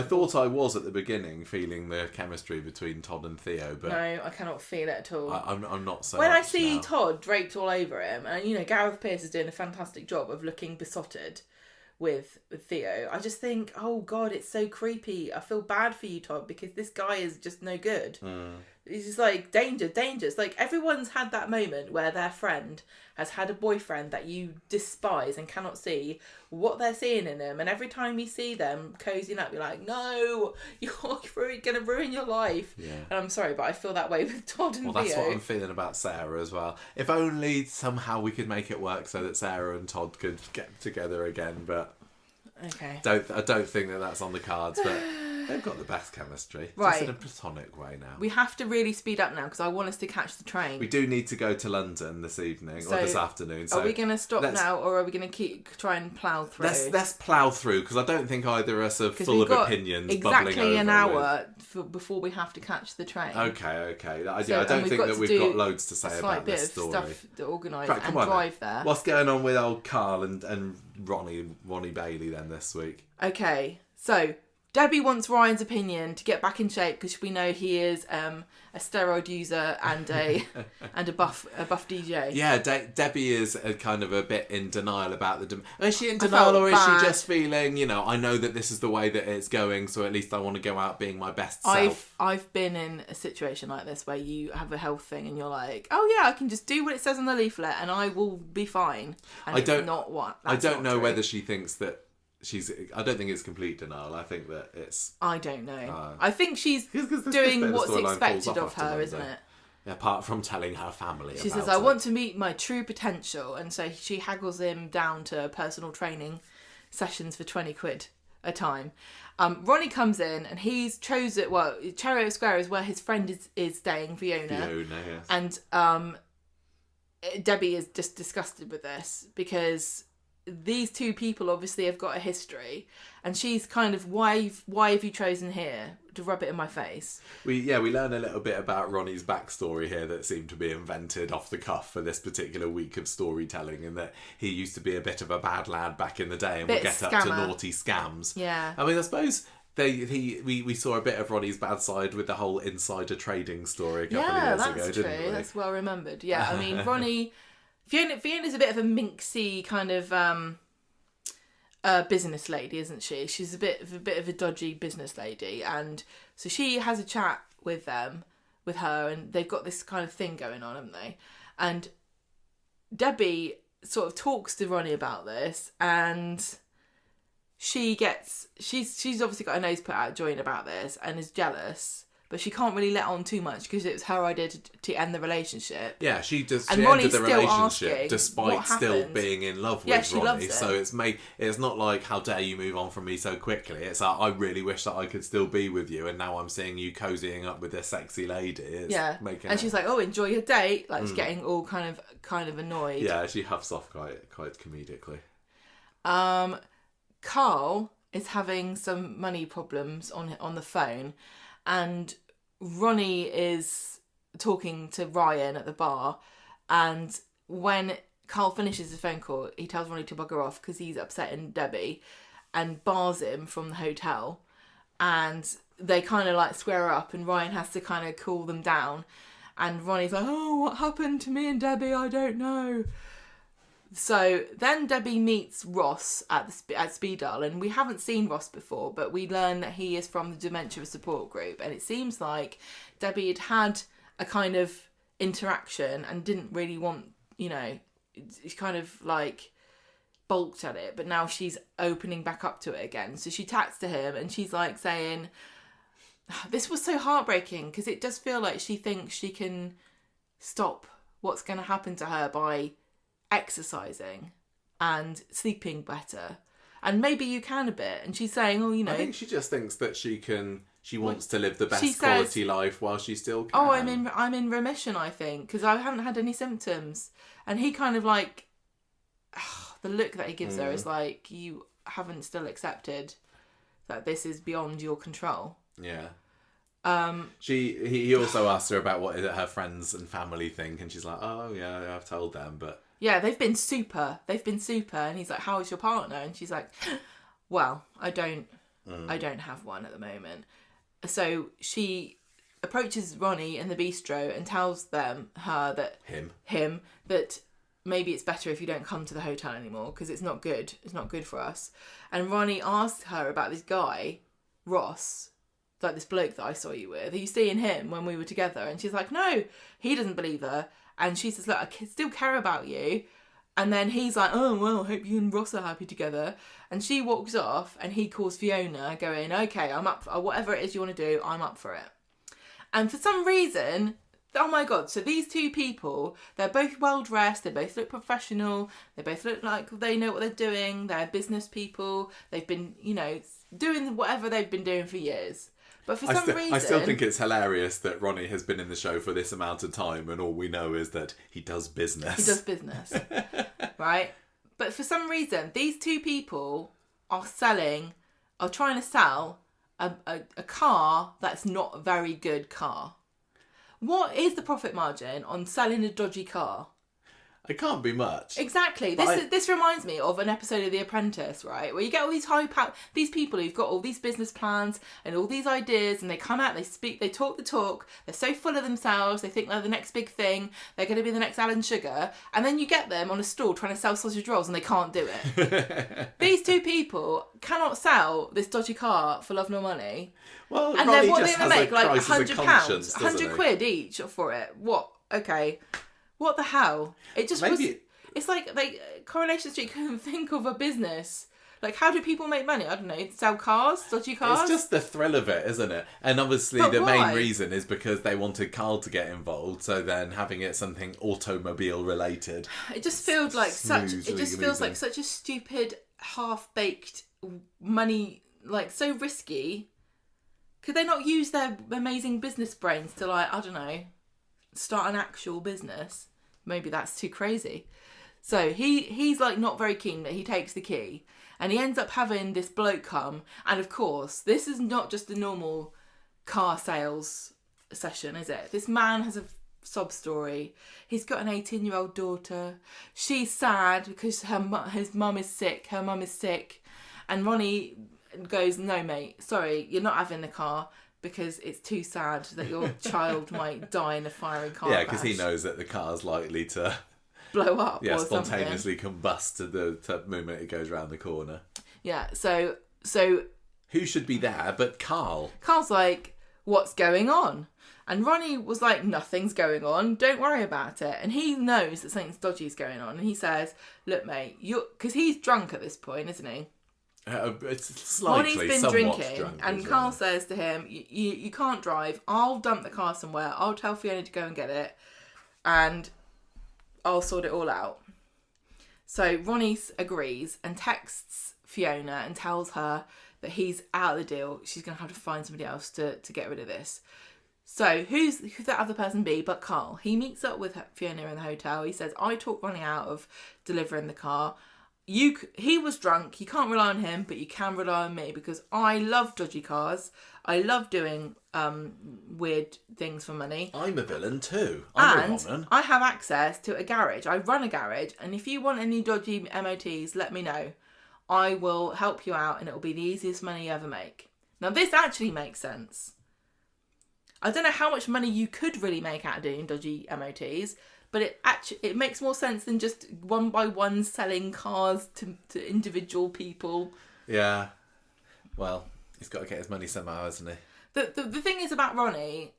thought I was at the beginning feeling the chemistry between Todd and Theo, but no, I cannot feel it at all. I'm not so. When much I see now. Todd draped all over him, and Gareth Pierce is doing a fantastic job of looking besotted with Theo, I just think, oh God, it's so creepy. I feel bad for you, Todd, because this guy is just no good. He's just like, danger. It's like everyone's had that moment where their friend has had a boyfriend that you despise and cannot see what they're seeing in them, and every time you see them cozying up, you're like, no, you're going to ruin your life. Yeah. And I'm sorry, but I feel that way with Todd and Theo. Well, that's what I'm feeling about Sarah as well. If only somehow we could make it work so that Sarah and Todd could get together again, but okay. I don't think that that's on the cards, but they've got the best chemistry. Right. Just in a platonic way now. We have to really speed up now because I want us to catch the train. We do need to go to London this evening or this afternoon. So are we going to stop now, or are we going to try and plough through? Let's plough through, because I don't think either of us are full of opinions bubbling over. Exactly an hour before we have to catch the train. Okay. I don't think that we've got loads to say about this story. Slight bit of stuff to organise and drive there. What's going on with old Carl and Ronnie Bailey then this week? Okay, so Debbie wants Ryan's opinion to get back in shape because we know he is a steroid user and a buff DJ. Yeah, Debbie is kind of a bit in denial about is she in denial, or is she just feeling, I know that this is the way that it's going, so at least I want to go out being my best self. I've been in a situation like this where you have a health thing and you're like, oh yeah, I can just do what it says on the leaflet and I will be fine. And I don't know whether she thinks that I don't think it's complete denial. I think that it's... I don't know. I think she's doing what's expected of her, isn't it? Apart from telling her family She says, I want to meet my true potential. And so she haggles him down to personal training sessions for 20 quid a time. Ronnie comes in and he's chosen... Well, Chariot Square is where his friend is staying, Fiona, yes. And Debbie is just disgusted with this because... These two people obviously have got a history, and she's kind of, why have you chosen here to rub it in my face? We learn a little bit about Ronnie's backstory here that seemed to be invented off the cuff for this particular week of storytelling, and that he used to be a bit of a bad lad back in the day and would get up to naughty scams. Yeah. I mean, I suppose we saw a bit of Ronnie's bad side with the whole insider trading story a couple of years ago, didn't we? That's well remembered. Yeah, I mean, Ronnie... Fiona's a bit of a minxy kind of business lady, isn't she? She's a bit of a dodgy business lady, and so she has a chat with her, and they've got this kind of thing going on, haven't they? And Debbie sort of talks to Ronnie about this, and she's obviously got her nose put out of joint about this and is jealous. But she can't really let on too much because it was her idea to end the relationship. Yeah, she ended the relationship despite still being in love with Ronnie. So it's not like, how dare you move on from me so quickly. It's like, I really wish that I could still be with you, and now I'm seeing you cozying up with this sexy lady. She's like, oh, enjoy your date. Like, she's getting all kind of annoyed. Yeah, she huffs off quite comedically. Carl is having some money problems on the phone. And Ronnie is talking to Ryan at the bar, and when Carl finishes the phone call, he tells Ronnie to bugger off because he's upsetting Debbie, and bars him from the hotel, and they kind of like square up, and Ryan has to kind of cool them down, and Ronnie's like, oh, what happened to me and Debbie? I don't know. So then Debbie meets Ross at Speed Dial, and we haven't seen Ross before, but we learn that he is from the dementia support group, and it seems like Debbie had a kind of interaction and didn't really want, it's kind of like balked at it, but now she's opening back up to it again. So she chats to him, and she's like saying, this was so heartbreaking because it does feel like she thinks she can stop what's going to happen to her by exercising and sleeping better, and maybe you can a bit. And she's saying, I think she just thinks that she wants to live the best quality life while she still can. I'm in remission, I think, because I haven't had any symptoms. And he kind of like, the look that he gives her is like, you haven't still accepted that this is beyond your control. Yeah. He also asked her about what her friends and family think, and she's like, oh yeah, I've told them, but yeah, they've been super. And he's like, how is your partner? And she's like, well, I don't have one at the moment. So she approaches Ronnie in the bistro and tells her that him that maybe it's better if you don't come to the hotel anymore because it's not good. It's not good for us. And Ronnie asked her about this guy, Ross, like this bloke that I saw you with. Are you seeing him when we were together? And she's like, no, he doesn't believe her. And she says, look, I still care about you. And then he's like, oh, well, I hope you and Ross are happy together. And she walks off and he calls Fiona going, okay, I'm up for whatever it is you want to do. I'm up for it. And for some reason, oh my God, so these two people, they're both well dressed. They both look professional. They both look like they know what they're doing. They're business people. They've been, doing whatever they've been doing for years. But for some reason... I still think it's hilarious that Ronnie has been in the show for this amount of time and all we know is that he does business. He does business, right? But for some reason, these two people are trying to sell a car that's not a very good car. What is the profit margin on selling a dodgy car? It can't be much. Exactly. This reminds me of an episode of The Apprentice, right? Where you get all these people who've got all these business plans and all these ideas, and they come out, they talk the talk, they're so full of themselves, they think they're the next big thing, they're going to be the next Alan Sugar, and then you get them on a stall trying to sell sausage rolls and they can't do it. These two people cannot sell this dodgy car for love nor money. Well, and Ronnie then what just are they has going to make? Like £100, £100, 100 quid each for it. What? Okay. What the hell? It just was... It's like Coronation Street couldn't think of a business. Like, how do people make money? I don't know. Sell cars? Dodgy cars? It's just the thrill of it, isn't it? And obviously main reason is because they wanted Carl to get involved, so then having it something automobile related. It just feels like such a stupid, half-baked money, like, so risky. Could they not use their amazing business brains to, like, I don't know, start an actual business? Maybe that's too crazy. So he's like not very keen, but he takes the key and he ends up having this bloke come. And of course, this is not just a normal car sales session, is it? This man has a sob story. He's got an 18-year-old daughter. She's sad because his mum is sick. Her mum is sick. And Ronnie goes, no, mate, sorry, you're not having the car because it's too sad that your child might die in a fiery car crash. Yeah, because he knows that the car's likely to... blow up or spontaneously combust at the moment it goes round the corner. Yeah, so... Who should be there but Carl? Carl's like, what's going on? And Ronnie was like, nothing's going on, don't worry about it. And he knows that something's dodgy is going on. And he says, look, mate, because he's drunk at this point, isn't he? It's slightly, Ronnie's been drinking, drunk and Carl says to him, you can't drive, I'll dump the car somewhere, I'll tell Fiona to go and get it, and I'll sort it all out. So Ronnie agrees and texts Fiona and tells her that he's out of the deal. She's going to have to find somebody else to get rid of this. So who that other person be but Carl? He meets up with Fiona in the hotel. He says, I talked Ronnie out of delivering the car. He was drunk. You can't rely on him, but you can rely on me because I love dodgy cars. I love doing weird things for money. I'm a villain too. I'm a woman. I have access to a garage. I run a garage, and if you want any dodgy MOTs, let me know. I will help you out, and it'll be the easiest money you ever make. Now, this actually makes sense. I don't know how much money you could really make out of doing dodgy MOTs, but it makes more sense than just one by one selling cars to individual people. Yeah. Well, he's got to get his money somehow, hasn't he? The thing is about Ronnie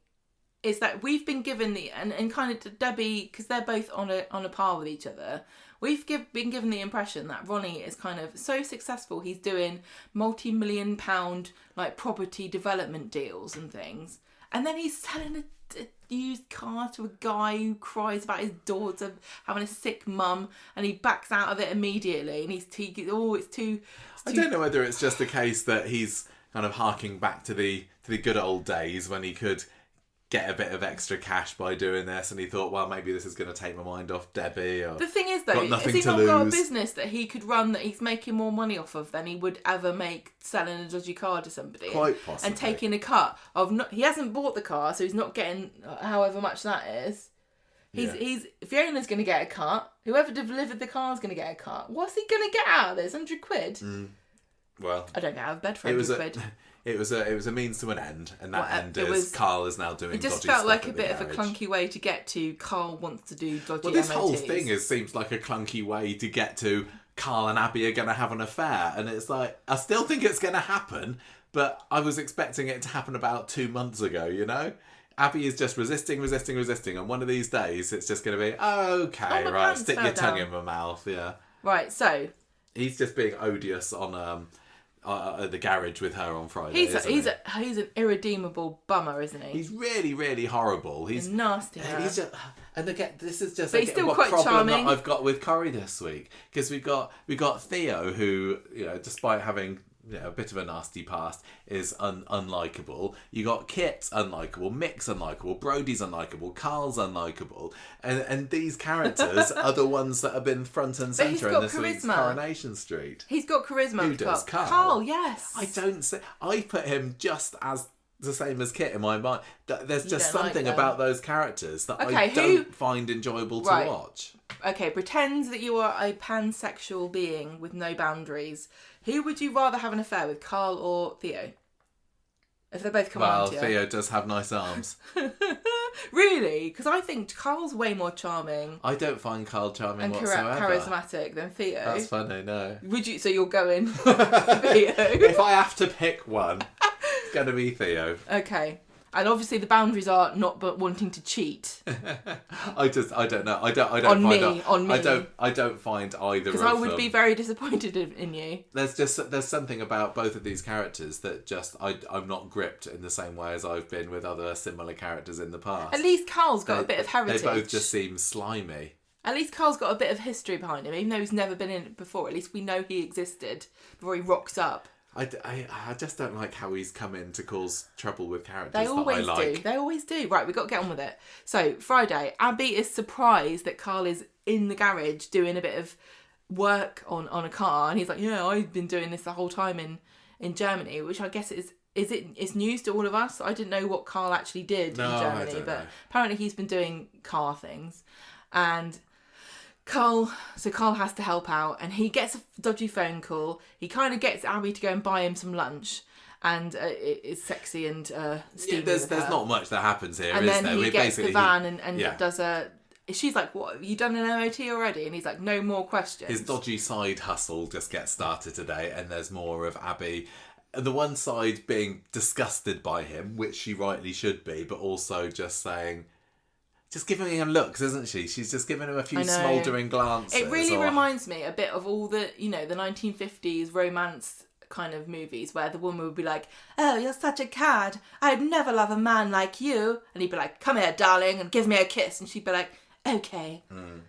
is that we've been given and kind of to Debbie, because they're both on a par with each other, we've been given the impression that Ronnie is kind of so successful, he's doing multi-million pound like property development deals and things, and then he's selling a used car to a guy who cries about his daughter having a sick mum, and he backs out of it immediately, and it's too. I don't know whether it's just a case that he's kind of harking back to the good old days when he could get a bit of extra cash by doing this, and he thought, well, maybe this is going to take my mind off Debbie. Or the thing is, though, has he not got a business that he could run that he's making more money off of than he would ever make selling a dodgy car to somebody? Quite possibly. And taking a cut of he hasn't bought the car, so he's not getting however much that is. Fiona's going to get a cut. Whoever delivered the car is going to get a cut. What's he going to get out of this? 100 quid? Well, I don't get out of bed for 100 quid. It was a means to an end, and that end is Carl is now doing. It just dodgy felt stuff like a at bit the of a garage. clunky way to get to. Carl wants to do dodgy. Well, this MOTs. whole thing seems like a clunky way to get to. Carl and Abby are going to have an affair, and it's like I still think it's going to happen, but I was expecting it to happen about 2 months ago. You know, Abby is just resisting, and one of these days it's just going to be okay, right? Stick your tongue in my mouth, yeah. Right, so he's just being odious on at the garage with her on Friday. He's an irredeemable bummer, isn't he? He's really, really horrible. He's nasty. He's just, and again, this is just but he's still quite problem charming. that I've got with Corrie this week, because we got Theo, who, you know, despite having, you know, a bit of a nasty past, is unlikable. You got Kit's unlikable, Mick's unlikable, Brody's unlikable, Carl's unlikable, and these characters are the ones that have been front and centre in this week's Coronation Street. He's got charisma. Who does? Carl, yes. I put him just as the same as Kit in my mind. There's just something about those characters that I don't find enjoyable to watch. Okay, pretend that you are a pansexual being with no boundaries. Who would you rather have an affair with, Carl or Theo? If they both come on to you. Well, Theo does have nice arms. Really? Because I think Carl's way more charming. I don't find Carl charming and whatsoever. charismatic than Theo. That's funny, no. Would you? So you're going Theo? If I have to pick one, it's going to be Theo. Okay. And obviously the boundaries are not but wanting to cheat. I don't know. I don't on find me. I don't find either of them. Because I would be very disappointed in you. There's something about both of these characters that just I'm not gripped in the same way as I've been with other similar characters in the past. At least Carl's got a bit of heritage. They both just seem slimy. At least Carl's got a bit of history behind him, even though he's never been in it before. At least we know he existed before he rocks up. I just don't like how he's come in to cause trouble with characters They always that I like. do. They always do. Right, we've got to get on with it. So, Friday, Abby is surprised that Carl is in the garage doing a bit of work on a car. And he's like, yeah, I've been doing this the whole time in Germany, which I guess it's news to all of us. I didn't know what Carl actually did in Germany. But apparently he's been doing car things. And Carl has to help out, and he gets a dodgy phone call. He kind of gets Abby to go and buy him some lunch, and it's sexy and steamy. There's not much that happens here, and is there? then he gets the van and does a. She's like, "What? Have you done an MOT already?" And he's like, "No more questions." His dodgy side hustle just gets started today, and there's more of Abby. The one side being disgusted by him, which she rightly should be, but also just saying. Just giving him looks, isn't she? She's just giving him a few smouldering glances. It really reminds me a bit of all the, the 1950s romance kind of movies where the woman would be like, oh, you're such a cad. I'd never love a man like you. And he'd be like, come here, darling, and give me a kiss. And she'd be like, okay. Mm.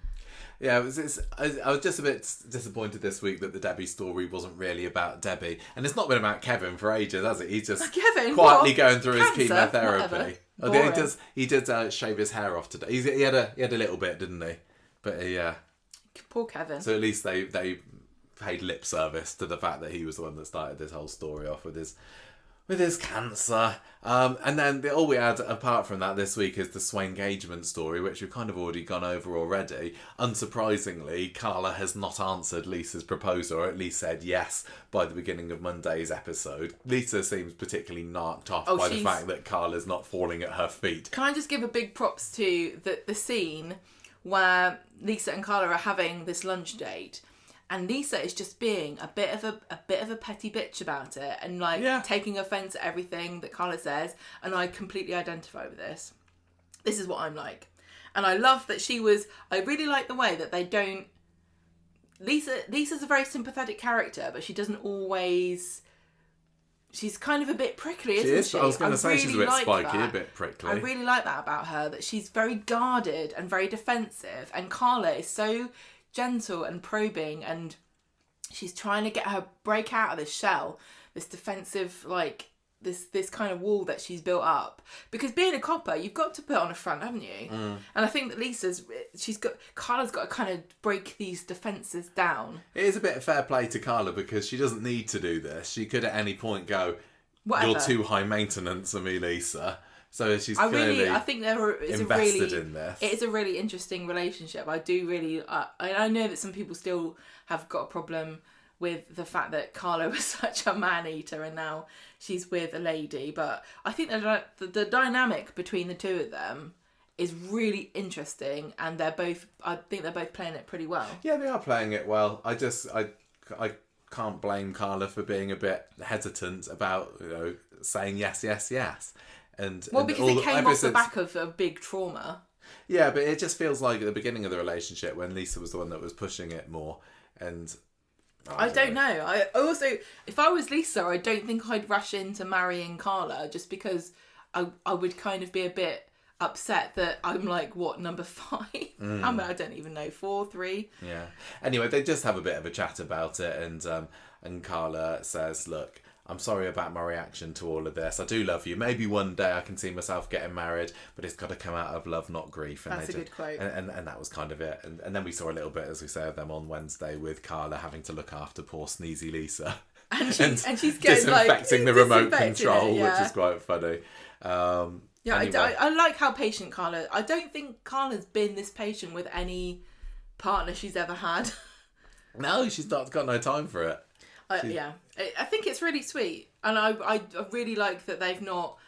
Yeah, I was just a bit disappointed this week that the Debbie story wasn't really about Debbie. And it's not been about Kevin for ages, has it? He's just quietly going through his chemotherapy. He did shave his hair off today. He had a little bit, didn't he? But yeah. Poor Kevin. So at least they paid lip service to the fact that he was the one that started this whole story off with his cancer. And then all we had apart from that this week is the Swengagement story, which we've kind of already gone over already. Unsurprisingly, Carla has not answered Lisa's proposal, or at least said yes by the beginning of Monday's episode. Lisa seems particularly narked off by the fact that Carla's not falling at her feet. Can I just give a big props to the scene where Lisa and Carla are having this lunch date? And Lisa is just being a bit of a petty bitch about it and taking offence at everything that Carla says. And I completely identify with this. This is what I'm like. And I love that I really like the way that they don't... Lisa's a very sympathetic character, but she doesn't always... She's kind of a bit prickly, isn't she? I was going to say she's a bit spiky, a bit prickly. I really like that about her, that she's very guarded and very defensive. And Carla is so... gentle and probing, and she's trying to get her break out of this shell, this defensive this kind of wall that she's built up, because being a copper, you've got to put on a front, haven't you? And I think that Carla's got to kind of break these defences down. It is a bit of fair play to Carla, because she doesn't need to do this. She could at any point go, Whatever. "You're too high maintenance for me, Lisa." So she's I clearly think invested in this. It is a really interesting relationship. I do really. I know that some people still have got a problem with the fact that Carla was such a man-eater and now she's with a lady. But I think that the dynamic between the two of them is really interesting, and I think they're both playing it pretty well. Yeah, they are playing it well. I can't blame Carla for being a bit hesitant about, saying yes, yes, yes. Because it came off the back of a big trauma. Yeah, but it just feels like at the beginning of the relationship when Lisa was the one that was pushing it more, and I don't know. I also, if I was Lisa, I don't think I'd rush into marrying Carla, just because I would kind of be a bit upset that I'm like, what, number 5? I mean, I don't even know, 4, 3. Yeah. Anyway, they just have a bit of a chat about it, and Carla says, "Look, I'm sorry about my reaction to all of this. I do love you. Maybe one day I can see myself getting married, but it's got to come out of love, not grief." And that's a good quote. And that was kind of it. And then we saw a little bit, as we say, of them on Wednesday with Carla having to look after poor sneezy Lisa. And she's getting disinfecting the remote control, it, yeah. which is quite funny. Anyway. I like how patient Carla. I don't think Carla's been this patient with any partner she's ever had. No, she's not got no time for it. Yeah, I think it's really sweet, and I really like that they've not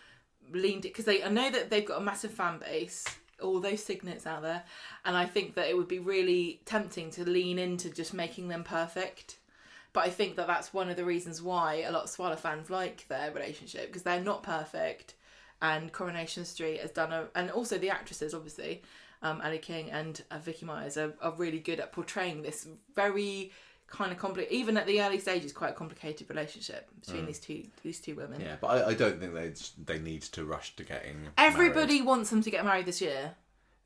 leaned it, because I know that they've got a massive fan base, all those signets out there, and I think that it would be really tempting to lean into just making them perfect. But I think that that's one of the reasons why a lot of Swallow fans like their relationship, because they're not perfect, and Coronation Street has done and also the actresses, obviously, Ali King and Vicky Myers are really good at portraying this very kind of complicated, even at the early stages, quite a complicated relationship between these two women. Yeah, but I don't think they need to rush to getting Everybody married. wants them to get married this year.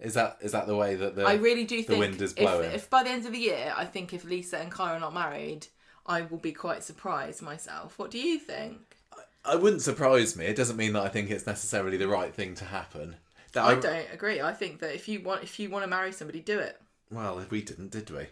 Is that the way that I really do think wind is blowing? If by the end of the year, I think if Lisa and Kai are not married, I will be quite surprised myself. What do you think? It wouldn't surprise me. It doesn't mean that I think it's necessarily the right thing to happen. I don't agree. I think that if you want to marry somebody, do it. Well, if we didn't, did we?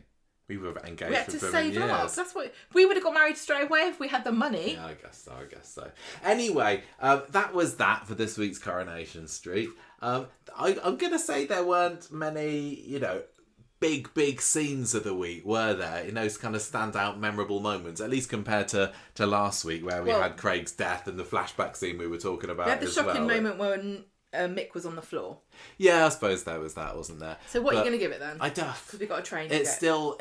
We were engaged we had for to blooming save years. up. That's what we would have got married straight away if we had the money. Yeah, I guess so. Anyway, that was that for this week's Coronation Street. I'm going to say there weren't many, big scenes of the week, were there? Kind of standout, memorable moments, at least compared to last week where we had Craig's death and the flashback scene we were talking about. We had the shocking moment when Mick was on the floor. Yeah, I suppose there was that, wasn't there? So what are you going to give it then? I don't. Because we've got a train. It's still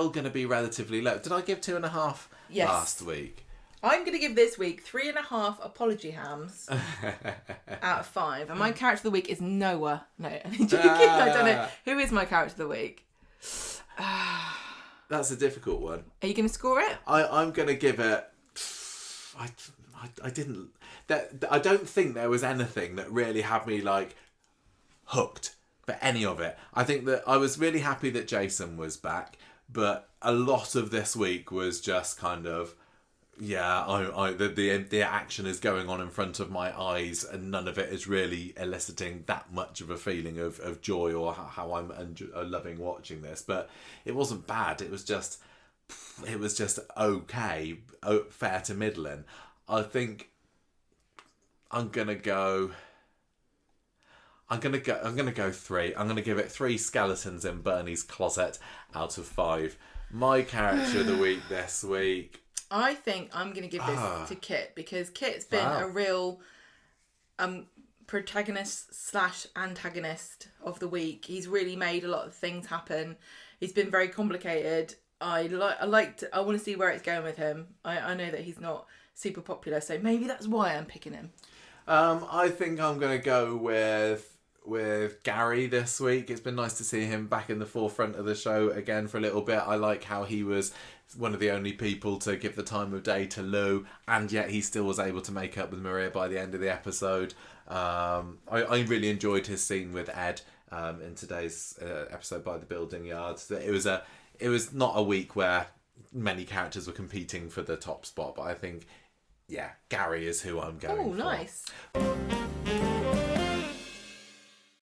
going to be relatively low. Did I give 2.5 last week? I'm going to give this week 3.5 apology hams out of 5. And my character of the week is Noah. No, I'm joking. I don't know. Who is my character of the week? That's a difficult one. Are you going to score it? I'm going to give it... I didn't... I don't think there was anything that really had me, hooked for any of it. I think that I was really happy that Jason was back, but a lot of this week was just kind of... Yeah, the action is going on in front of my eyes, and none of it is really eliciting that much of a feeling of joy or how I'm loving watching this. But it wasn't bad. It was just okay, fair to middling. I think I'm gonna go 3. I'm gonna give it 3 skeletons in Bernie's closet out of 5. My character of the week this week. I think I'm going to give this to Kit, because Kit's been a real protagonist / antagonist of the week. He's really made a lot of things happen. He's been very complicated. I want to see where it's going with him. I know that he's not super popular, so maybe that's why I'm picking him. I think I'm going to go with Gary this week. It's been nice to see him back in the forefront of the show again for a little bit. I like how he was one of the only people to give the time of day to Lou, and yet he still was able to make up with Maria by the end of the episode. I really enjoyed his scene with Ed in today's episode by the building yards. It was not a week where many characters were competing for the top spot, but I think yeah, Gary is who I'm going Oh, for. nice.